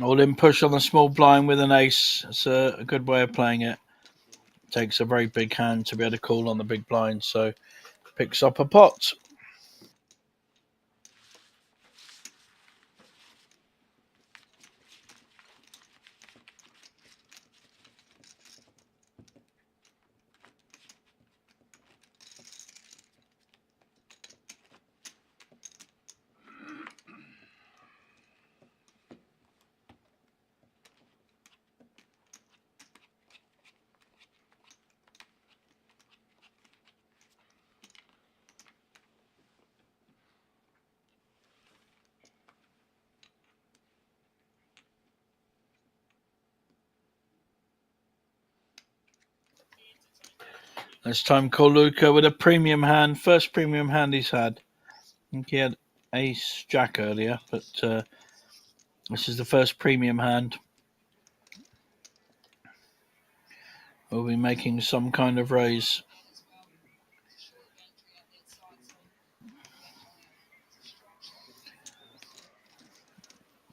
All in push on the small blind with an ace. It's a good way of playing it. Takes a very big hand to be able to call on the big blind, so picks up a pot. This time Corluca with a premium hand. First premium hand he's had. I think he had ace jack earlier, but this is the first premium hand. We'll be making some kind of raise.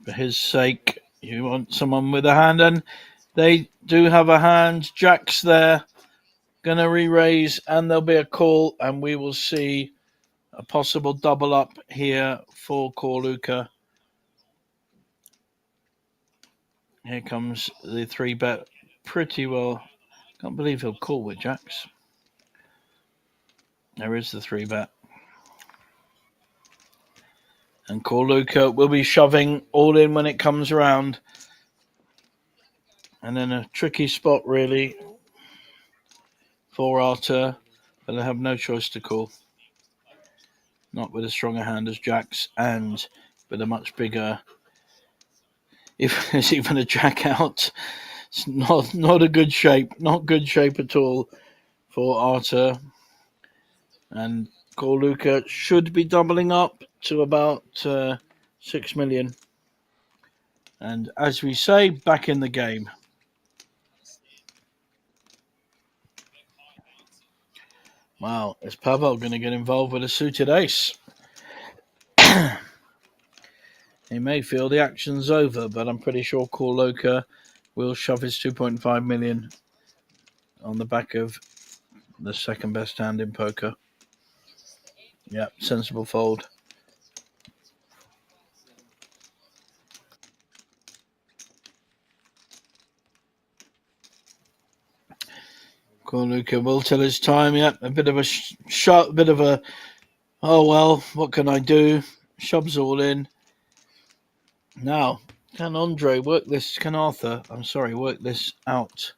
For his sake, you want someone with a hand, and they do have a hand. Jack's there. Gonna re-raise, and there'll be a call, and we will see a possible double up here for Corluca. Here comes the 3-bet. Pretty well. Can't believe he'll call with jacks. There is the 3-bet. And Corluka will be shoving all in when it comes around. And then a tricky spot, really, for Arthur. But they have no choice to call. Not with a stronger hand as jacks and with a much bigger... If there's even a jack out, it's not a good shape. Not good shape at all for Arthur. And Corluka should be doubling up to about 6 million. And as we say, back in the game. Wow, is Pavel going to get involved with a suited ace? He may feel the action's over, but I'm pretty sure Corluka will shove his 2.5 million on the back of the second best hand in poker. Yeah, sensible fold. Corluka will tell his time. Yeah, a bit of a sharp, bit of a, oh well, what can I do? Shoves all in. Now, can Andre work this? Can Arthur, work this out?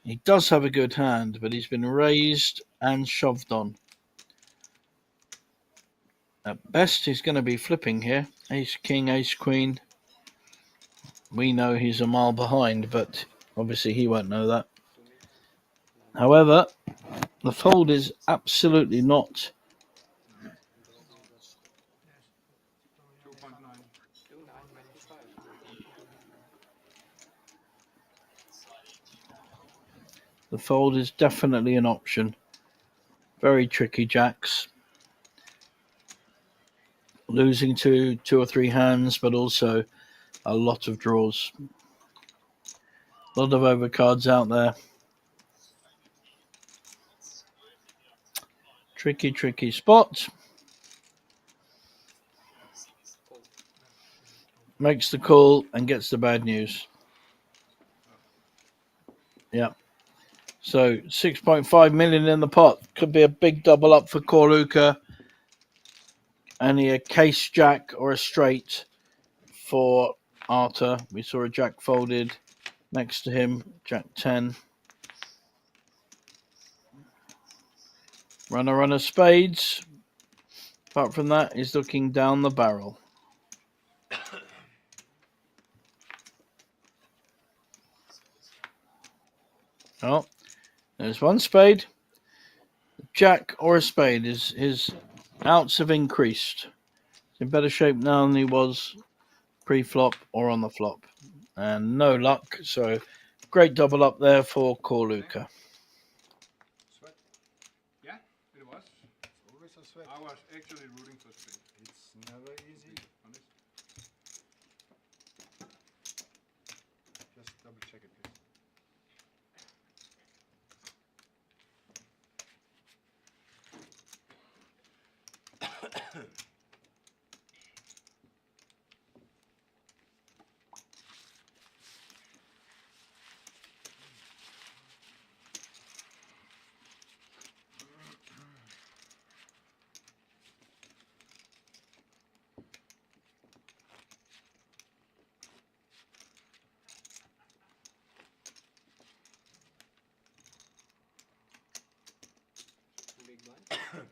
He does have a good hand, but he's been raised and shoved on. At best, he's going to be flipping here. Ace, king, ace, queen. We know he's a mile behind, but obviously he won't know that. However, the fold is absolutely not. 2.9. The fold is definitely an option. Very tricky jacks. Losing to 2 or 3 hands, but also a lot of draws. A lot of overcards out there. Tricky spot. Makes the call and gets the bad news. Yeah. So 6.5 million in the pot. Could be a big double up for Corluka. Only a case jack or a straight for Arthur. We saw a jack folded next to him. Jack 10. Runner spades. Apart from that, he's looking down the barrel. Oh, there's one spade. Jack or a spade. His outs have increased. He's in better shape now than he was pre-flop or on the flop. And no luck. So great double up there for Corluka. Sweat. Yeah, it was. It's always a sweat. I was actually rooting for spade. It's never easy. Honest. Just double check it, please. Big blind.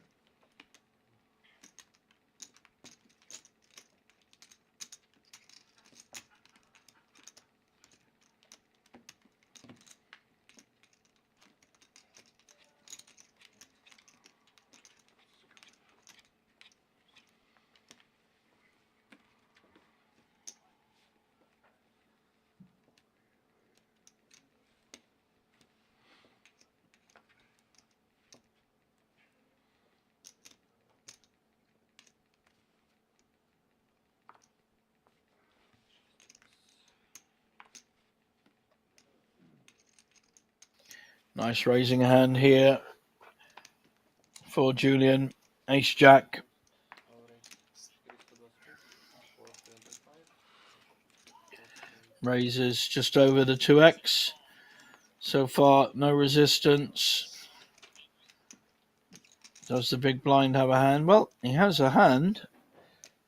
Nice raising a hand here for Julian. Ace Jack. Raises just over the 2x. So far, no resistance. Does the big blind have a hand? Well, he has a hand.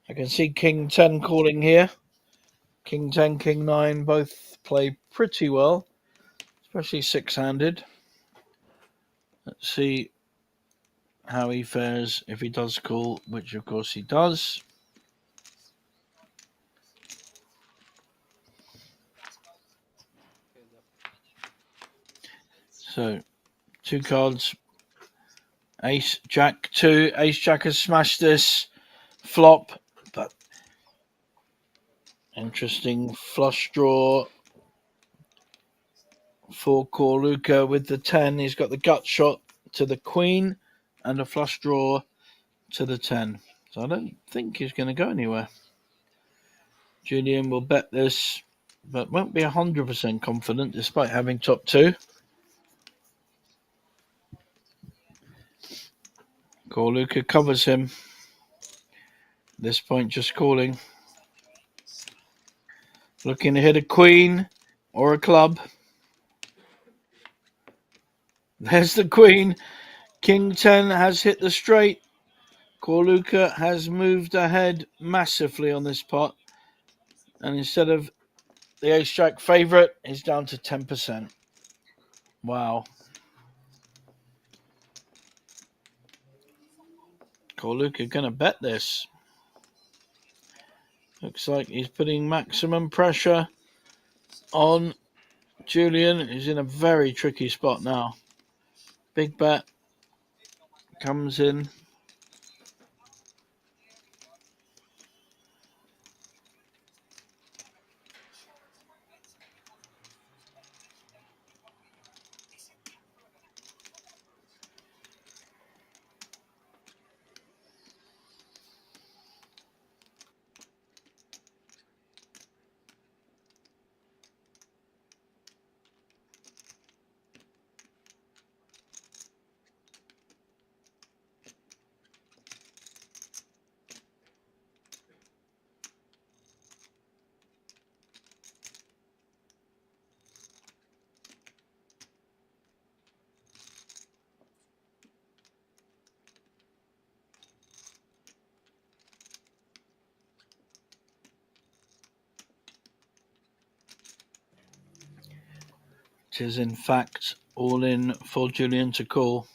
I can see King 10 calling here. King 10, King 9 both play pretty well, especially six-handed. Let's see how he fares if he does call, which of course he does. So, two cards. Ace, Jack 2. Ace, Jack has smashed this. Flop, but interesting flush draw for Corluca with the 10. He's got the gut shot to the queen and a flush draw to the 10. So I don't think he's going to go anywhere. Julian will bet this, but won't be 100% confident despite having top 2. Corluca covers him. At this point, just calling. Looking to hit a queen or a club. There's the queen. King 10 has hit the straight. Corluca has moved ahead massively on this pot. And instead of the ace-jack favourite, he's down to 10%. Wow. Corluca going to bet this. Looks like he's putting maximum pressure on Julian. He's in a very tricky spot now. Big bet comes in. It is in fact all in for Julian to call.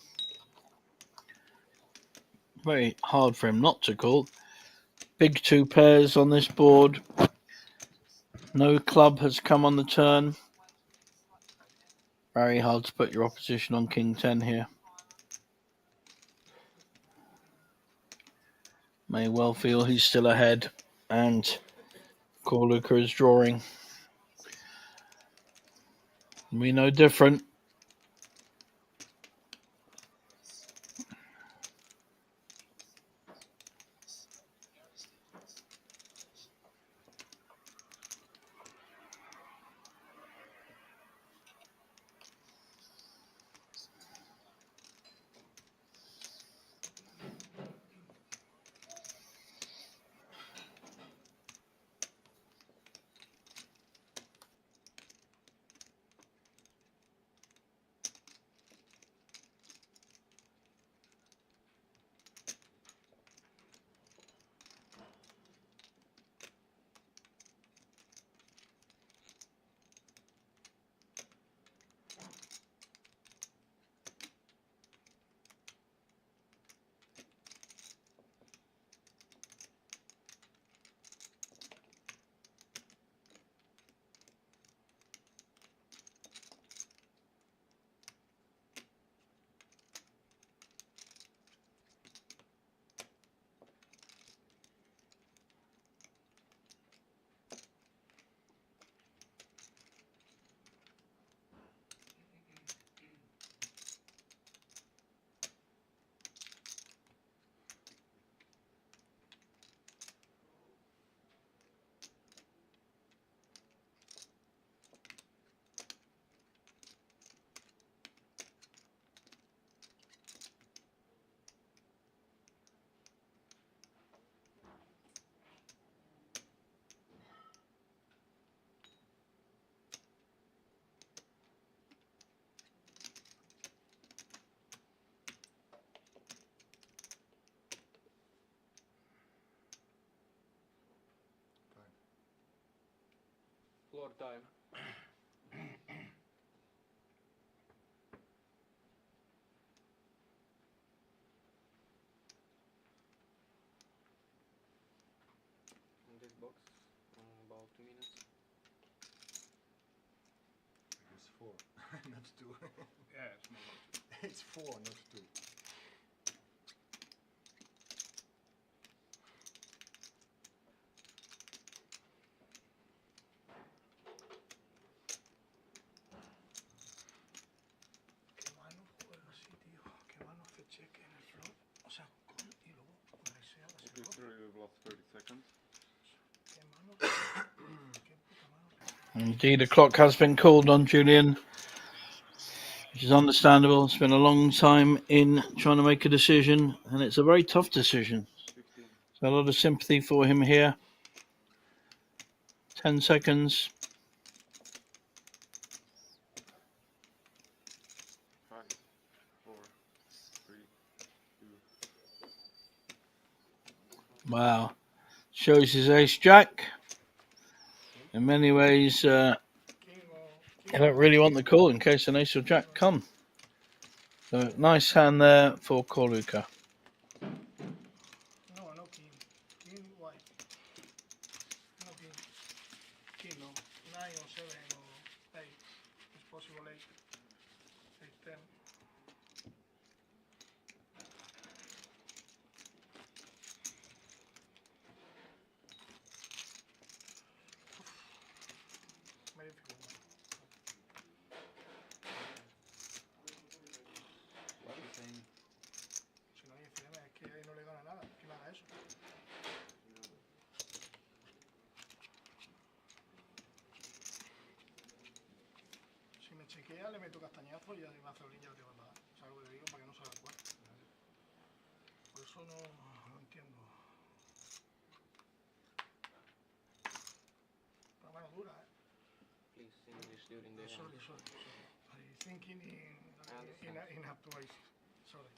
Very hard for him not to call. Big 2 pairs on this board. No club has come on the turn. Very hard to put your opposition on King 10 here. May well feel he's still ahead. And Corluca is drawing. We know different. Floor time. In this box, about 2 minutes. It's 4, not 2. Yeah, it's more like It's 4, not 2. Qué mano jugar así, tío. Qué mano hace cheque en el flop. O sea, y luego resear ese flop. We've lost 30 seconds. Qué mano. Qué puta mano. Indeed, a clock has been called on Julian, which is understandable. It's been a long time in trying to make a decision, and it's a very tough decision. 15. So a lot of sympathy for him here. 10 seconds. 5, 4, 3, 2. Wow. Shows his ace jack. In many ways, you don't really want the call in case an ace or jack come. So nice hand there for Korluka. No, no king. King white. No king. King no. 9 or 7 or 8. It's possible 8. 8, 10. Medio figura. Si no hay FM es que ahí no le gana nada. Que le haga eso. Si me chequea, le meto castañazo y ya me hace orilla, te va a pagar. ¿Sabes lo que le digo? Para que no salga cuarto. Por eso no entiendo. Pero mano dura, ¿eh? Please, English during the Sorry. I thinking in up to ace. Sorry.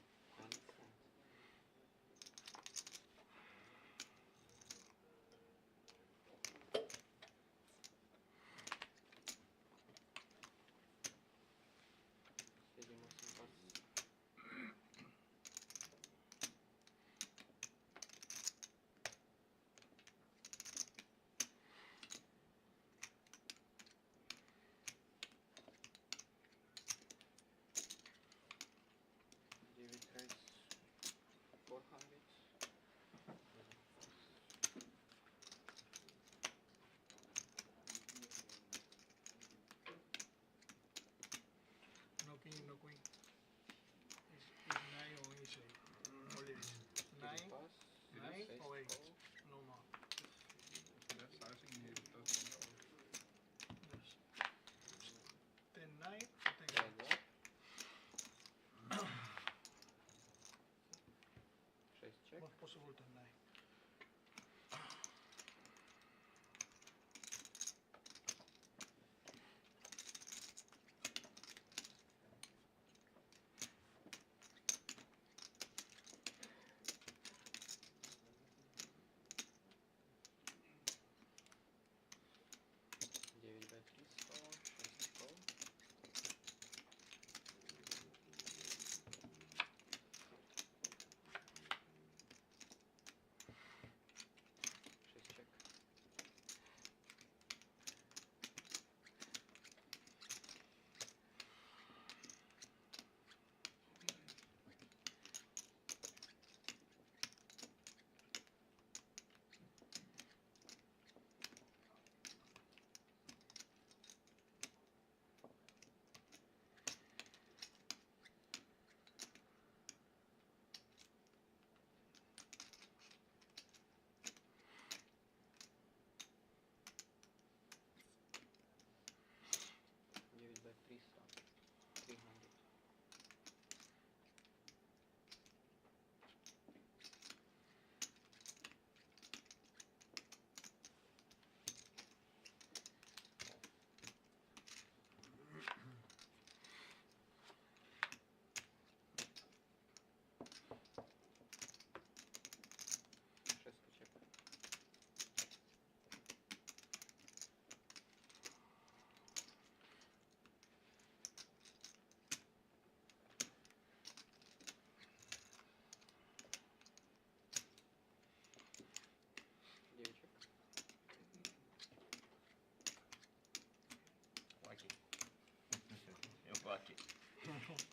Give it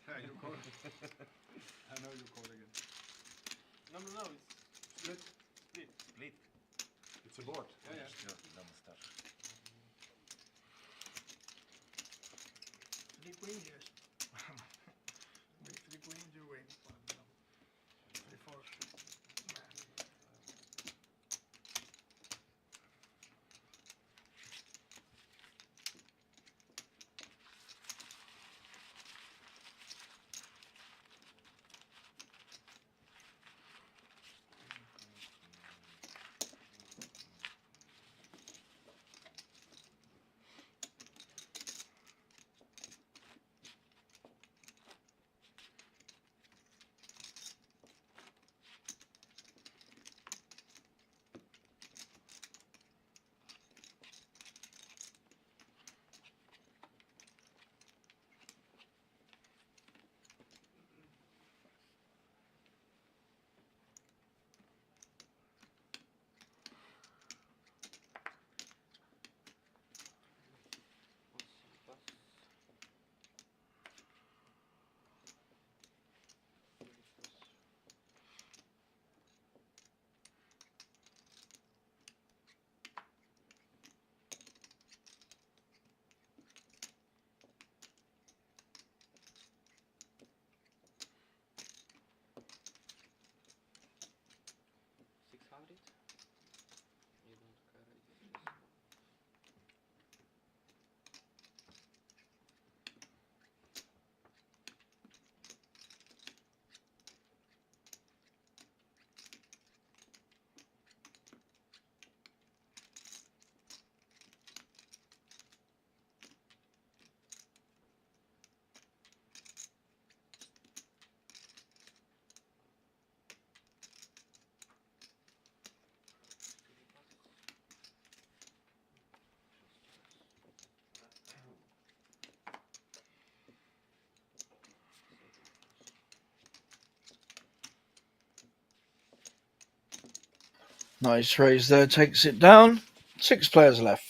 Yeah, you call. I know you call again. No, it's split. Split. It's a board. Yeah, yeah. Double start. 3 queen, yes. With 3 queens you win. But no. 3 fours. Nah. You don't carry this. Nice raise there, takes it down. 6 players left.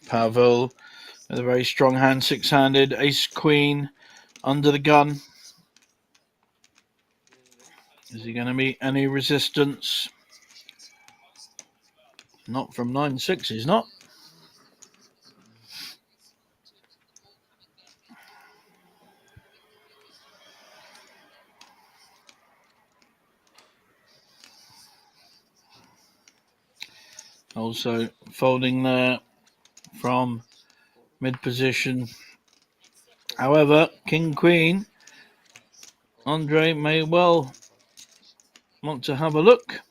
Pavel with a very strong hand, 6-handed. Ace Queen under the gun. Is he going to meet any resistance? Not from 9-6, he's not. Also folding there from mid position. However, King Queen, Andre may well want to have a look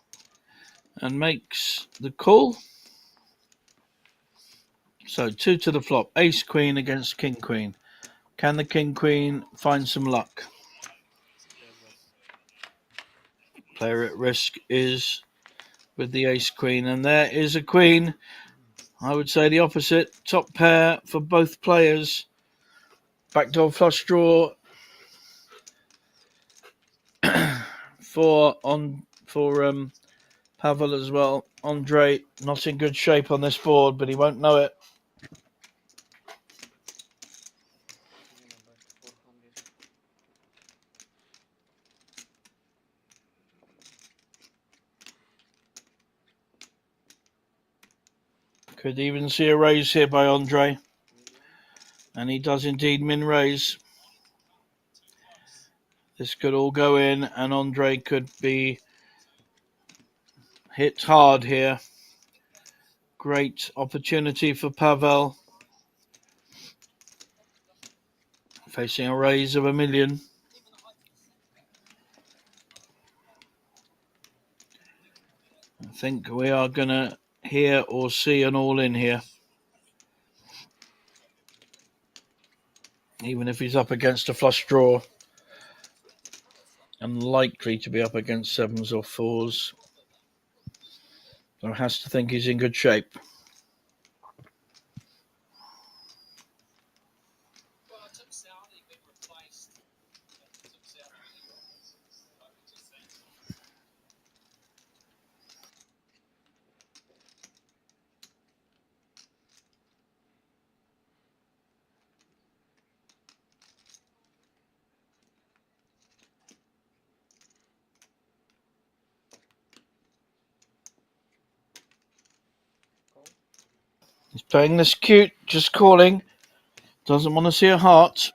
and makes the call. So 2 to the flop. Ace Queen against King Queen. Can the King Queen find some luck? Player at risk is with the Ace Queen, and there is a Queen. I would say the opposite. Top pair for both players. Backdoor flush draw for Pavel as well. Andre not in good shape on this board, but he won't know it. Could even see a raise here by Andre. And he does indeed min raise. This could all go in, and Andre could be hit hard here. Great opportunity for Pavel. Facing a raise of $1 million. think we are going to hear or see an all-in here. Even if he's up against a flush draw. Unlikely to be up against sevens or fours. So has to think he's in good shape. He's playing this cute, just calling. Doesn't want to see a heart.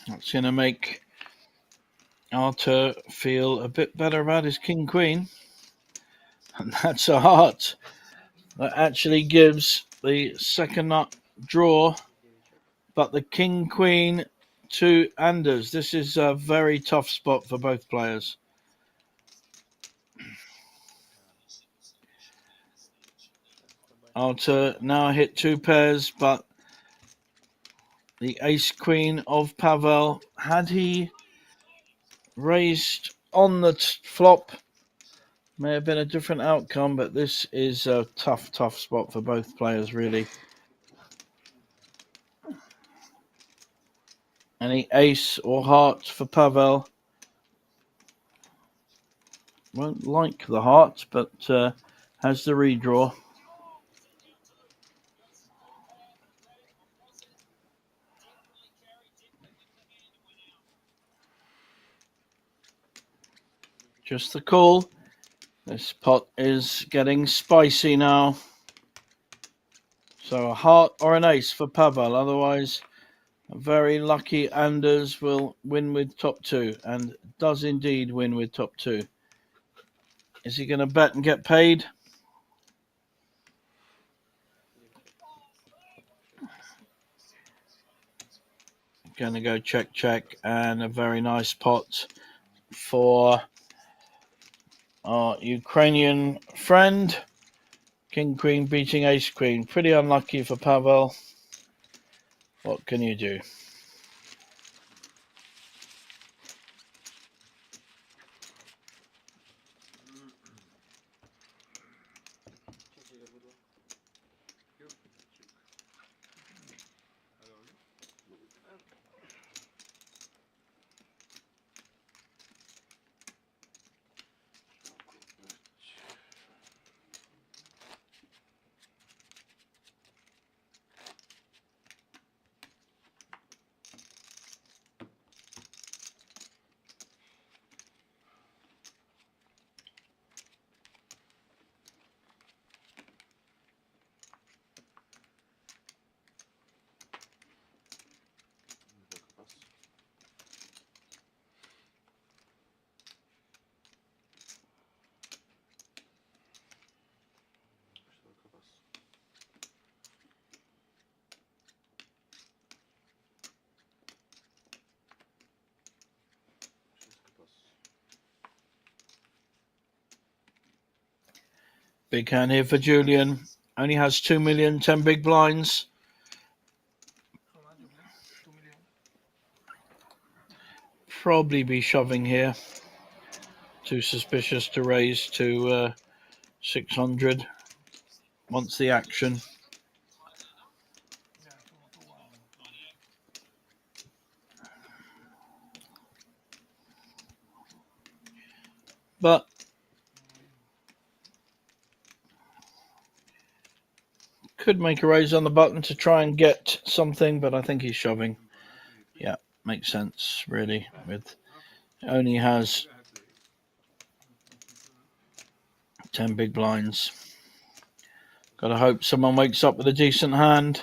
That's going to make Arthur feel a bit better about his king-queen. And that's a heart. That actually gives the second nut draw. But the king-queen to Anders. This is a very tough spot for both players. Arthur now hit 2 pairs, but the ace-queen of Pavel, had he raised on the flop, may have been a different outcome, but this is a tough spot for both players, really. Any ace or heart for Pavel. Won't like the heart, but has the redraw. Just the call. This pot is getting spicy now. So a heart or an ace for Pavel. Otherwise, a very lucky Anders will win with top 2, and does indeed win with top 2. Is he going to bet and get paid? Going to go check, and a very nice pot for our Ukrainian friend. King Queen beating Ace Queen. Pretty unlucky for Pavel. What can you do? Big hand here for Julian. Only has 2 million, 10 big blinds. How much you play? 2 million. Probably be shoving here. Too suspicious to raise to 600. Wants the action. Yeah, 2 1. But could make a raise on the button to try and get something, but I think he's shoving. Yeah, makes sense, really. With only has 10 big blinds. Gotta hope someone wakes up with a decent hand.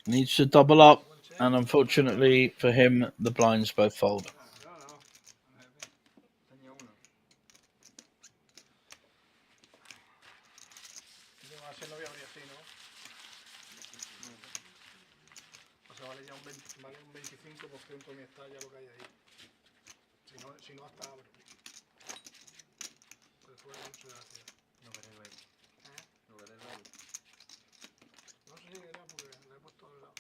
Needs to double up, and unfortunately for him, the blinds both fold. Hace no había así, ¿no? O sea, vale ya un 20, vale un 25% mi está ya lo que hay ahí. Si no hasta abre. juega mucho de la ciudad. No veré luego. ¿Eh? Lo veré luego. No sé si verá porque la he puesto al lado.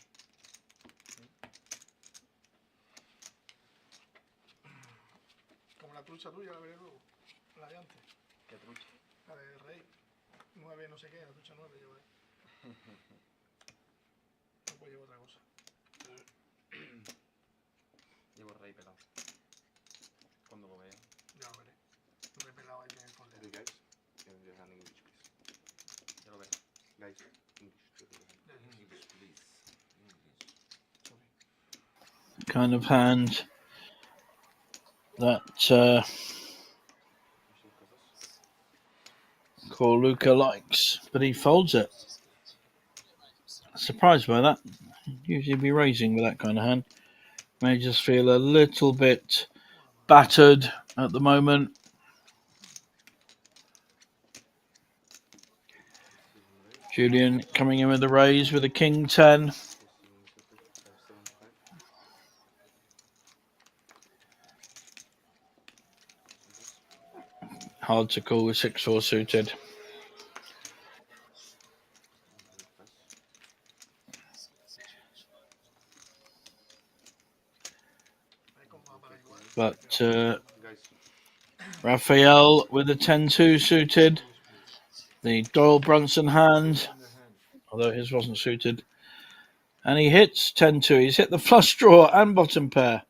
Como la trucha tuya, la veré luego. La de antes. ¿Qué trucha? La del rey. 9 no sé qué, la trucha 9 lleva ahí. No puedo llevar otra cosa. Llevo rey pelado. Cuando lo vea. Ya lo veré. El rey pelado ahí tiene el fondo. Hey guys, can you hand English please? Ya lo veré. Guys, English. English, please. English. Sorry. Kind of hand that Luca likes, but he folds it. Surprised by that. Usually be raising with that kind of hand. May just feel a little bit battered at the moment. Julian coming in with a raise with a king 10. Hard to call with 6-4 suited. But Raphael with a 10-2 suited. The Doyle Brunson hand, although his wasn't suited. And he hits 10-2. He's hit the flush draw and bottom pair.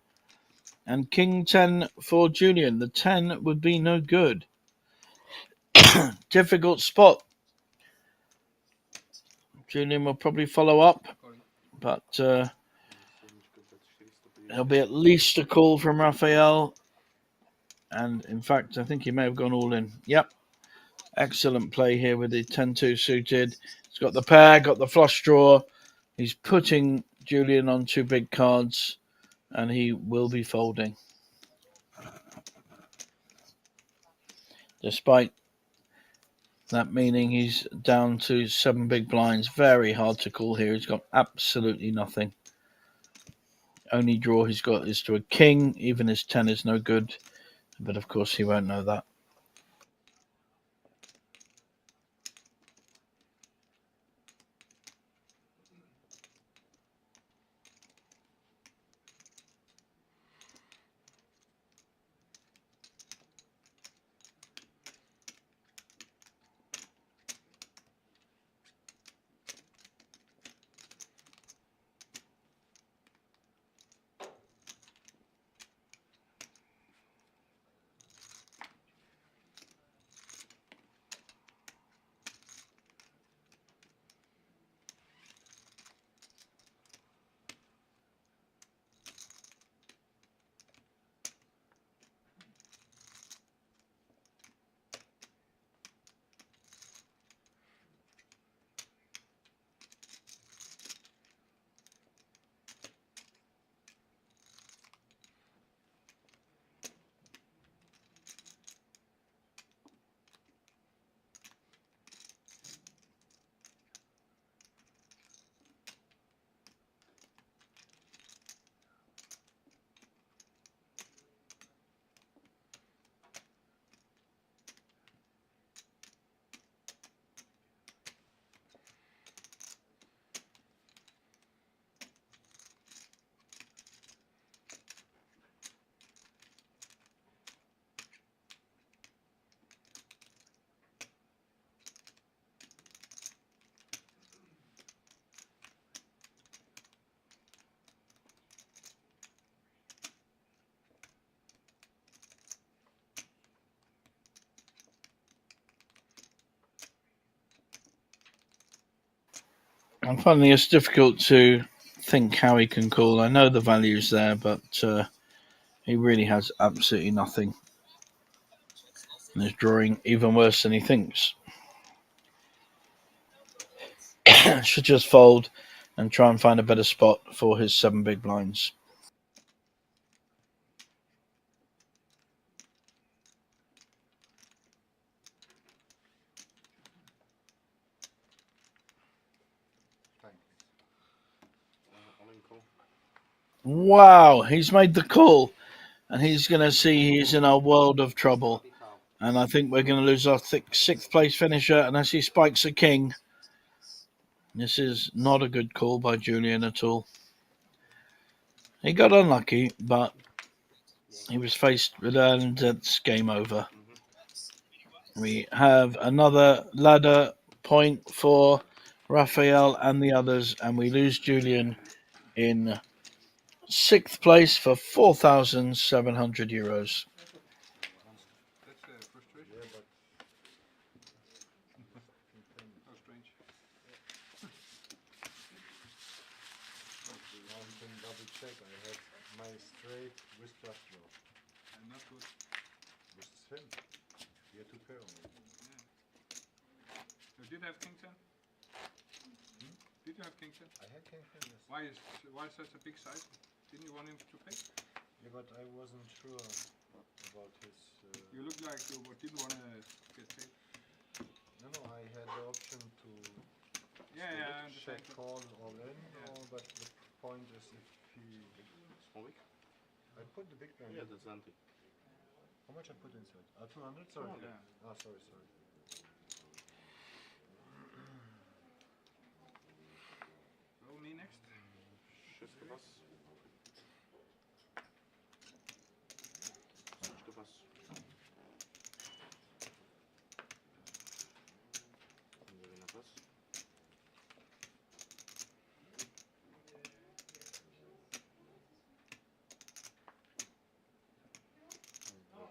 And king 10 for Julian. The 10 would be no good. Difficult spot. Julian will probably follow up, but there'll be at least a call from Raphael. And in fact, I think he may have gone all in. Yep. Excellent play here with the 10-2 suited. He's got the pair, got the flush draw. He's putting Julian on two big cards, and he will be folding. Despite that meaning he's down to 7 big blinds. Very hard to call here. He's got absolutely nothing. Only draw he's got is to a king. Even his 10 is no good. But of course he won't know that. I'm finding it's difficult to think how he can call. I know the value's there, but he really has absolutely nothing. And he's drawing even worse than he thinks. Should just fold and try and find a better spot for his 7 big blinds. Wow, he's made the call, and he's going to see he's in a world of trouble. And I think we're going to lose our sixth place finisher unless he spikes a king. This is not a good call by Julian at all. He got unlucky, but he was faced with and it's game over. We have another ladder point for Raphael and the others, and we lose Julian in 6th place for €4,700. That's frustration. Yeah, but How strange. now we can double check. I had my straight with flush draw. And not good. With 10. You had to pair on it. You did have king 10? Did you have king 10? I had king 10, yes. Why such a big size? Didn't you want him to pay? Yeah, but I wasn't sure about his... You look like you didn't want to get paid. No, I had the option to Yeah, I understand. check call all in, Yeah. but the point is if he... Small week? I put the big blind. Yeah, that's empty. How much I put inside? 200? Sorry. Yeah. Ah, sorry. So me next. Wszystko was. Wszystko was. Nie na was.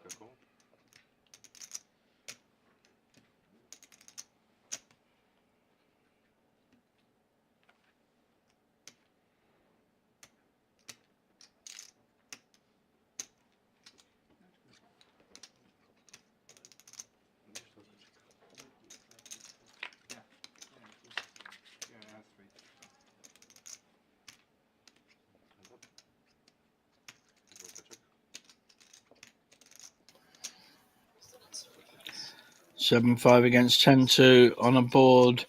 Banco. Yeah, that's right. 7-5 against 10-2 on a board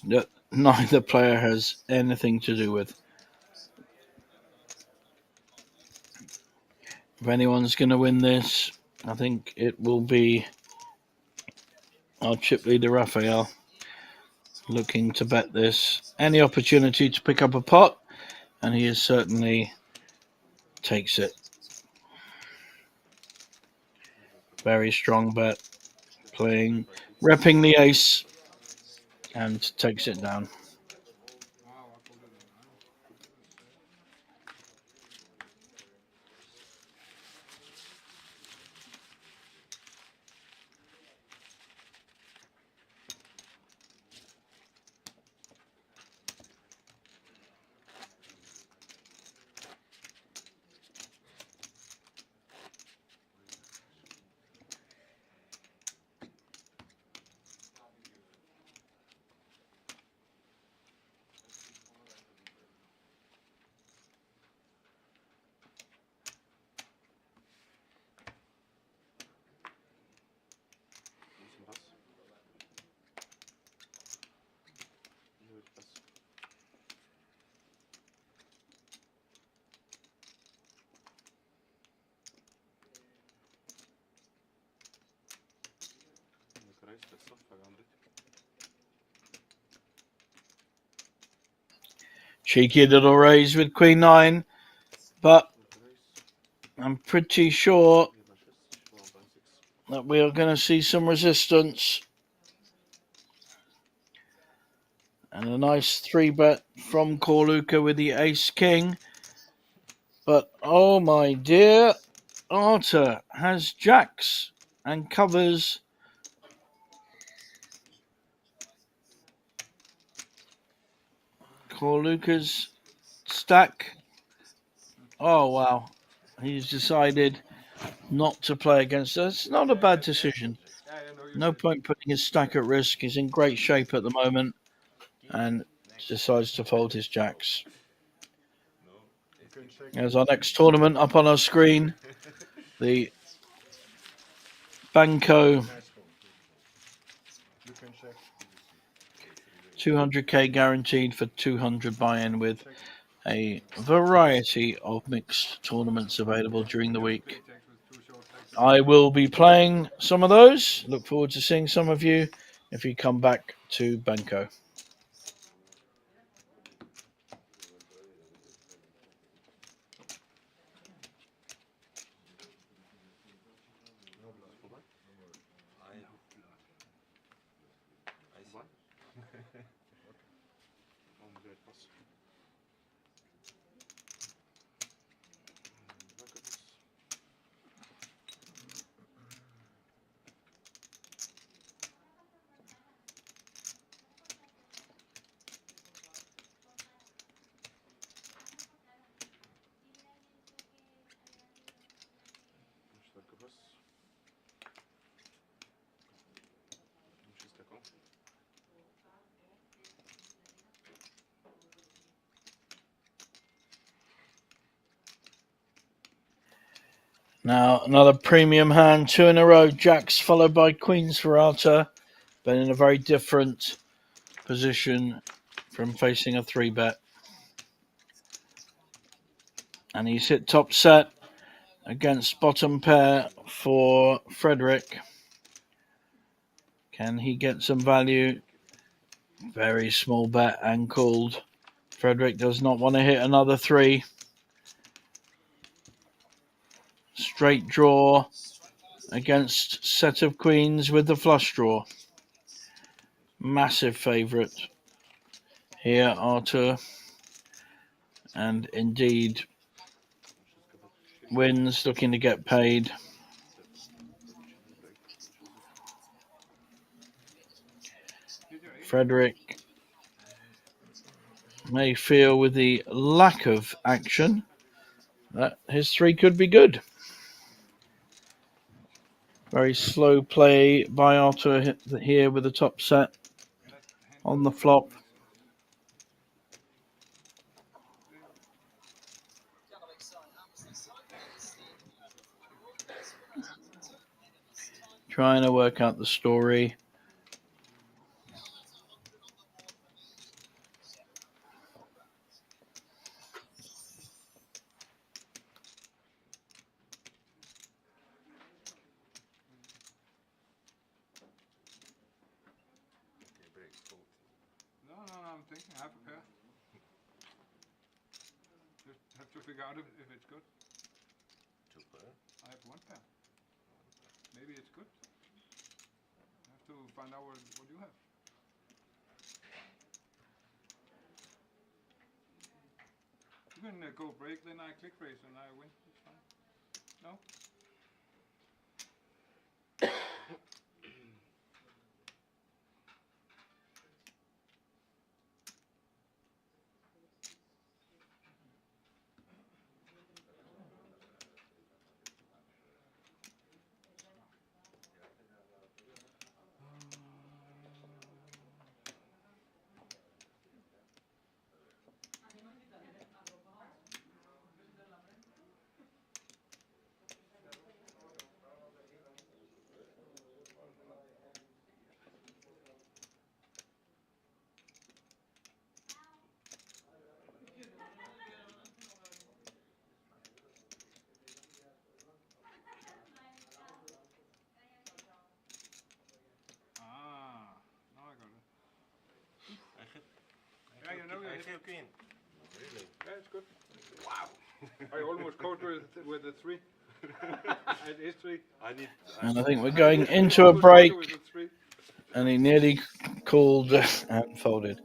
that neither player has anything to do with. If anyone's going to win this, I think it will be our chip leader Raphael, looking to bet this. Any opportunity to pick up a pot, and he certainly takes it. Very strong bet, repping the ace, and takes it down. Wow, I put it in. Cheeky little raise with Queen 9, but I'm pretty sure that we are going to see some resistance. And a nice 3-bet from Corluka with the ace-king. But, oh my dear, Arthur has jacks and covers. Corluka's stack. Oh, wow. He's decided not to play against us. Not a bad decision. No point putting his stack at risk. He's in great shape at the moment and decides to fold his jacks. There's our next tournament up on our screen. The Banco 200k guaranteed for 200 buy-in with a variety of mixed tournaments available during the week. I will be playing some of those. Look forward to seeing some of you if you come back to Banco. No blood. What? Don't worry. I have blood. I see. What? Om det pass. Banco pass. Banco pass. Wszystko. Now, another premium hand, 2 in a row, jacks followed by Queen's Ferrata, but in a very different position from facing a 3-bet. And he's hit top set against bottom pair for Frederick. Can he get some value? Very small bet and called. Frederick does not want to hit another 3. Straight draw against set of queens with the flush draw. Massive favourite here, Arthur. And indeed wins, looking to get paid. Frederick may feel with the lack of action that his 3 could be good. Very slow play by Arthur here with the top set on the flop. Trying to work out the story. No, I'm thinking half a pair. Just have to figure out if it's good. 2 pair. I have 1 pair. Maybe it's good. I have to find out what you have. You can go break, then I click raise and I win. It's fine. No? Now I got it. I you know I it. have queen. Really? Yeah, it's good. Wow. I almost caught with the 3. At his 3. And I think we're going into a break. And he nearly called and folded.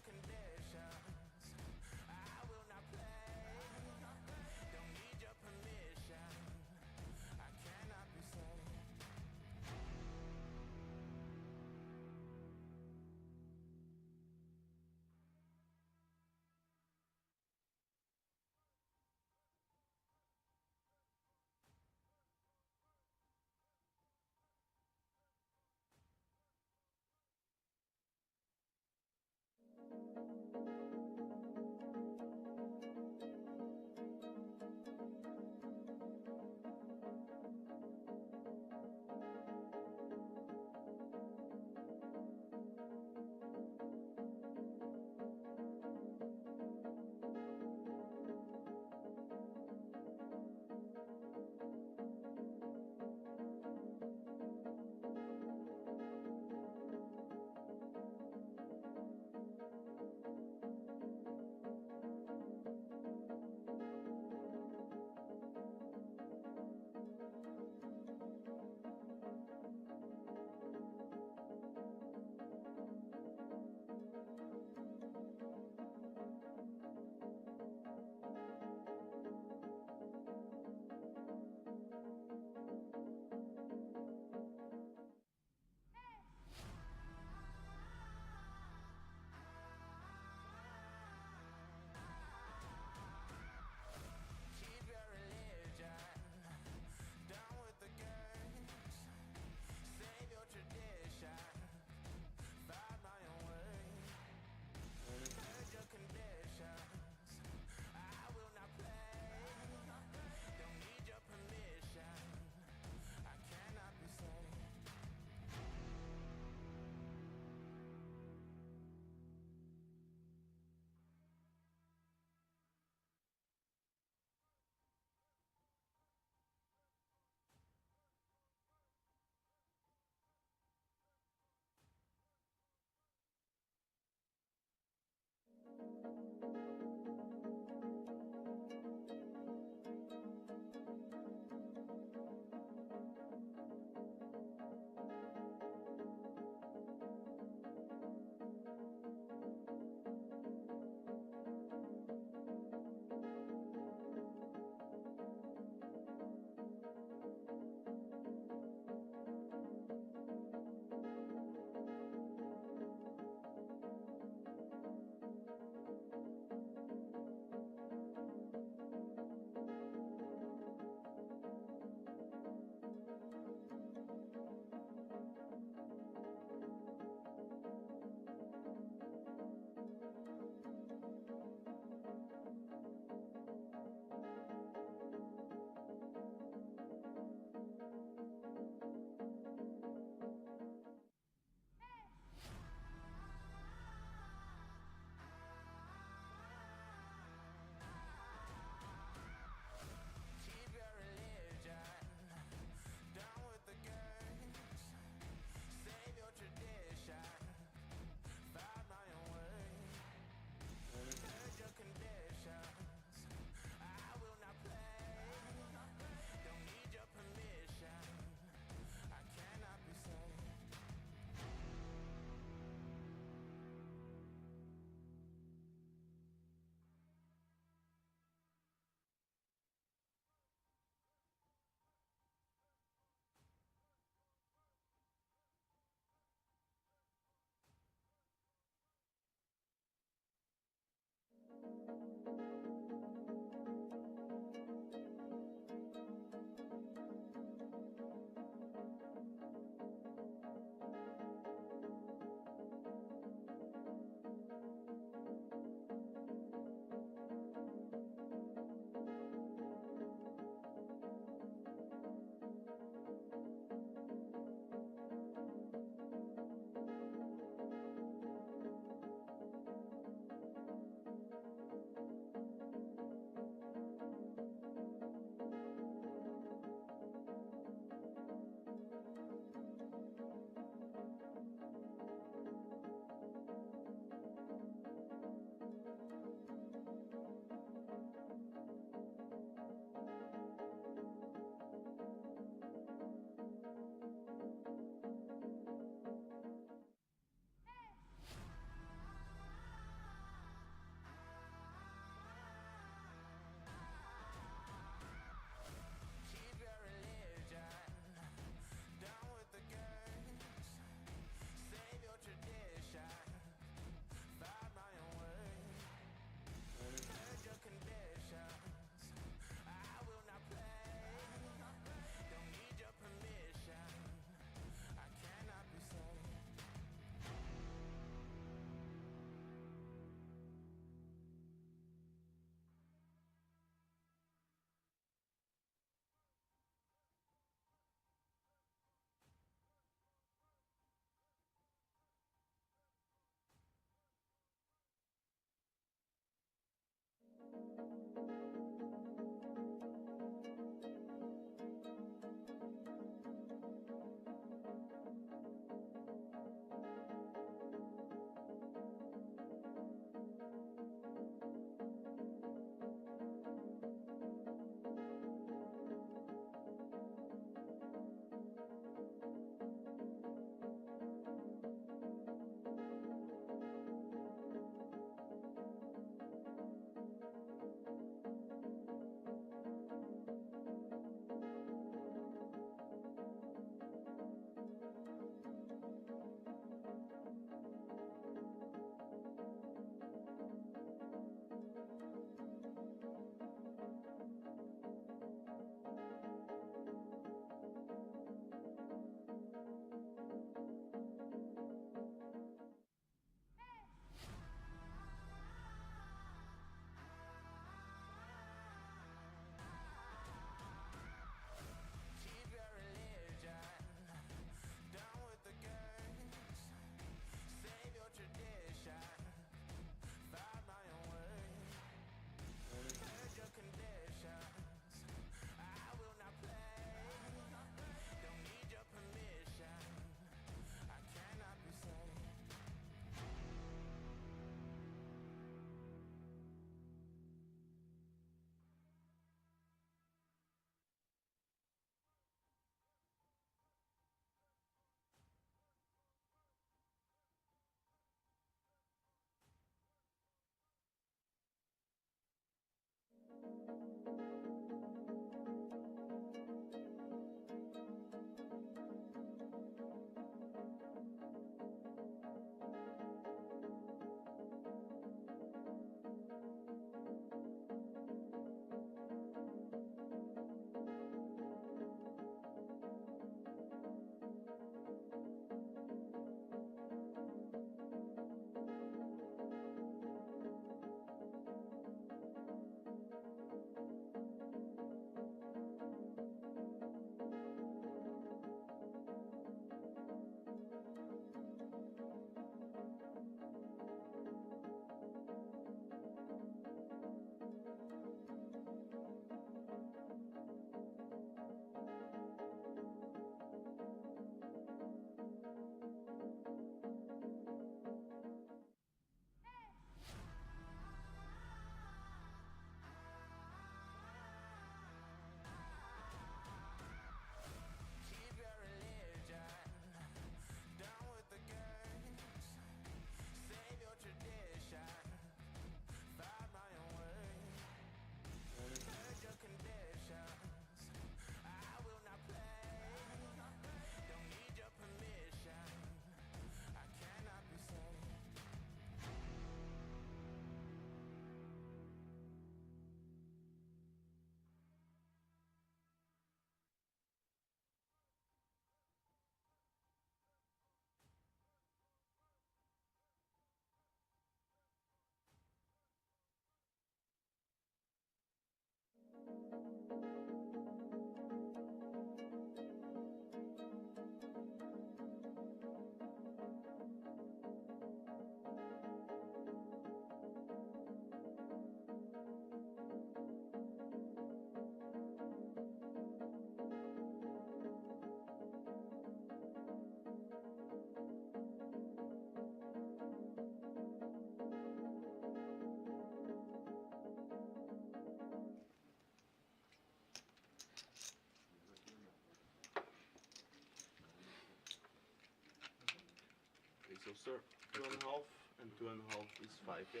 So, sir, 2.5 and 2.5 is 5, yeah?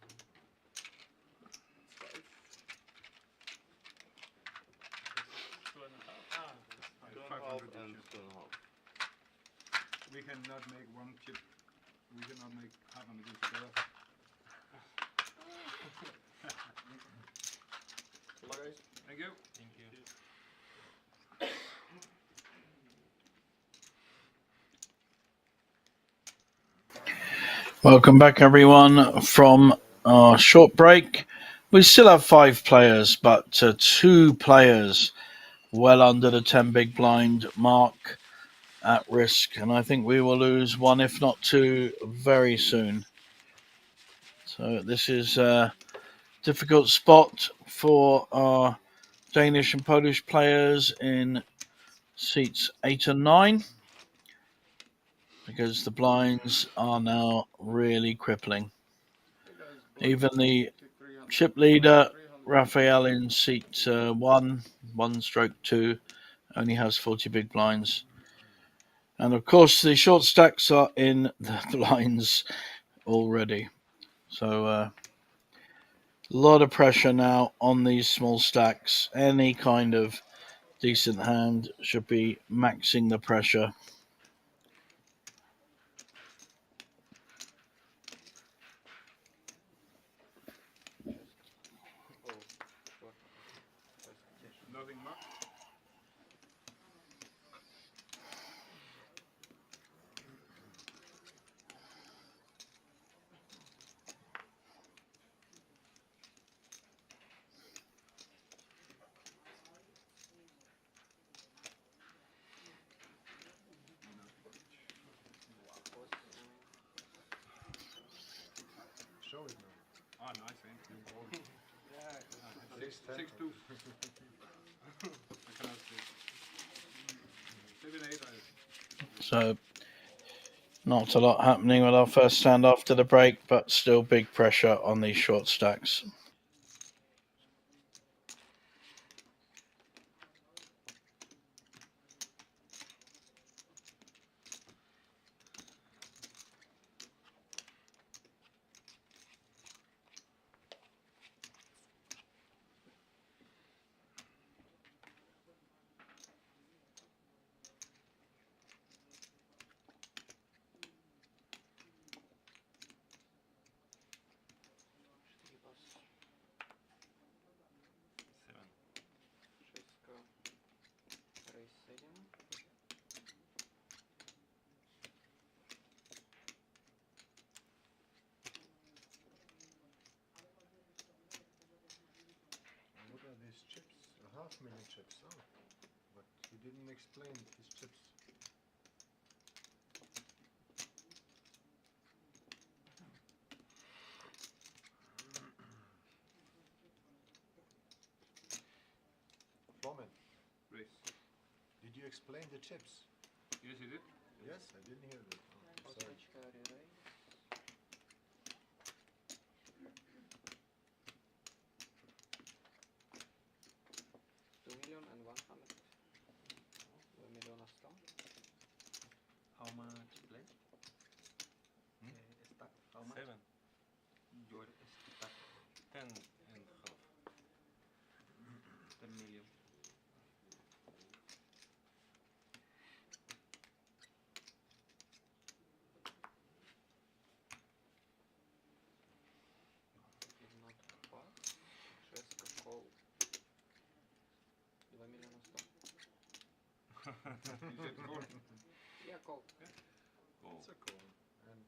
It's 5. 2.5 and 2.5. We cannot make one chip. We cannot make half of it together. Hello, guys. Thank you. Thank you. Welcome back, everyone, from our short break. We still have 5 players, but 2 players well under the 10 big blind mark at risk, and I think we will lose 1, if not 2, very soon. So this is a difficult spot for our Danish and Polish players in seats 8 and 9, because the blinds are now really crippling. Even the chip leader, Raphael, in seat 1/2, only has 40 big blinds. And of course, the short stacks are in the blinds already. So a lot of pressure now on these small stacks. Any kind of decent hand should be maxing the pressure. Nothing much. Show it now. Oh, nice, thank you. Six, 6-2. I cannot see. 7-8. So not a lot happening with our first stand after the break, but still big pressure on these short stacks. What are these chips? A 500,000 chips, oh. But he didn't explain his chips. Floman, Race. did you explain the chips? Yes, he did. Yes, I didn't hear that. Oh, sorry. How much play? Stack. How much? 7. Your stack. 10.5. 10 million. He said gold. It's a call. And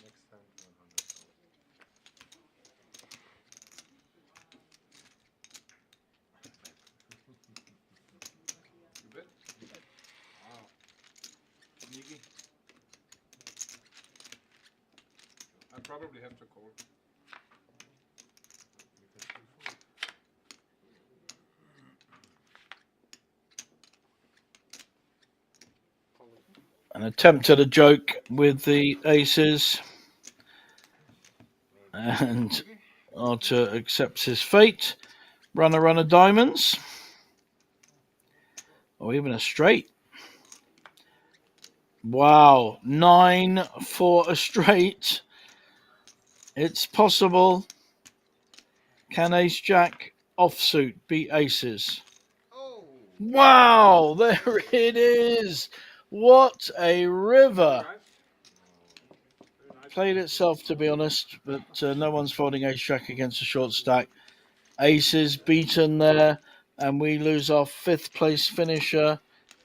next hand 100. You bet? Wow. Sneaky. I probably have to call. You can still fold. An attempt at a joke with the aces, and Arthur accepts his fate. Runner diamonds, or even a straight. Wow, 9 for a straight. It's possible. Can Ace Jack offsuit beat aces? Oh! Wow, there it is. What a river. Nice. Very nice. Played itself, to be honest, but no one's folding Ace Jack against a short stack. Aces beaten there, and we lose our 5th place finisher.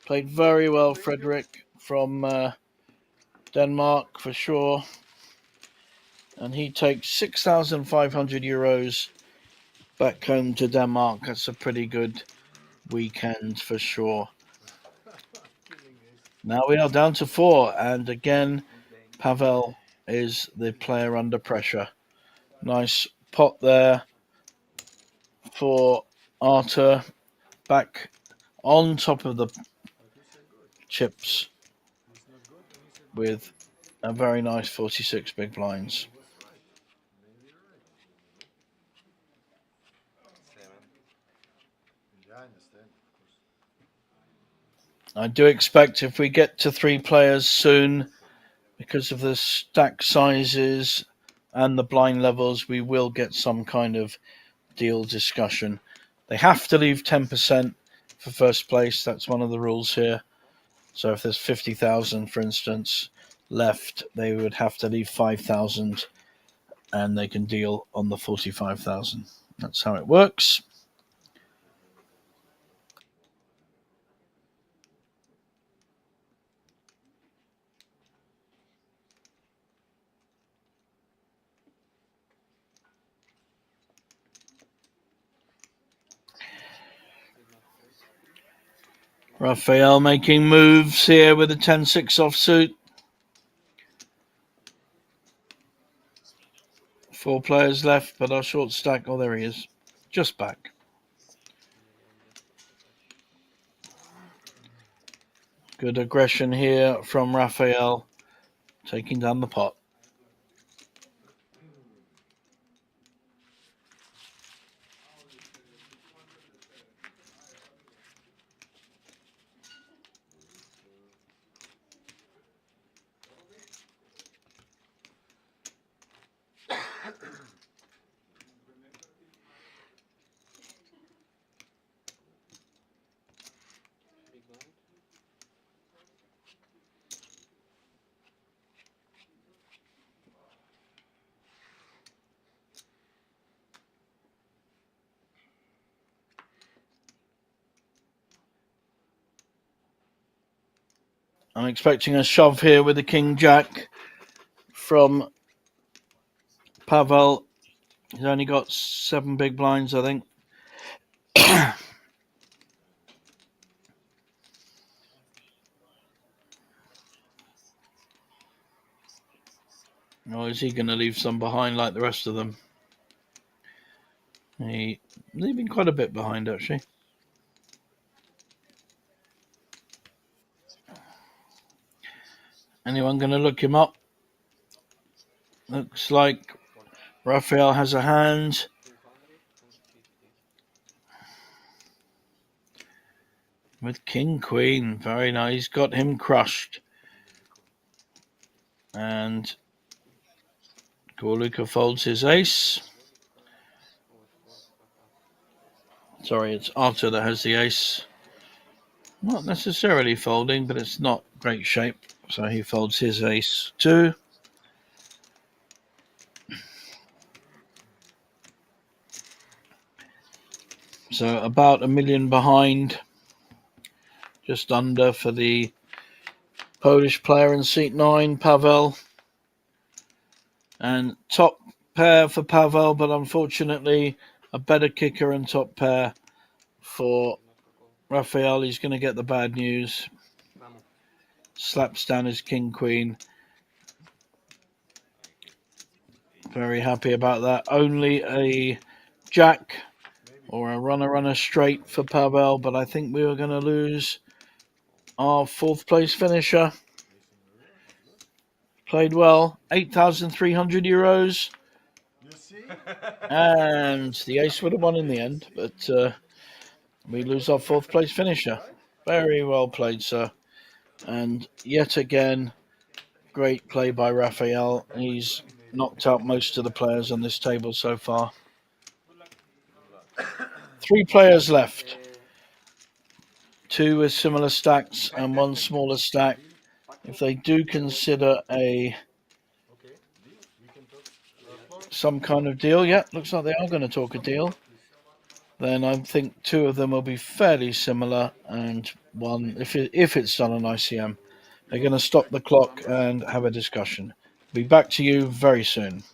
Played very well, Frederick from Denmark for sure. And he takes 6,500 euros back home to Denmark. That's a pretty good weekend for sure. Now we are down to 4, and again, Pavel is the player under pressure. Nice pot there for Arthur, back on top of the chips with a very nice 46 big blinds. Yeah, I understand, of course. I do expect if we get to 3 players soon, because of the stack sizes and the blind levels, we will get some kind of deal discussion. They have to leave 10% for first place. That's one of the rules here. So if there's 50,000, for instance, left, they would have to leave 5,000 and they can deal on the 45,000. That's how it works. Raphael making moves here with a 10-6 offsuit. 4 players left, but our short stack, oh, there he is, just back. Good aggression here from Raphael, taking down the pot. I'm expecting a shove here with the King Jack from Pavel. He's only got 7 big blinds, I think. Or is he going to leave some behind like the rest of them? He's leaving quite a bit behind, actually. Anyone going to look him up? Looks like Raphael has a hand. With King Queen. Very nice. He's got him crushed. And Gorluka folds his ace. Sorry, it's Arthur that has the ace. Not necessarily folding, but it's not great shape. So he folds his ace too. So about $1 million behind. Just under for the Polish player in seat 9, Pavel. And top pair for Pavel, but unfortunately a better kicker and top pair for Raphael. He's going to get the bad news. Slaps down his King Queen. Very happy about that. Only a jack or a runner straight for Pavel, but I think we were going to lose our 4th place finisher. Played well. 8,300 euros. You see? And the ace would have won in the end, but we lose our 4th place finisher. Very well played, sir. And yet again, great play by Raphael. He's knocked out most of the players on this table so far. 3 players left. 2 with similar stacks and 1 smaller stack. If they do consider a Okay, deal. We can talk. Floor, some kind of deal, yeah, looks like they are going to talk a deal. please. Then I think 2 of them will be fairly similar, and one, if it's done on ICM, they're going to stop the clock and have a discussion. Be back to you very soon.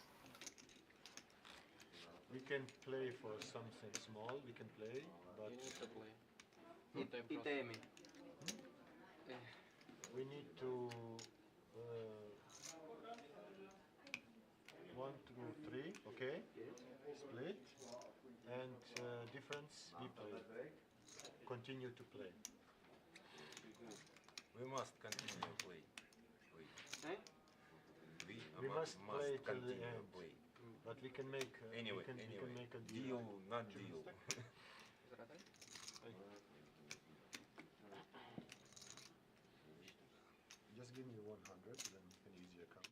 We can play for something small. We can play, but we need to 1, 2, 3. Okay, split and difference. We play. Continue to play. We must continue to play. We must play till the continue end. play. But we can make Anyway, we can make a deal. deal, not deal. Just give me 100, then we can use your account.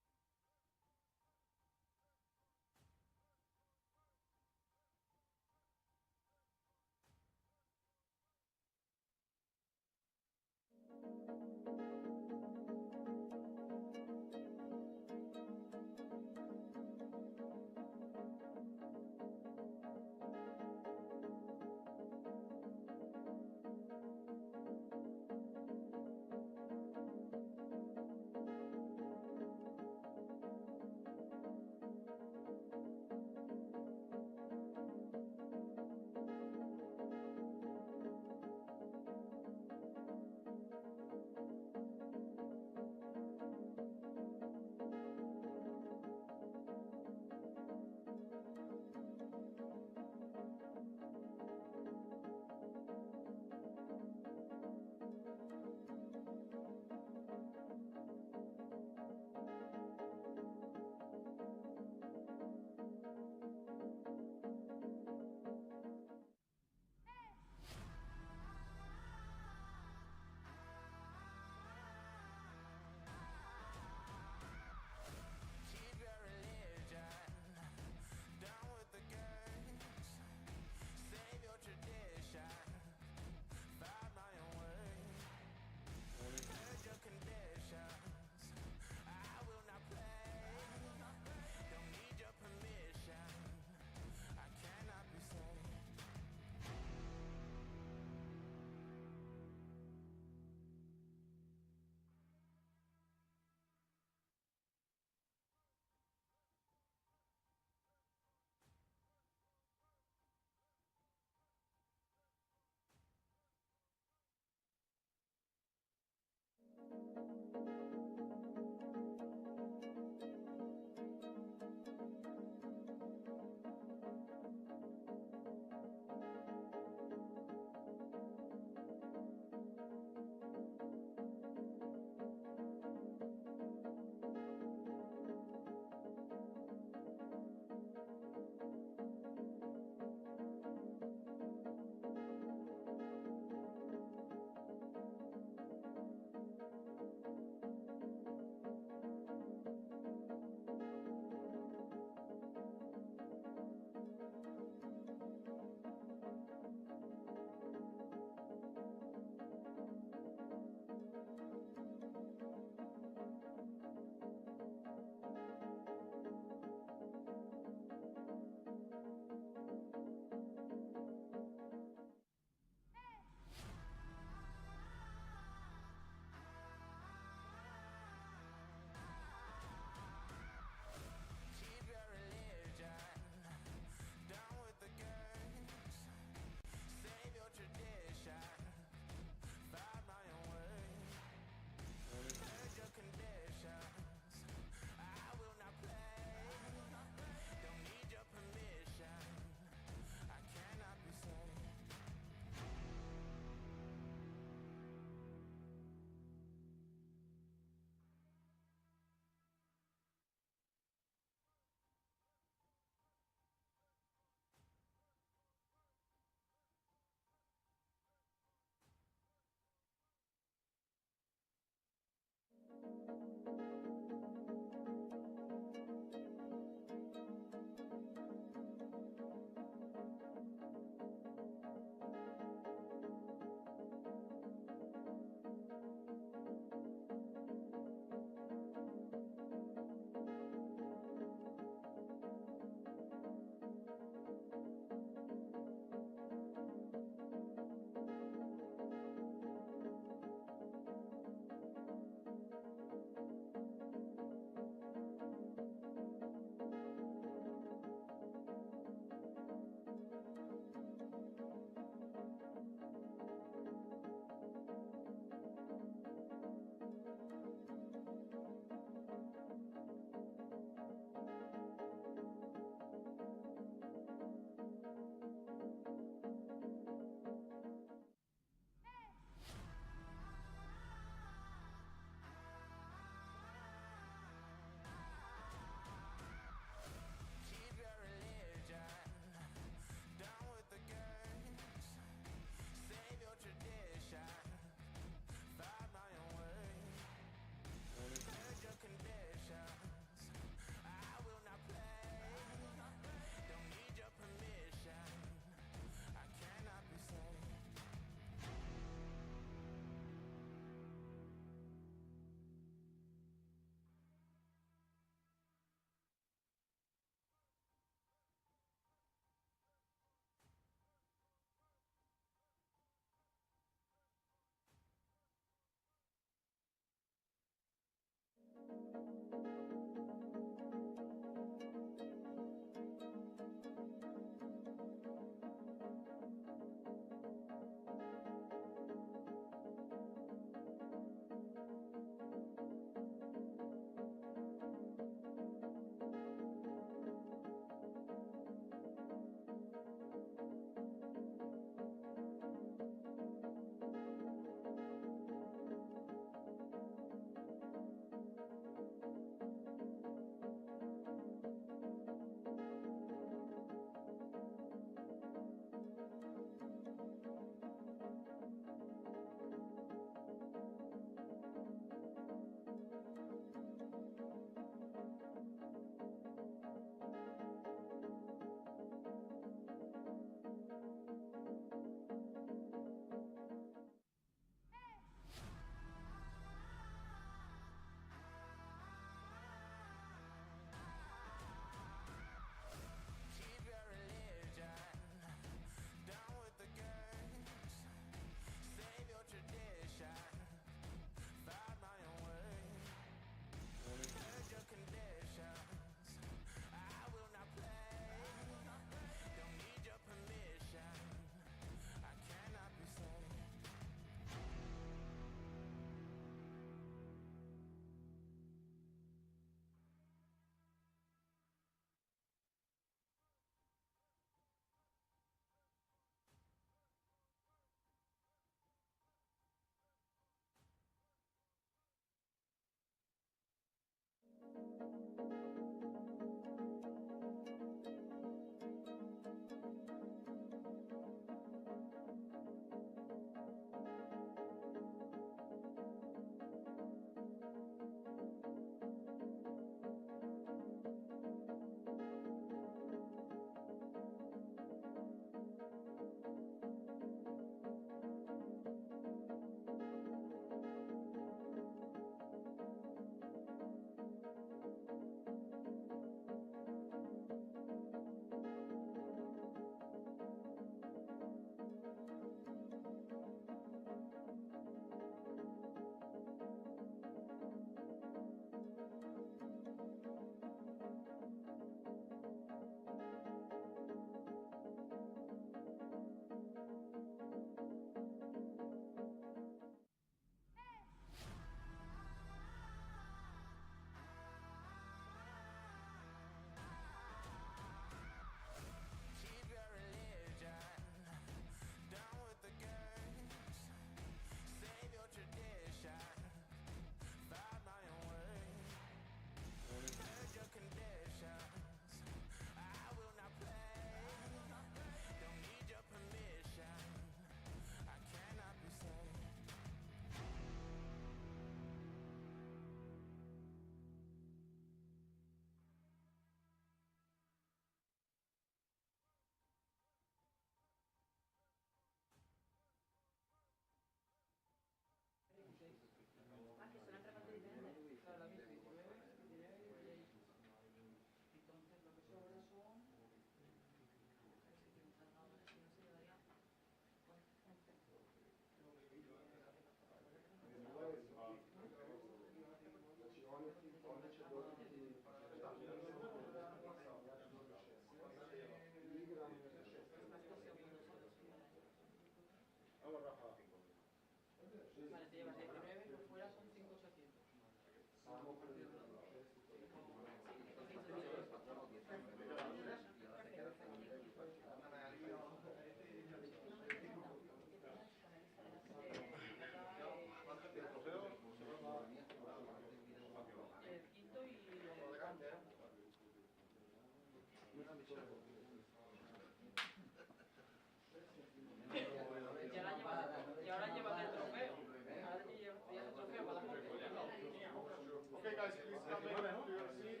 Okay, guys, please come back to your seat.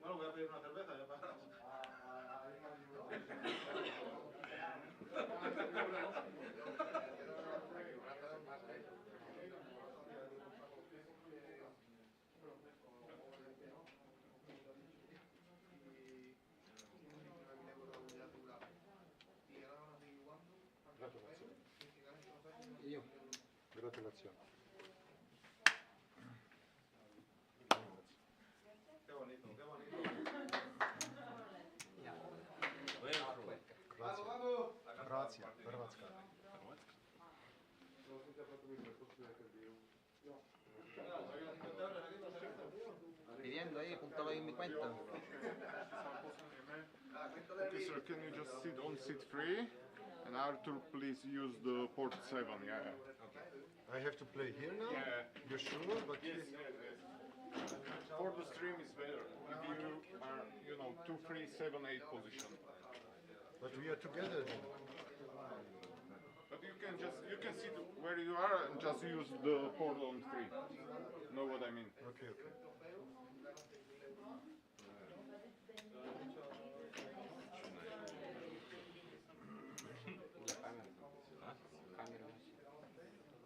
Bueno, voy a pedir una cerveza ya para. Io. Gratulazioni. Qué bonito, qué bonito. Grazie, Hrvatska. Pidiendo ahí, puntalo ahí en mi cuenta. Okay, sir, can you just sit on seat 3? And Arthur, please use the port 7, yeah. I have to play here now? Yeah. You're sure? But yes. For the stream is better. If you are, 2, 3, 7, 8 position. But we are together then. But you can sit where you are and just use the port on 3. Know what I mean? Okay, okay.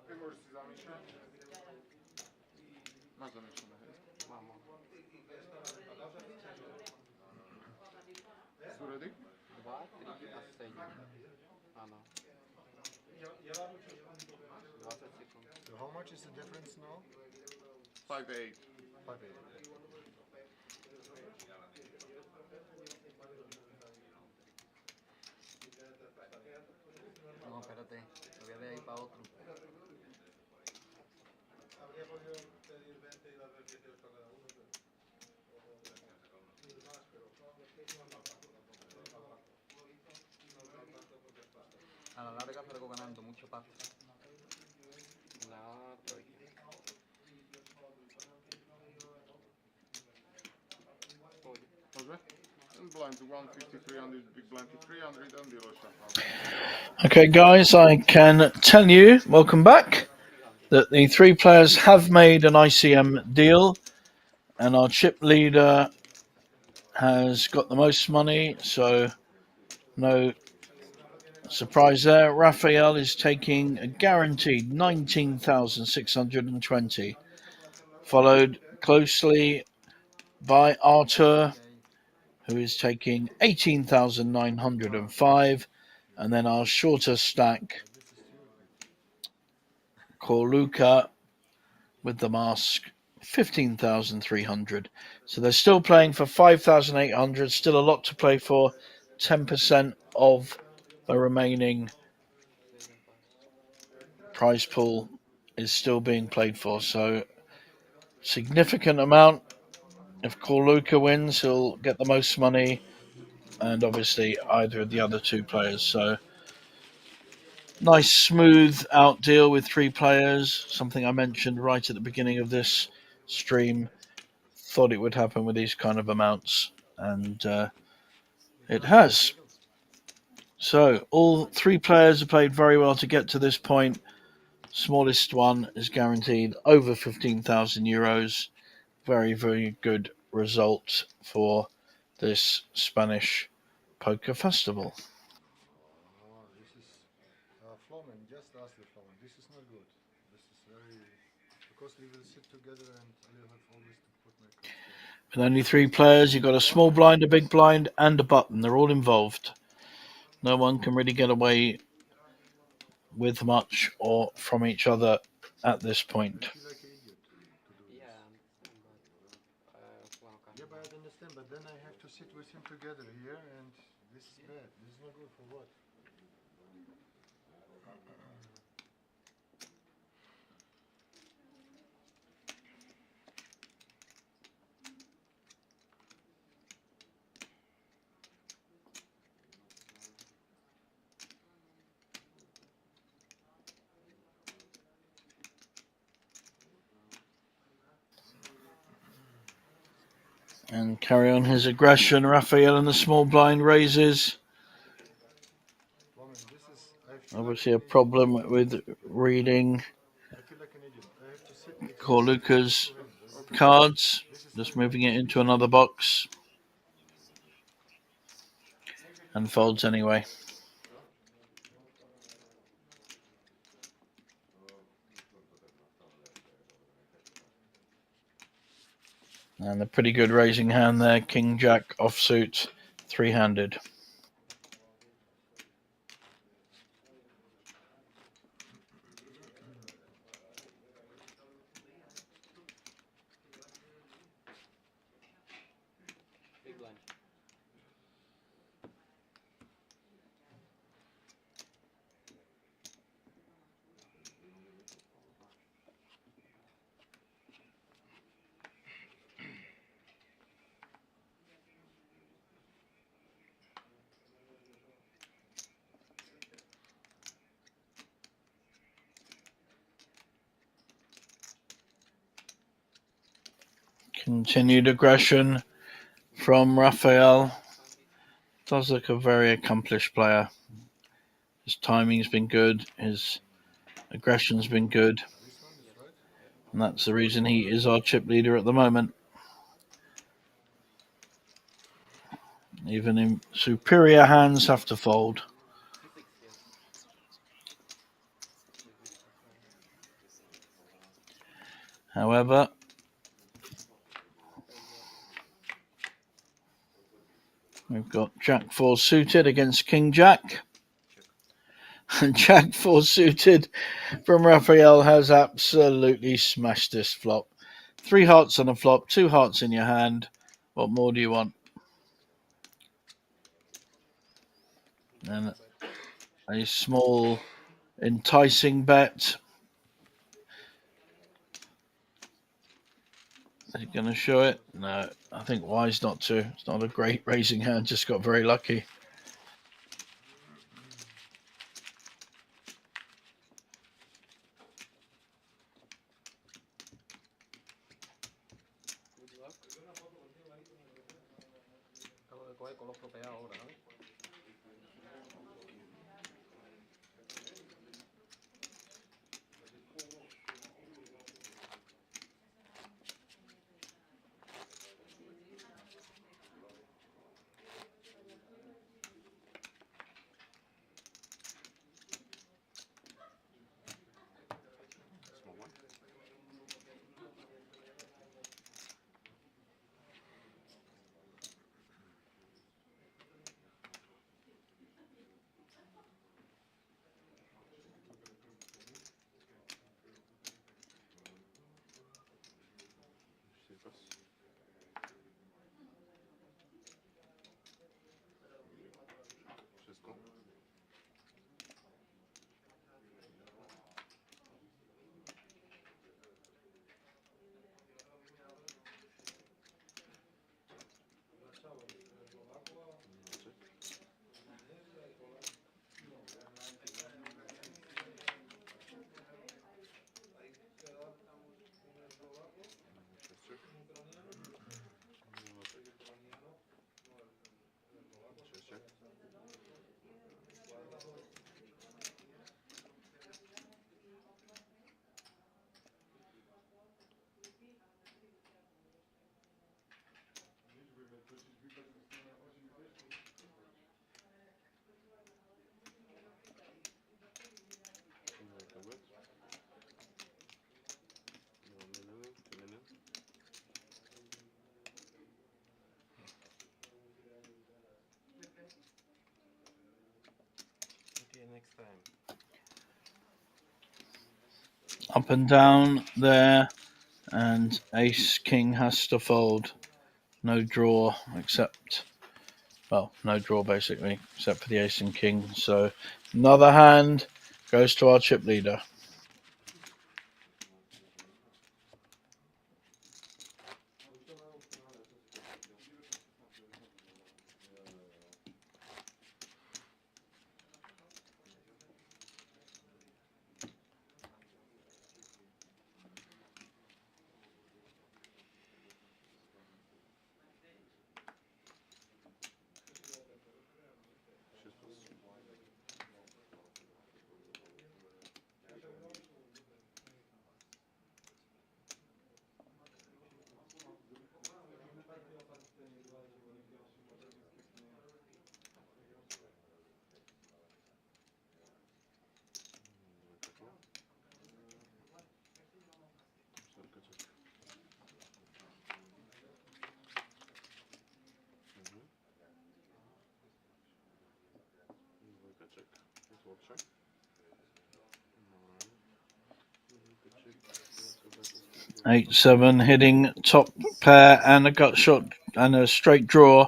Ty możesz się zamieszać? Masz zamieszane, hej? Mam. So ready? 2, 3, assegno. Ah no. 20 sekund. So how much is the difference now? 5-8. 5-8. No, espérate. Lo voy a de ahí para otro. Habría podido pedir 20 y darle 18 a cada uno, pero. A la larga salgo ganando mucho pasto. No, estoy. Dobrze? And blind to 150, 300, big blind to 300 and dealer shuffle. Okay, guys, I can tell you, welcome back, that the 3 players have made an ICM deal, and our chip leader has got the most money, so no surprise there. Raphael is taking a guaranteed 19,620, followed closely by Arthur, who is taking 18,905, and then our shorter stack, Corluca, with the mask, 15,300. So they're still playing for 5,800, still a lot to play for. 10% of the remaining prize pool is still being played for. So significant amount. If Corluca wins, he'll get the most money, and obviously either of the other 2 players. So nice smooth out deal with 3 players, something I mentioned right at the beginning of this stream. Thought it would happen with these kind of amounts, and it has. So all 3 players have played very well to get to this point. Smallest one is guaranteed over 15,000 euros. Very, very good result for this Spanish poker festival. Oh, this is Floman. Just ask the Floman. This is not good. This is very. Because we will sit together and we'll have always to put my cards in. With only 3 players, you've got a small blind, a big blind, and a button. They're all involved. No one can really get away with much or from each other at this point. I feel like an idiot to do this. Yeah, but I understand. But then I have to sit with him together here, and this is bad. This is not good for what? and carry on his aggression. Raphael in the small blind raises. Obviously a problem with reading Corluca's cards. Just moving it into another box. And folds anyway. And a pretty good raising hand there. King Jack offsuit, three-handed. Big blind. Continued aggression from Raphael. Does look a very accomplished player. His timing's been good. His aggression's been good. And that's the reason he is our chip leader at the moment. Even in superior hands have to fold. However, we've got Jack 4 suited against King Jack. And Jack 4 suited from Raphael has absolutely smashed this flop. 3 hearts on a flop, 2 hearts in your hand. What more do you want? And a small enticing bet. Is he going to show it? No, I think wise not to. It's not a great raising hand, just got very lucky. Good luck. Acabo de coger con los propiedades ahora, ¿sabes? Next time. Up and down there, and ace king has to fold. No draw except, well, no draw basically, except for the ace and king. So another hand goes to our chip leader. 8-7 hitting top pair and a gut shot and a straight draw,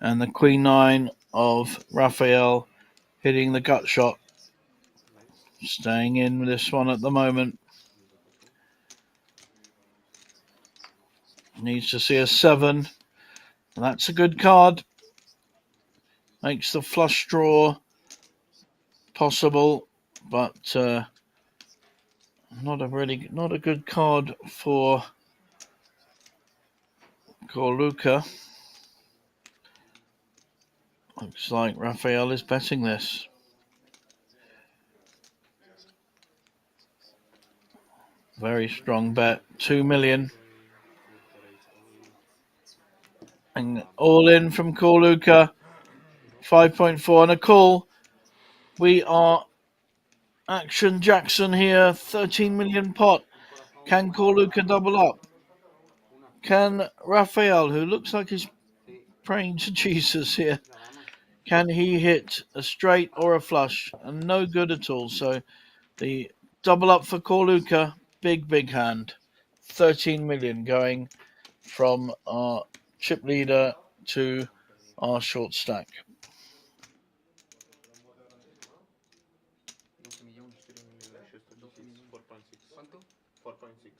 and the Queen 9 of Raphael hitting the gut shot. Staying in with this one at the moment. Needs to see a 7. That's a good card. Makes the flush draw possible, but not a good card for Gorluka. Looks like Raphael is betting this. Very strong bet. 2 million. And all in from Gorluka. 5.4 and a call. We are Action Jackson here. 13 million pot. Can Gorluka double up? Can Raphael, who looks like he's praying to Jesus here, can he hit a straight or a flush? And no good at all. So the double up for Gorluka. Big hand. 13 million going from our chip leader to our short stack. 4.6.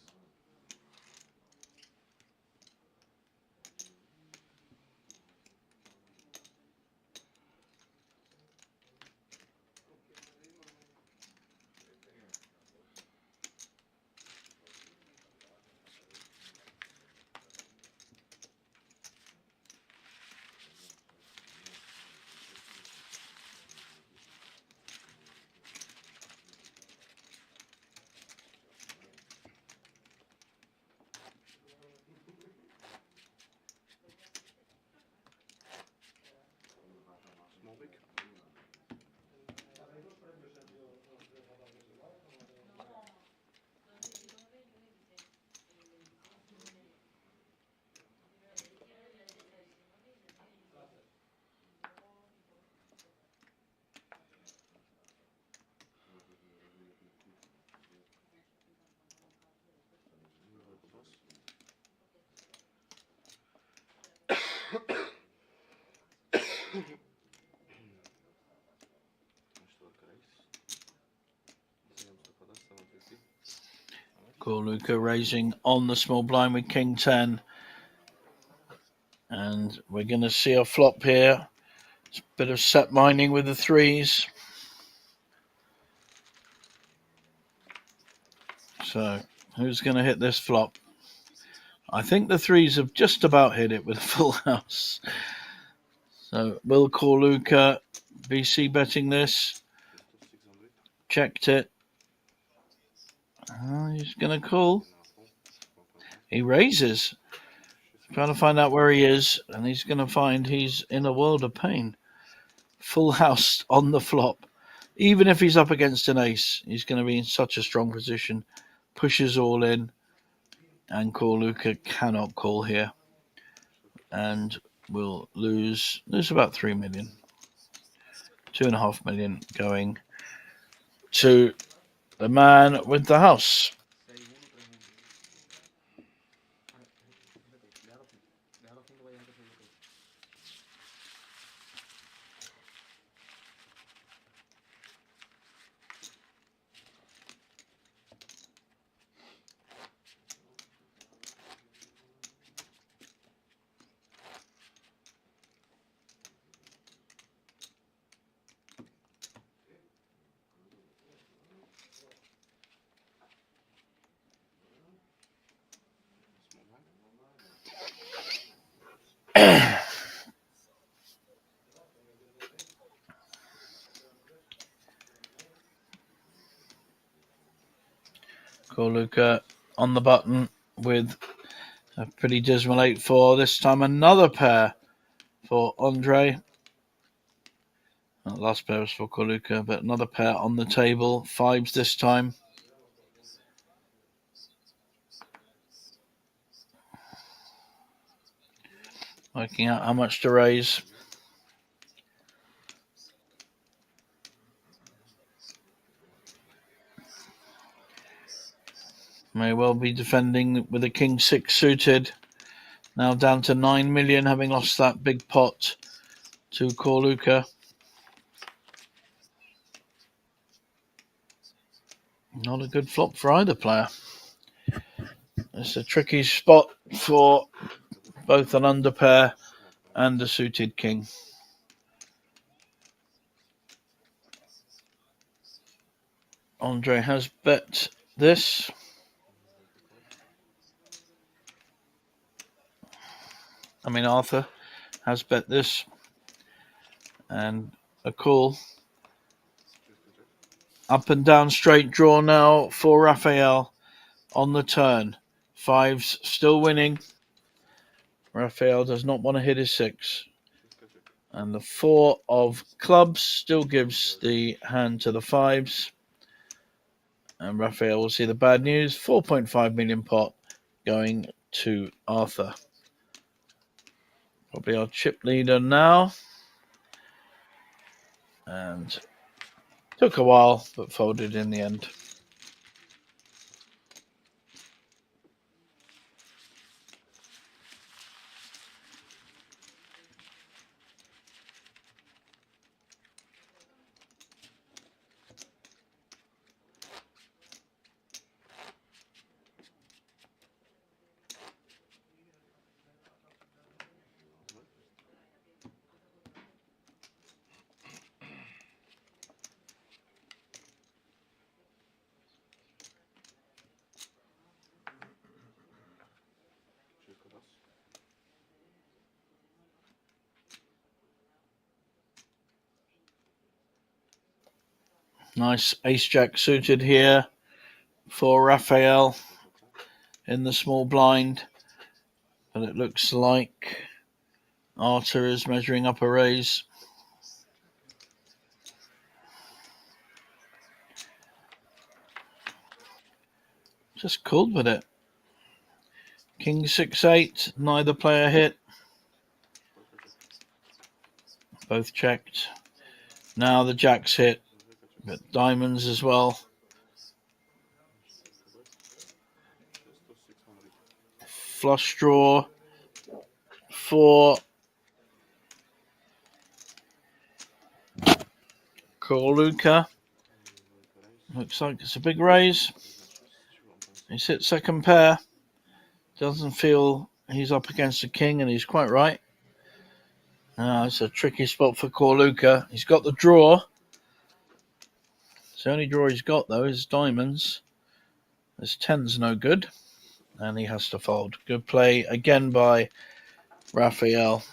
Gorluka raising on the small blind with King 10. And we're going to see a flop here. It's a bit of set mining with the 3s. So who's going to hit this flop? I think the 3s have just about hit it with a full house. So will Gorluka BC betting this? Checked it. He's going to call. He raises. Trying to find out where he is, and he's going to find he's in a world of pain. Full house on the flop. Even if he's up against an ace, he's going to be in such a strong position. Pushes all in, and Gorluka cannot call here. And will lose about 3 million. 2.5 million going to the man with the house. Gorluka on the button with a pretty dismal 8-4. This time another pair for Andre. Last pair was for Gorluka, but another pair on the table. 5s this time. Working out how much to raise. May well be defending with a king 6 suited. Now down to 9 million, having lost that big pot to Corluka. Not a good flop for either player. It's a tricky spot for both an underpair and a suited king. Andre has bet this. Arthur has bet this. And a call. Up and down straight draw now for Raphael on the turn. 5's still winning. Raphael does not want to hit his 6. And the 4 of clubs still gives the hand to the 5's. And Raphael will see the bad news. 4.5 million pot going to Arthur. Probably our chip leader now. And took a while, but folded in the end. Nice ace-jack suited here for Raphael in the small blind. But it looks like Arthur is measuring up a raise. Just called with it. King 6-8, neither player hit. Both checked. Now the jacks hit, but diamonds as well. Flush draw for Corluka. Looks like it's a big raise. He's hit second pair. Doesn't feel he's up against the king, and he's quite right. It's a tricky spot for Corluka. He's got the draw. It's the only draw he's got, though, is diamonds. This 10's no good, and he has to fold. Good play again by Raphael.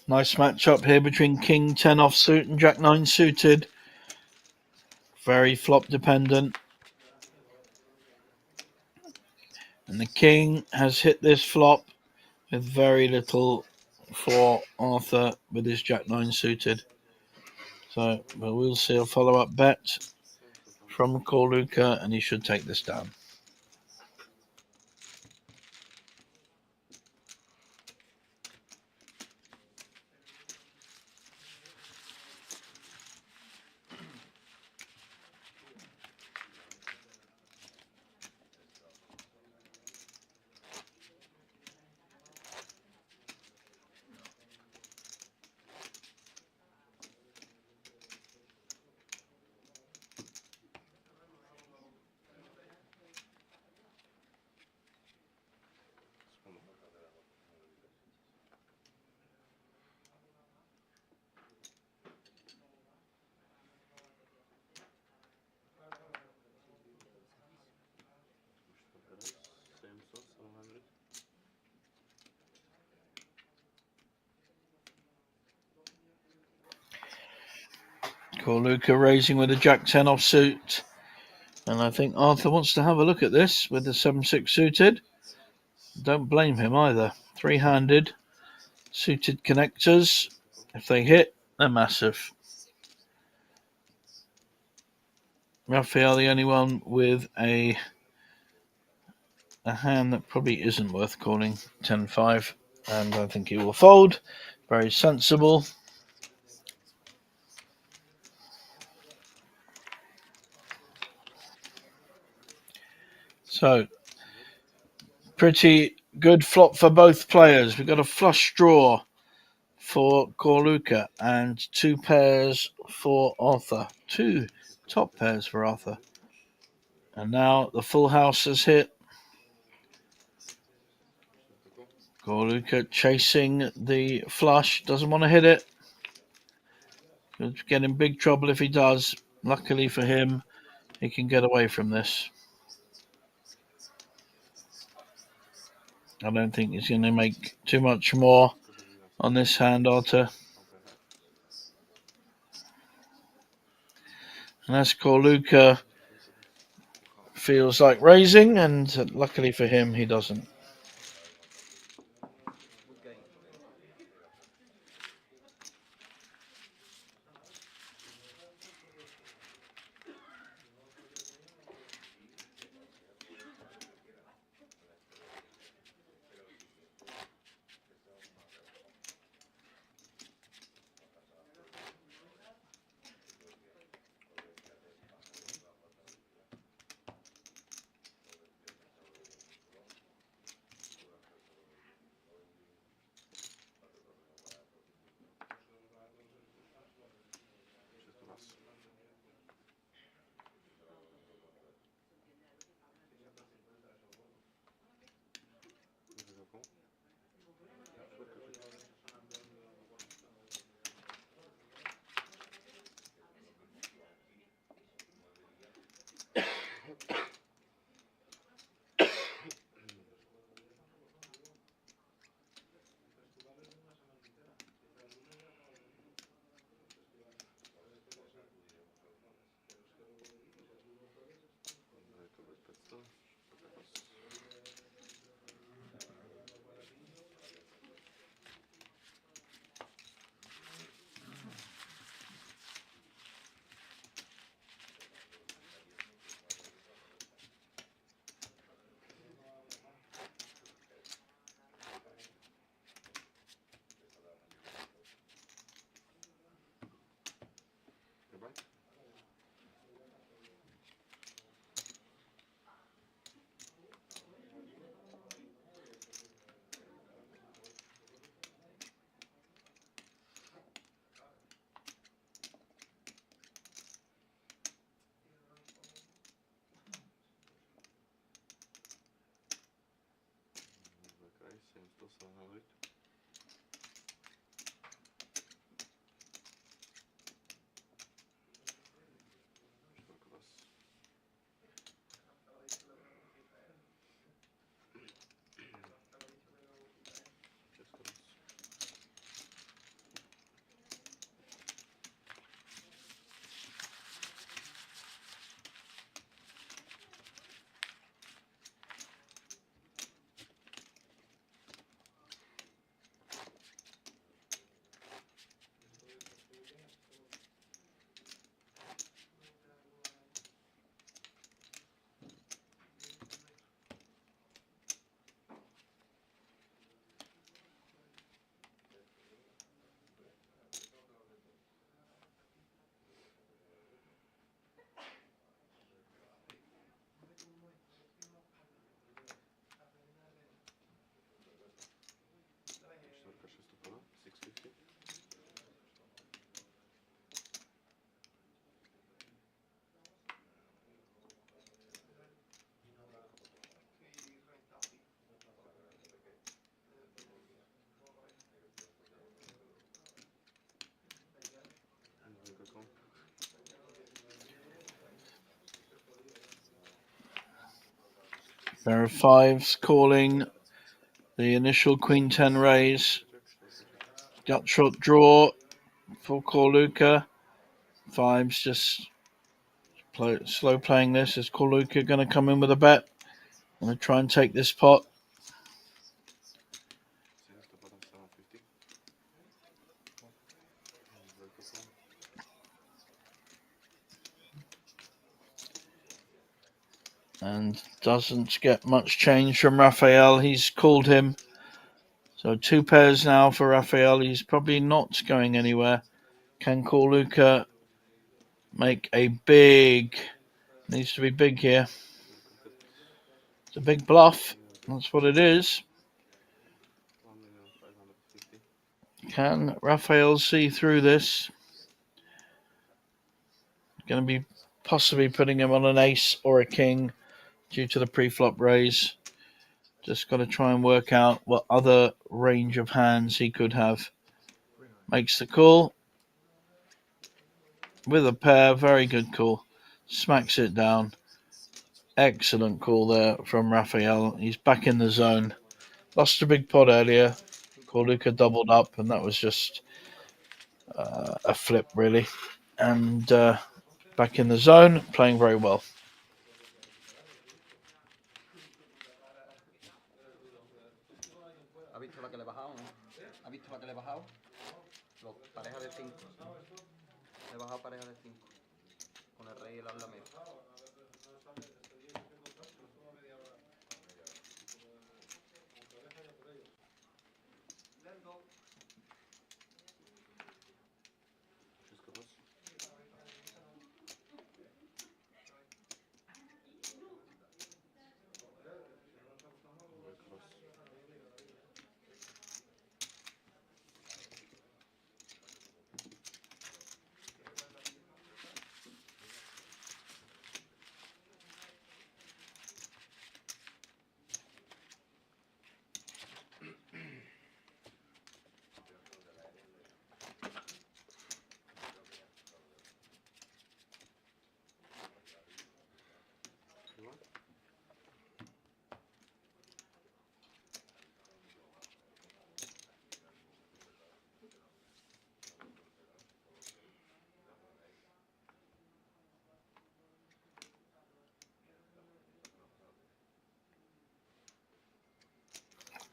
Nice matchup here between King 10 offsuit and Jack 9 suited. Very flop dependent. And the King has hit this flop with very little for Arthur with his Jack 9 suited. So, but we'll see a follow-up bet from Corluka, and he should take this down. Corluka raising with a Jack-10 offsuit. And I think Arthur wants to have a look at this with the 7-6 suited. Don't blame him either. Three-handed suited connectors. If they hit, they're massive. Raphael, the only one with a hand that probably isn't worth calling, 10-5. And I think he will fold. Very sensible. So, pretty good flop for both players. We've got a flush draw for Corluka and 2 pairs for Arthur. 2 top pairs for Arthur. And now the full house has hit. Corluka chasing the flush. Doesn't want to hit it. Could get in big trouble if he does. Luckily for him, he can get away from this. I don't think he's going to make too much more on this hand, Arthur. And as Corluka feels like raising, and luckily for him, he doesn't. Pair of 5s calling the initial Queen 10 raise. Gut shot draw for Corluka. fives, just slow playing this. Is Corluka going to come in with a bet? Going to try and take this pot? 750. And doesn't get much change from Raphael. He's called him. So 2 pairs now for Raphael. He's probably not going anywhere. Can Corluka make a big... Needs to be big here. It's a big bluff. That's what it is. 1,550,000. Can Raphael see through this? Going to be possibly putting him on an ace or a king due to the pre-flop raise. Just got to try and work out what other range of hands he could have. Makes the call. With a pair, very good call. Smacks it down. Excellent call there from Raphael. He's back in the zone. Lost a big pot earlier. Corluka doubled up, and that was just a flip, really. And back in the zone, playing very well. ¿Ha visto la que le he bajado, no? ¿Ha visto la que le he bajado? Pareja de 5. Le he bajado pareja de 5. Con el rey y el as la mesa.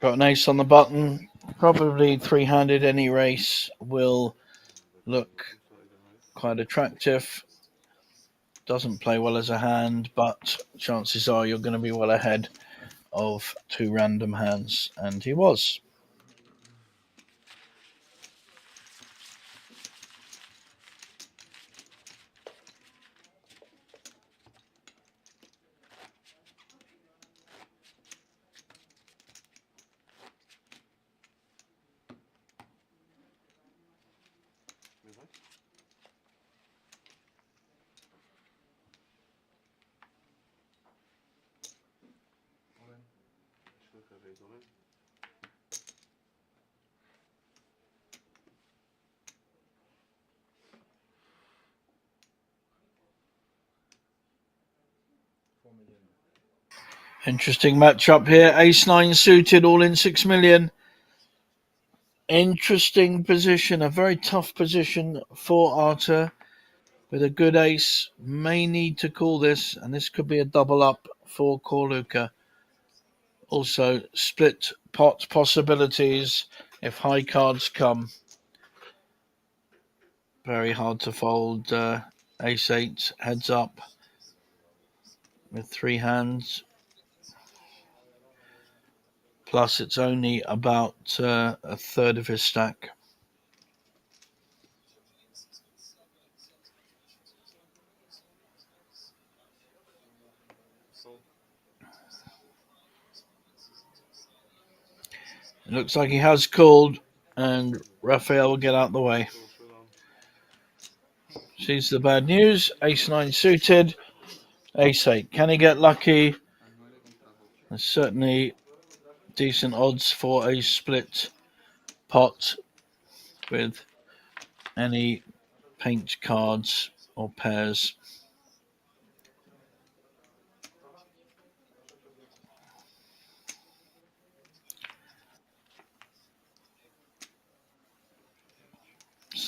Got an ace on the button. Probably 3-handed any race will look quite attractive. Doesn't play well as a hand, but chances are you're going to be well ahead of 2 random hands. And he was. Interesting matchup here. Ace-9 suited, all in 6 million. Interesting position, a very tough position for Arthur. With a good ace, may need to call this, and this could be a double up for Corluka. Also, split pot possibilities if high cards come. Very hard to fold ace-8 heads up with 3 hands. Plus, it's only about a third of his stack. It looks like he has called, and Raphael will get out the way. Sees the bad news. Ace-9 suited. Ace-8. Can he get lucky? There's certainly decent odds for a split pot with any paint cards or pairs.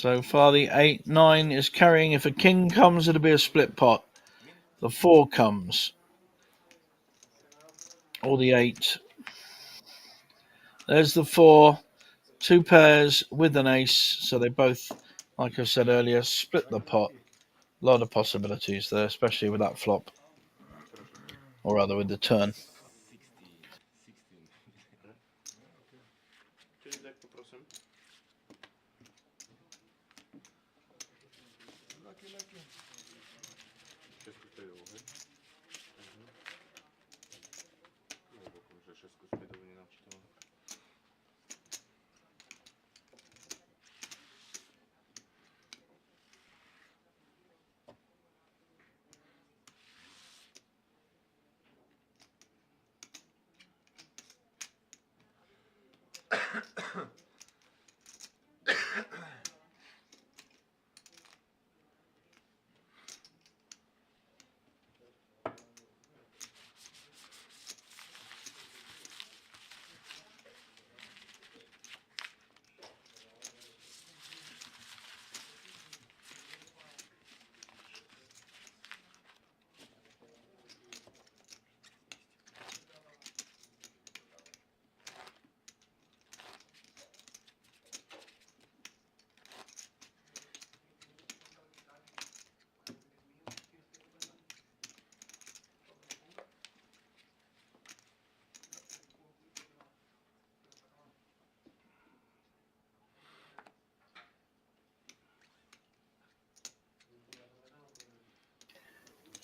So far, the 8-9 is carrying. If a king comes, it'll be a split pot. The 4 comes. Or the 8. There's the 4. 2 pairs with an ace. So they both, like I said earlier, split the pot. A lot of possibilities there, especially with that flop. Or rather with the turn. 16. Czyli tak poproszę. Wszystko spiedowo, hej? No bo kurczę, wszystko spiedowo nie naczytałem.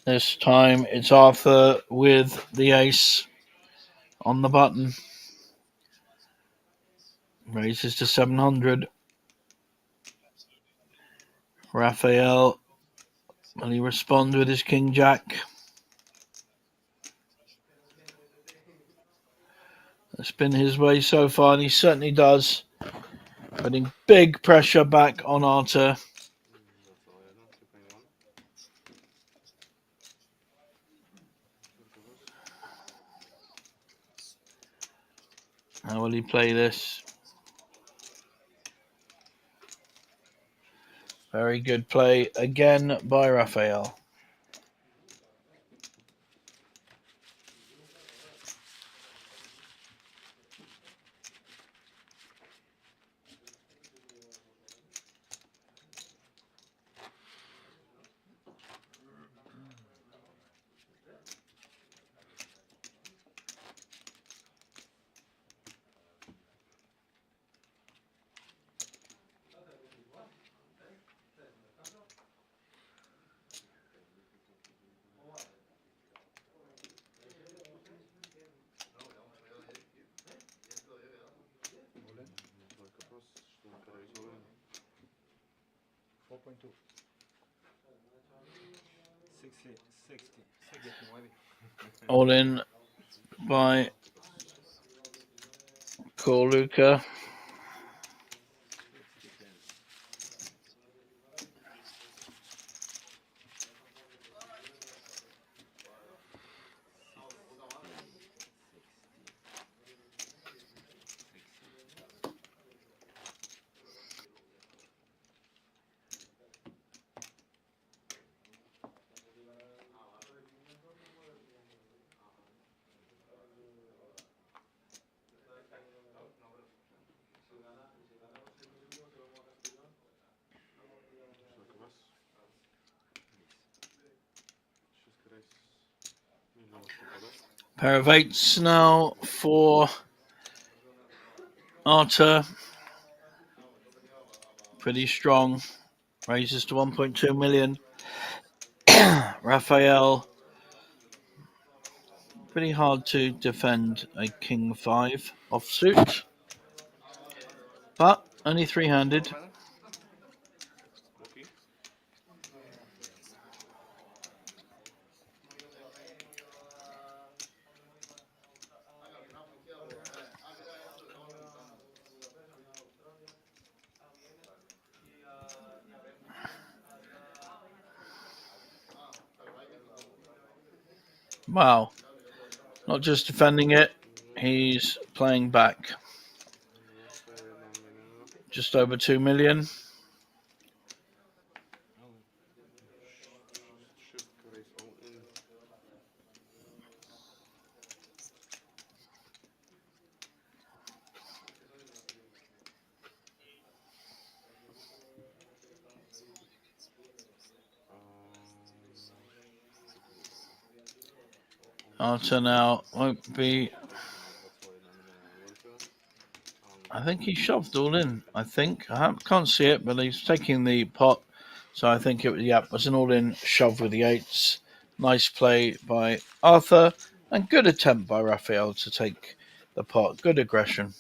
This time it's Arthur with the ace on the button. Raises to 700. Raphael, will he respond with his king jack? It's been his way so far, and he certainly does. Putting big pressure back on Arthur. How will he play this? Very good play again by Raphael. All in by Luca. Pair of 8s now for Arthur. Pretty strong. Raises to 1.2 million. Raphael. Pretty hard to defend a king 5 offsuit. But only 3-handed. Wow. Not just defending it, he's playing back. Just over 2 million. Arthur now won't be. I think he shoved all in. I think can't see it, but he's taking the pot. So I think it was an all-in shove with the eights. Nice play by Arthur and good attempt by Raphael to take the pot. Good aggression.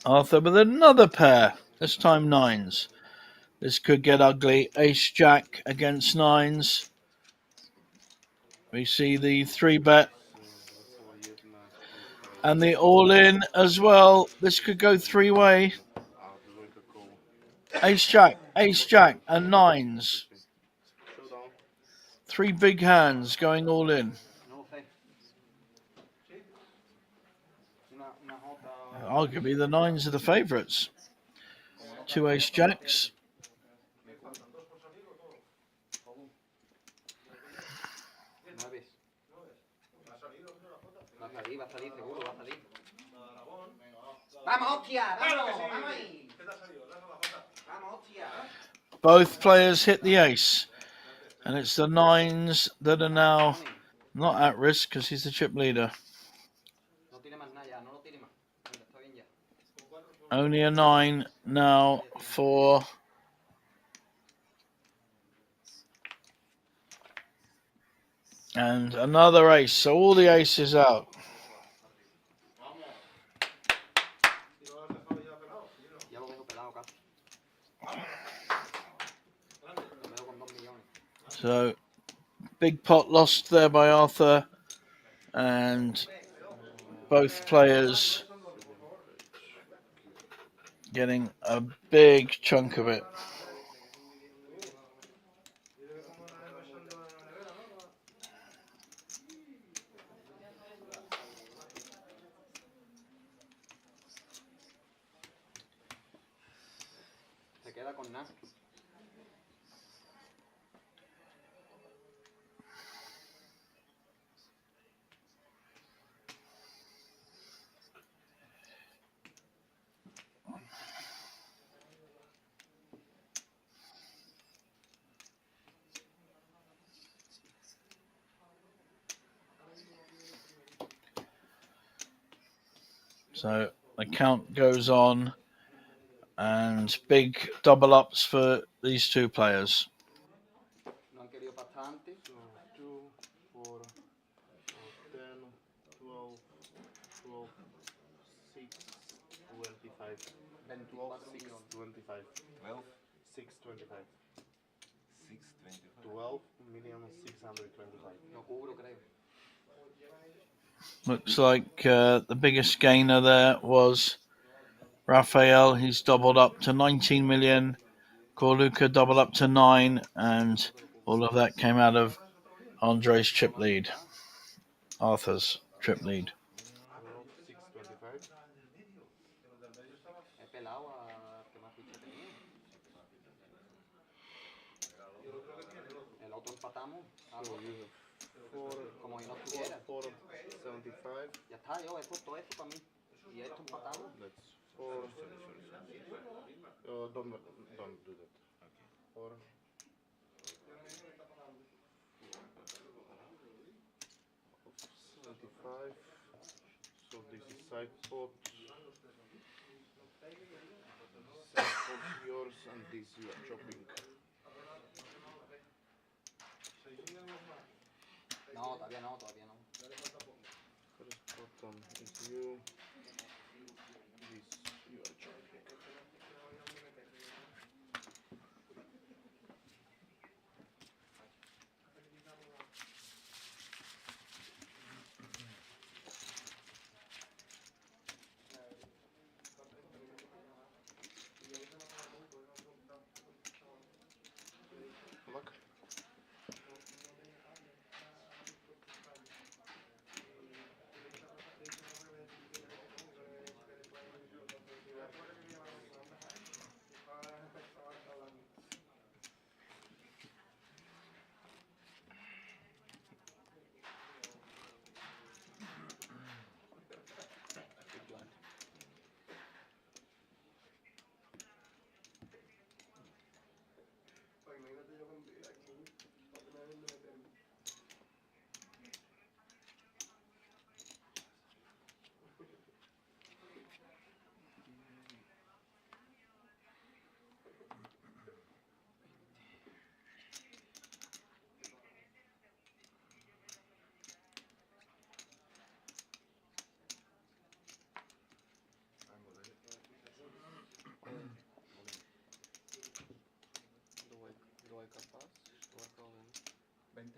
Arthur with another pair. This time nines. This could get ugly. Ace Jack against nines. We see the 3-bet and the all-in as well. This could go three-way. Ace Jack, and nines. 3 big hands going all in. Arguably the nines are the favourites. 2 Ace Jacks. Both players hit the ace. And it's the nines that are now not at risk because he's the chip leader. Only a 9 now for and another ace. So all the aces out. So big pot lost there by Arthur and both players getting a big chunk of it. So the count goes on and big double ups for these two players. So 2, 4, 10, 12, 12, 6, 25. 12, 6, 25. 12, 6, 25. 12,625,000. No cubro, creo. Looks like the biggest gainer there was Raphael. He's doubled up to 19 million. Corluca doubled up to 9, and all of that came out of Andre's chip lead. Arthur's chip lead. 625. He pelado a que más ficha tenía. El otro empatamos. So you have Como si no estuviera. 475. Ya está, yo he puesto eso para mí. Y esto empatamos. That's 4. Don't do that. Okay. 4. 75. So this is side pot. Side pot yours and this you are chopping. No, todavía no, todavía no. First bottom is you. This you are chopping. Luck.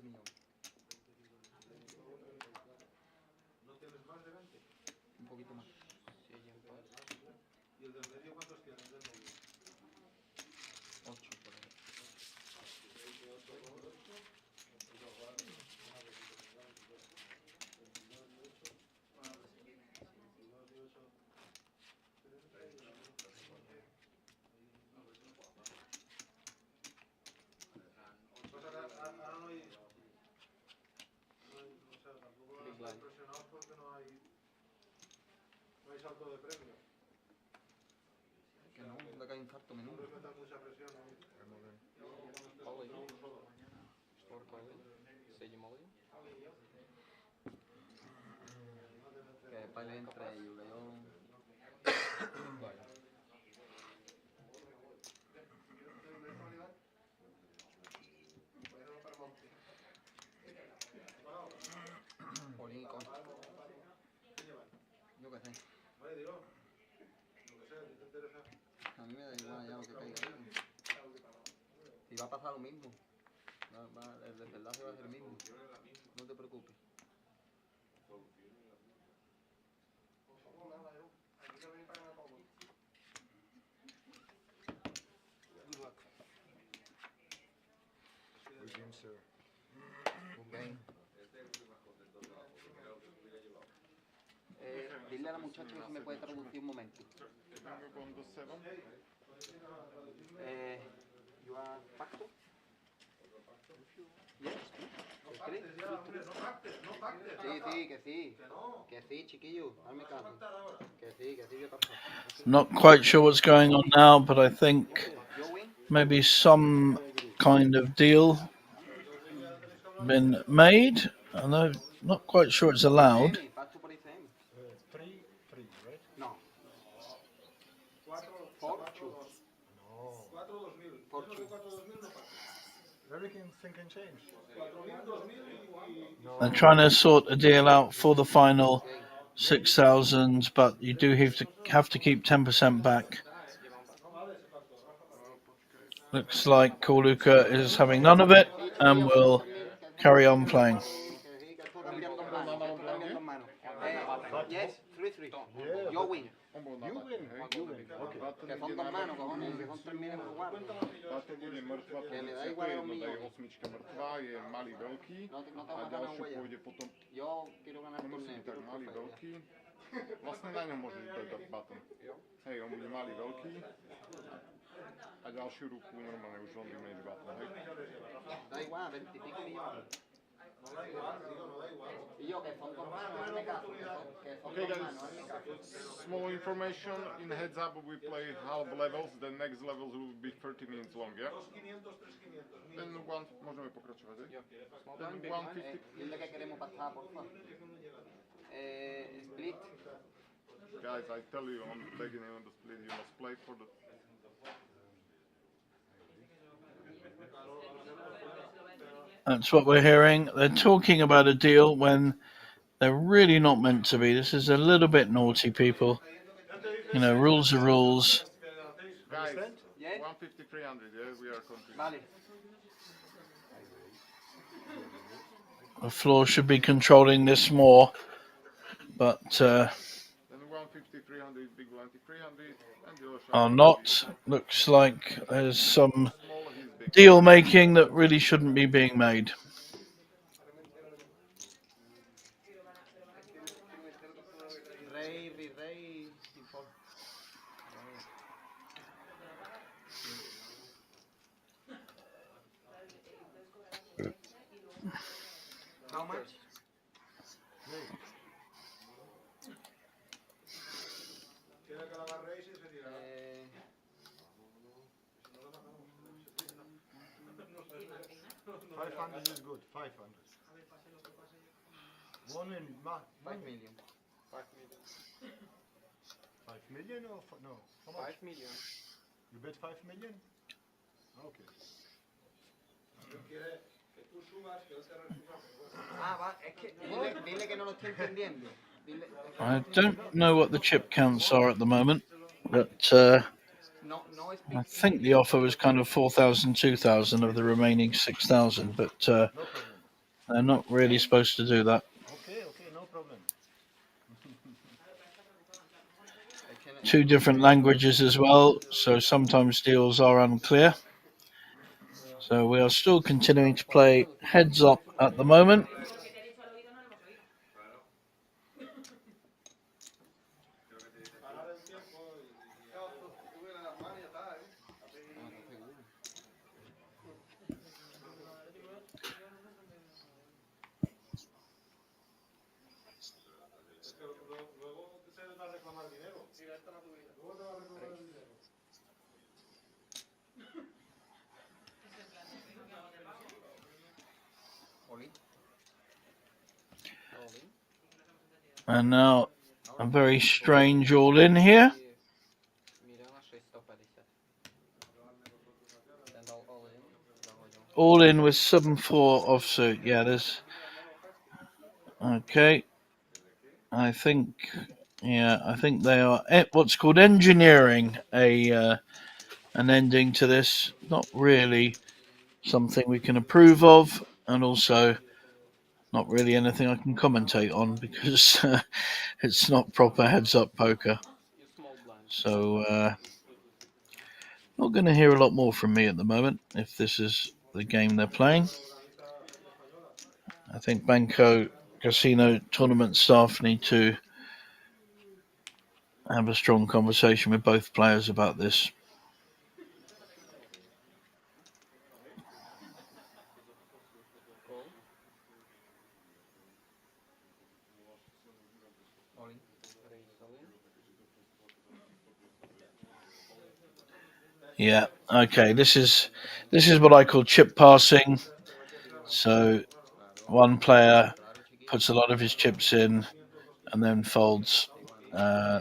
millones. Un poquito más. 8 por ahí. Big line. Que no, le cae infarto menudo. Ollie. Sport Ollie. Seguimos Ollie. Que después le entre ellos, que yo... Vale. Ollie y con... Yo qué sé. A mí me da igual ya lo que caiga ahí. Si va a pasar lo mismo. El desenlace va a ser el mismo. No te preocupes. Good luck. Good game, sir. Good game. Dile a la muchacha que si me puede traducir un momento. On the 7. You are Pacto? Yes. Sí, que sí. Que sí, chiquillo. Hazme caso. Que sí, voy a pasar. Not quite sure what's going on now, but I think Yo win. maybe some kind of deal been made. And I'm not quite sure it's allowed. Pacto por ICM. 3-3, right? No. 4-2. No. 4-2. Everything can change. They're trying to sort a deal out for the final 6,000, but you do have to keep 10% back. Looks like Korluka is having none of it and will carry on playing. Yes, 3-3. Yo win. You win. Okay. Que son dos manos, cojones, que son 3 millones de guardia. Táto bude mŕtva Que le da pozícia, to igual je a jedno, los daj millones. osmička mŕtva, je malý veľký No te a vas a ganar ďalšie huella. pôjde potom, Yo quiero ganar nemusí torneo. byť tak malý veľký, vlastne na ňom môžeš dať button. Hej, on bude malý veľký a ďalšiu ruku normálne už len vymeníš button, hej. Da igual, 25 millones. Y yo que son dos manos, hazme caso. Que son Okay dos guys, manos, hazme caso. small information, in heads up we play half levels, the next levels will be 30 minutes long, yeah? Then one, môžeme pokračovať, hej? Then 150. Dile que queremos pasar, por favor. Split. Guys, I tell you on the beginning of the split, you must play for the... That's what we're hearing. They're talking about a deal when they're really not meant to be. This is a little bit naughty, people. You know, rules are rules. Guys, Yes? 150, 300, yeah, we are continuing. Vale. The floor should be controlling this more, but Then 150, 300, big 1, 300, and the other are side. not. Looks like there's some Smaller, he's big. deal making that really shouldn't be being made. Rey, virrey, import. How much? Eh, 500 is good, 500. 1 in 5 million. 5 million or no? How much? 5 million. You bet 5 million? Okay. Ah, va, es que dile que no lo estoy entendiendo. Dile, I don't know what the chip counts are at the moment, but no, no es I think the offer was kind of 4,000, 2,000 of the remaining 6,000. But They're not really supposed to do that. Okay, no problem. Two different languages as well, so sometimes deals are unclear. So we are still continuing to play heads up at the moment. And now a very strange all in here. All in with 7-4 offsuit. Yeah, there's... Okay. I think they are what's called engineering an ending to this. Not really something we can approve of, and also not really anything I can commentate on because it's not proper heads-up poker. So not going to hear a lot more from me at the moment if this is the game they're playing. I think Banco Casino tournament staff need to have a strong conversation with both players about this. Yeah, okay, this is what I call chip passing. So one player puts a lot of his chips in and then folds.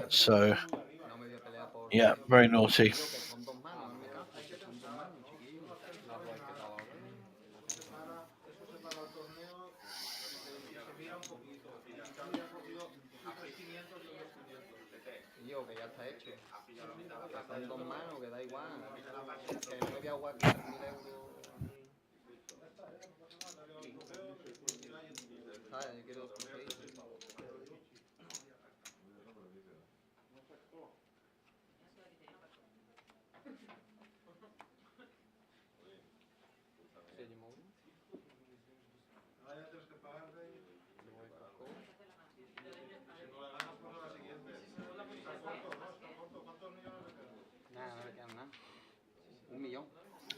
So yeah, very naughty. Que ya está hecho. Que son dos manos, que da igual. Que no me voy a jugar 15.000 euros. ¿Sabes? Yo quiero conseguir.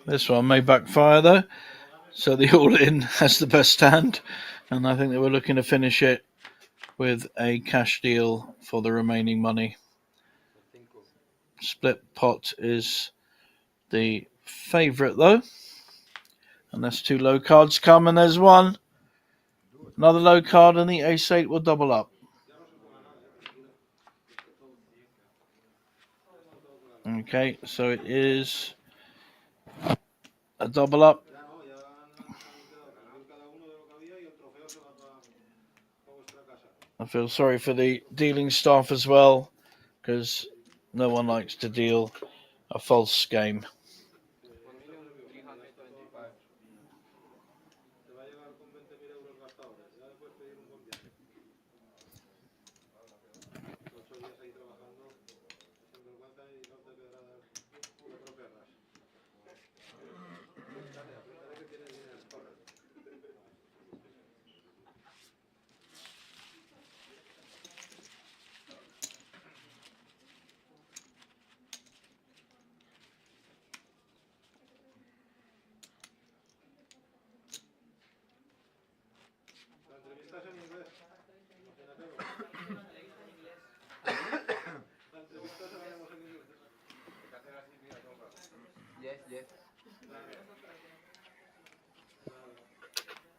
This one may backfire though. So the all-in has the best stand, and I think they were looking to finish it with a cash deal for the remaining money. Split pot is the favourite though. Unless two low cards come, and there's one. Another low card, and the ace-8 will double up. Okay, so it is a double up. I feel sorry for the dealing staff as well, because no one likes to deal a false game.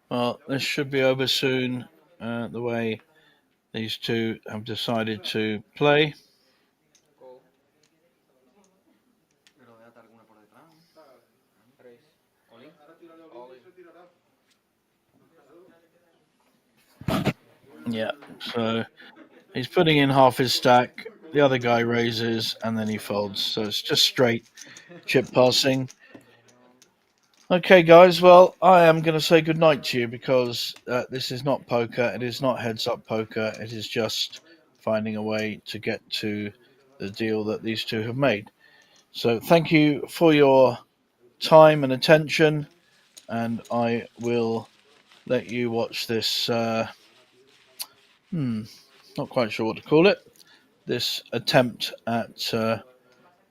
Well, this should be over soon, the way these two have decided to play. Yeah, so he's putting in half his stack, the other guy raises, and then he folds. So it's just straight chip passing. Okay, guys. Well, I am going to say goodnight to you because this is not poker. It is not heads up poker. It is just finding a way to get to the deal that these two have made. So, thank you for your time and attention, and I will let you watch this. Not quite sure what to call it. This attempt at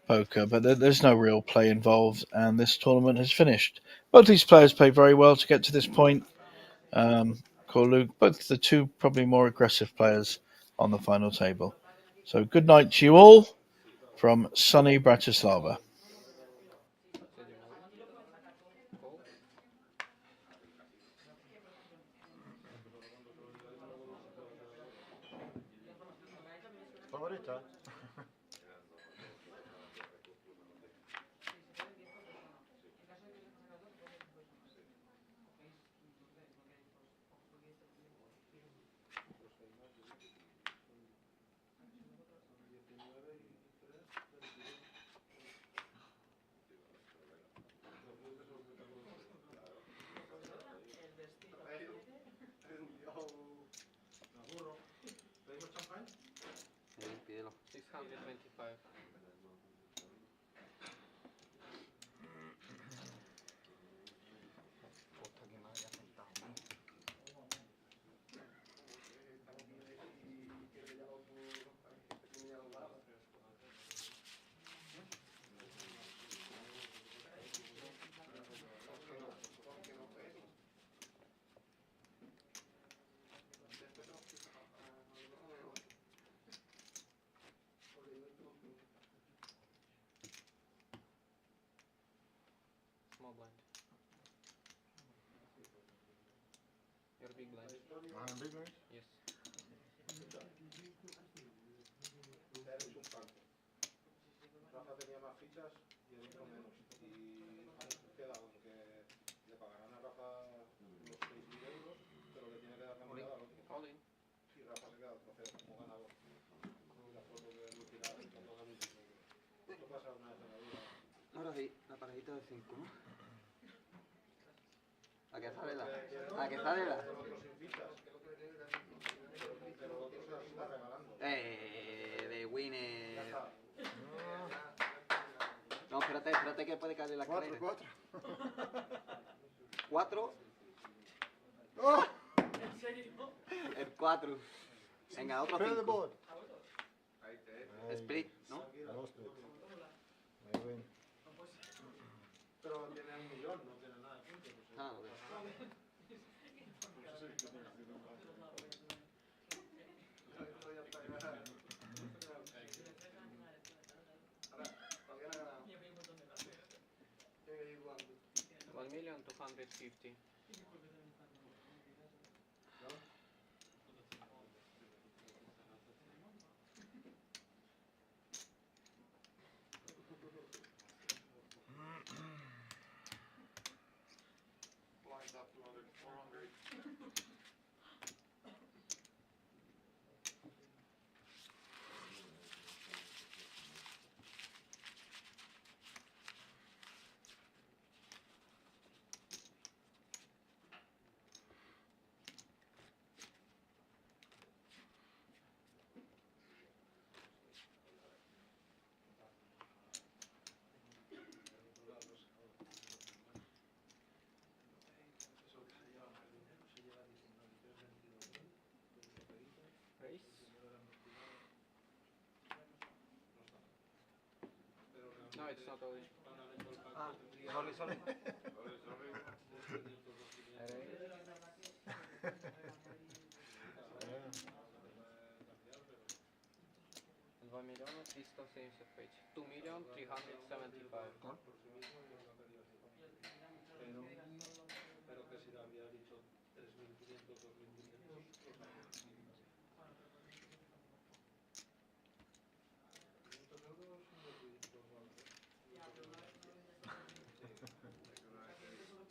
poker, but there's no real play involved, and this tournament has finished. Both these players played very well to get to this point. Both the two probably more aggressive players on the final table. So good night to you all from sunny Bratislava. Favorita? Pídelo. 625. Puta que madre ha sentado. Small blind. You're big blind. I'm big one. Yes. Rafa tenía más fichas y el otro menos. Y han quedado en que le pagarán a Rafa los 6.000 euros, pero le tiene que dar la mitad al otro. All in. Y Rafa se queda el trofeo como ganador. Y la foto de Lucinar cuando gana 1.000 euros. Esto pasa una vez en la vida. Ahora sí, la parejita de 5, ¿no? ¿A qué sale la? ¿A qué sale la? El otro sin fichas. Pero el otro se las está regalando. De Winner. Ya está. No, espérate que puede caer la escalera. 4. 4. ¡Oh! ¿En serio? El 4. Venga, otro Play the 5. board. Split, ¿no? No split. I win. Pero tiene 1.000.000, no tiene nada de puntos. Ah, ok. One million 250. Blinds up 200, 400. Race. No, it's not all in. Ah, sorry. $2 million 375. 2,375. Pero que si le había dicho 3.500, 2.500.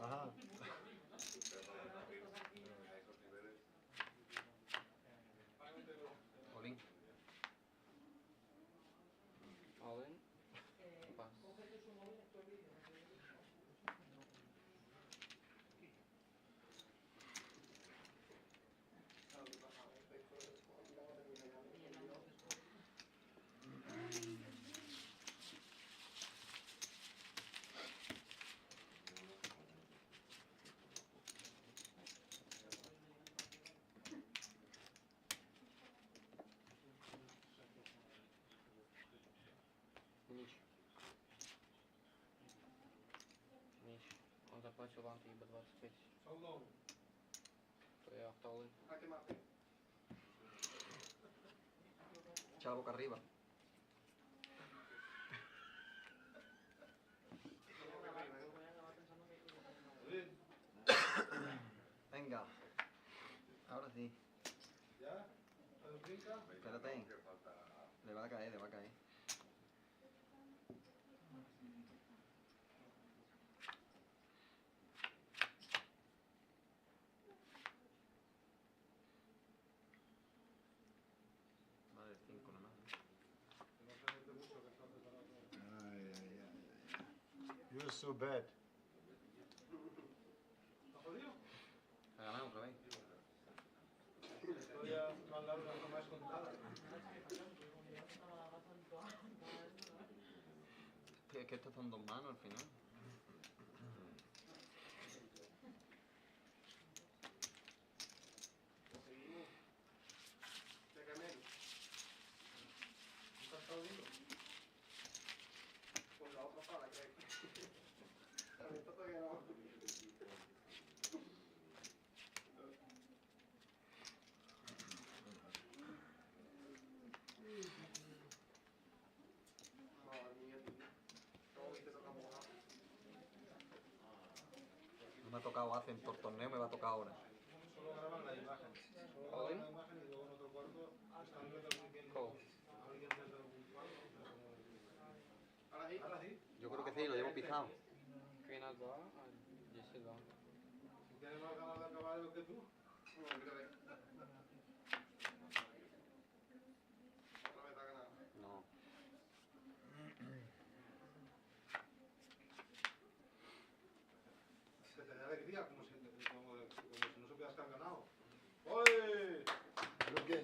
Ajá. All in. All in. Pass. sure about you, but what's fish? Saldo. So yeah, totally. ¿A qué mate? Echa la boca arriba. Venga. Ahora sí. ¿Ya? ¿Lo brinca? Espérate. Le va a caer, le va a caer. Vale, 5 nomás. You're so bad. ¿Está jodido? Ha ganado otra vez. La historia más larga jamás contada. Tío, es que estas son 2 manos al final. Seguimos. ¿De qué menos? ¿Nunca has estado viendo? Pues la otra sala, creo. Pero esto todavía no. Madre mía, tío. ¿Cómo viste tocar mojado? No me ha tocado hace en todo el torneo, me va a tocar ahora. Solo graban la imagen. Solo graban la imagen y luego en otro cuarto están retransmitiendo a alguien desde algún cuarto. ¿Ahora sí? ¿Ahora sí? Yo creo que sí, lo llevo pisado. Final va al 10 va. Si tienes más ganas de acabar lo que tú. No, mira, ve. Otra vez ha ganado. No. Se te da alegría como si no supieras que has ganado. ¡Oye! ¿Pero qué?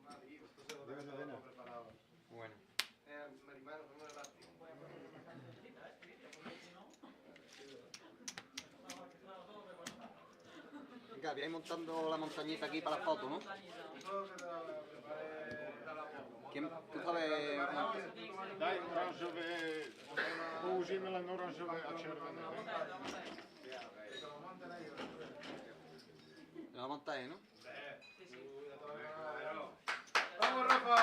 Madrid, esto se lo debe estar preparado. Bueno. Mi hermano, no me das. Venga, voy a ir montando la montañita aquí para la foto, ¿no? Eso que te la preparé para la foto. ¿Quién, tú sabes? Daj oranžové, použijeme len oranžové a červené. Que te lo monten ahí. Me va a montar ahí, ¿no? ¡Vamos, Rafa!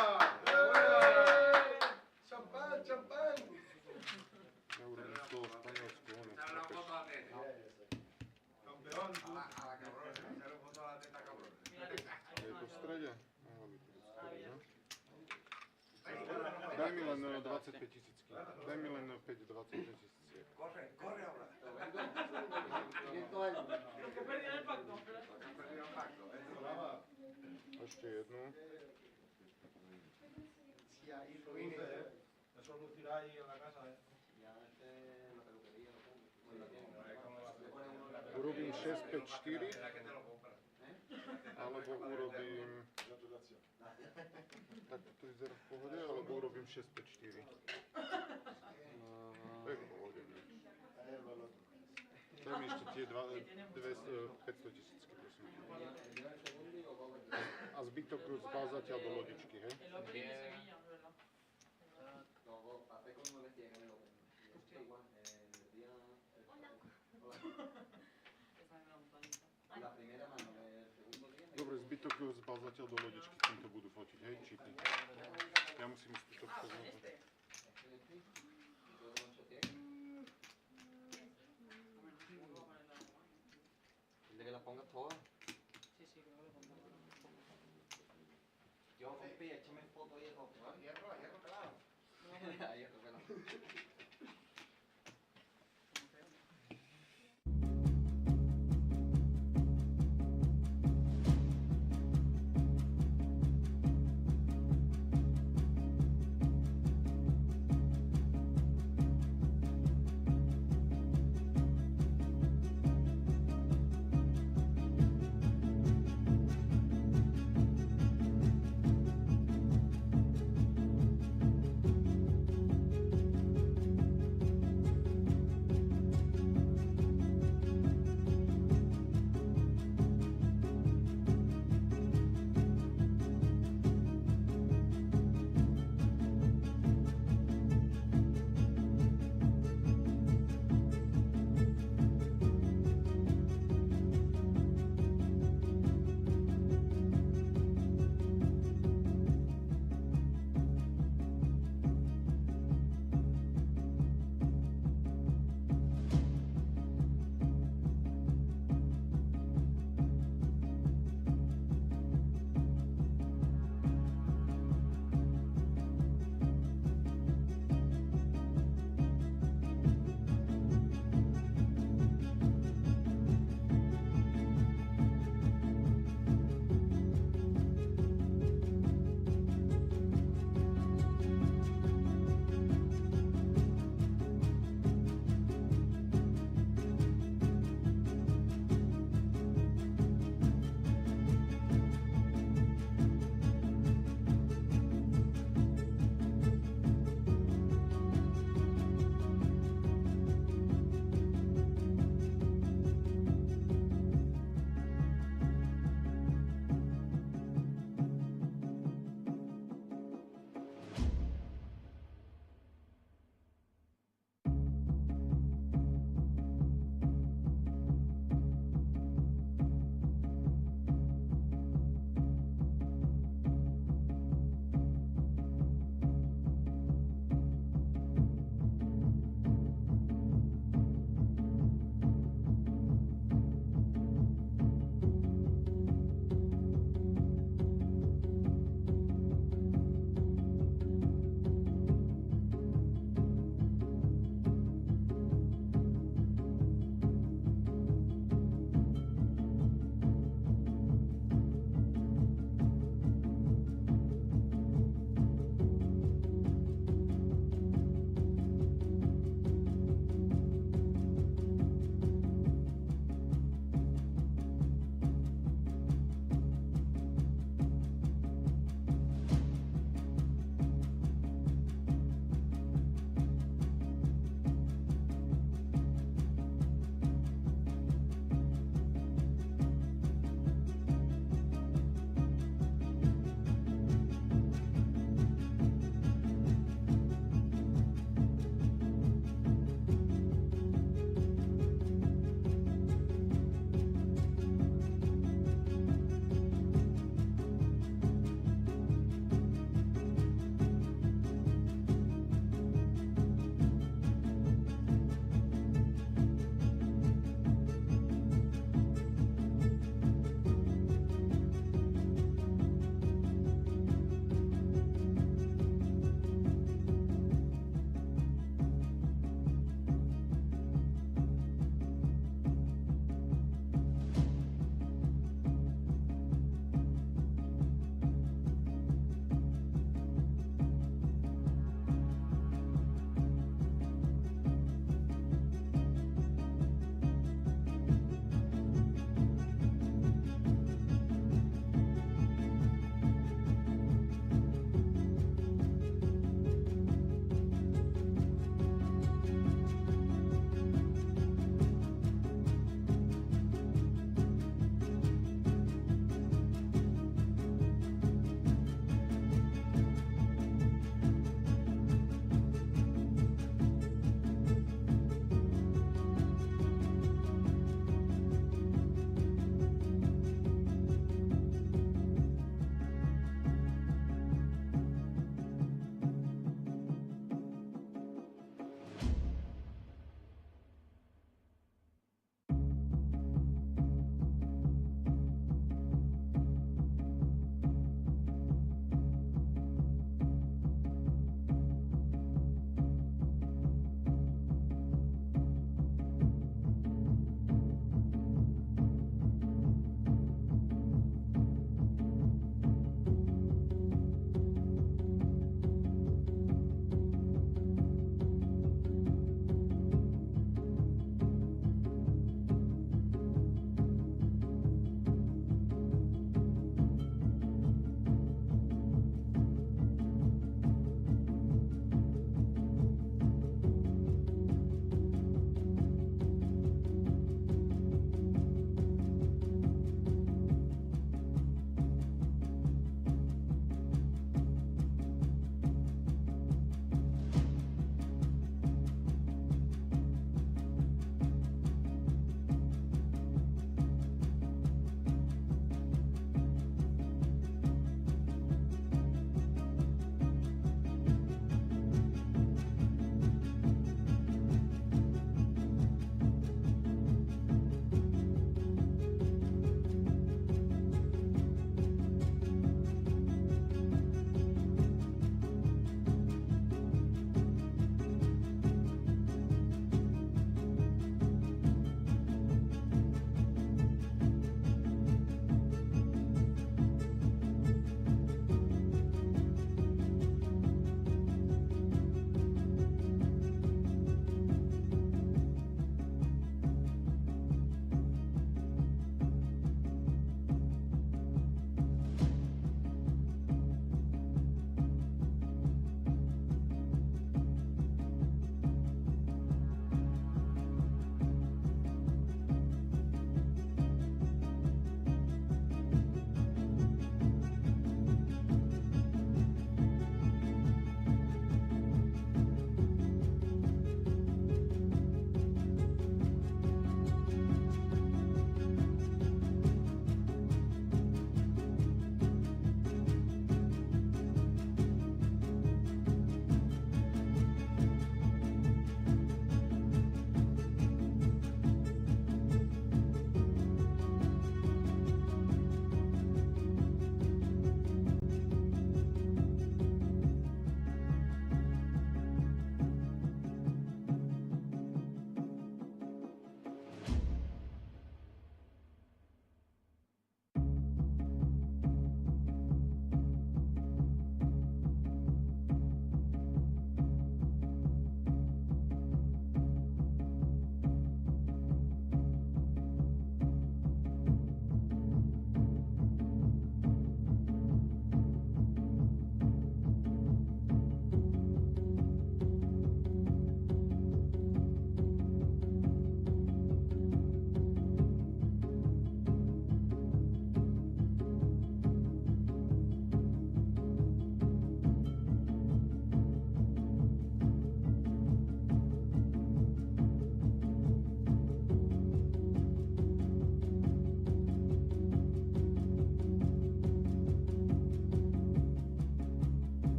¡Champán, champán! Ja urobím z toho Španielsku, ono. Campeón, tú. A la cabrón, hacer foto a la teta, cabrón. Je to v strede? Mohla by to byť v strede, no? Daj mi len 25 tisícky. Daj mi len 25 tisíciek. Corre, corre ahora. 500 años. Que perdí el pacto. Ešte jednu. Sí, ahí luce, ¿eh? Eso lucirá ahí en la casa, ¿eh? Urobím 6, 5, 4. Alebo urobím... Tak to vyzerá v pohode, alebo urobím 6, 5, 4. To je v pohode. Daj mi ešte tie 500 tisícky, prosím. A zbytok zbal zatiaľ do lodičky, hej? Dobre, zbytok zbal zatiaľ do lodičky, kým to budú fotiť, hej? Čipy. Ja musím ísť tuto pozrieť. Dile que las pongas todas. Sí, sí, creo que lo pondré. Yo, compi, échame foto ahí, ¿vale? Hierro, hierro pelado. Ahí, hierro pelado.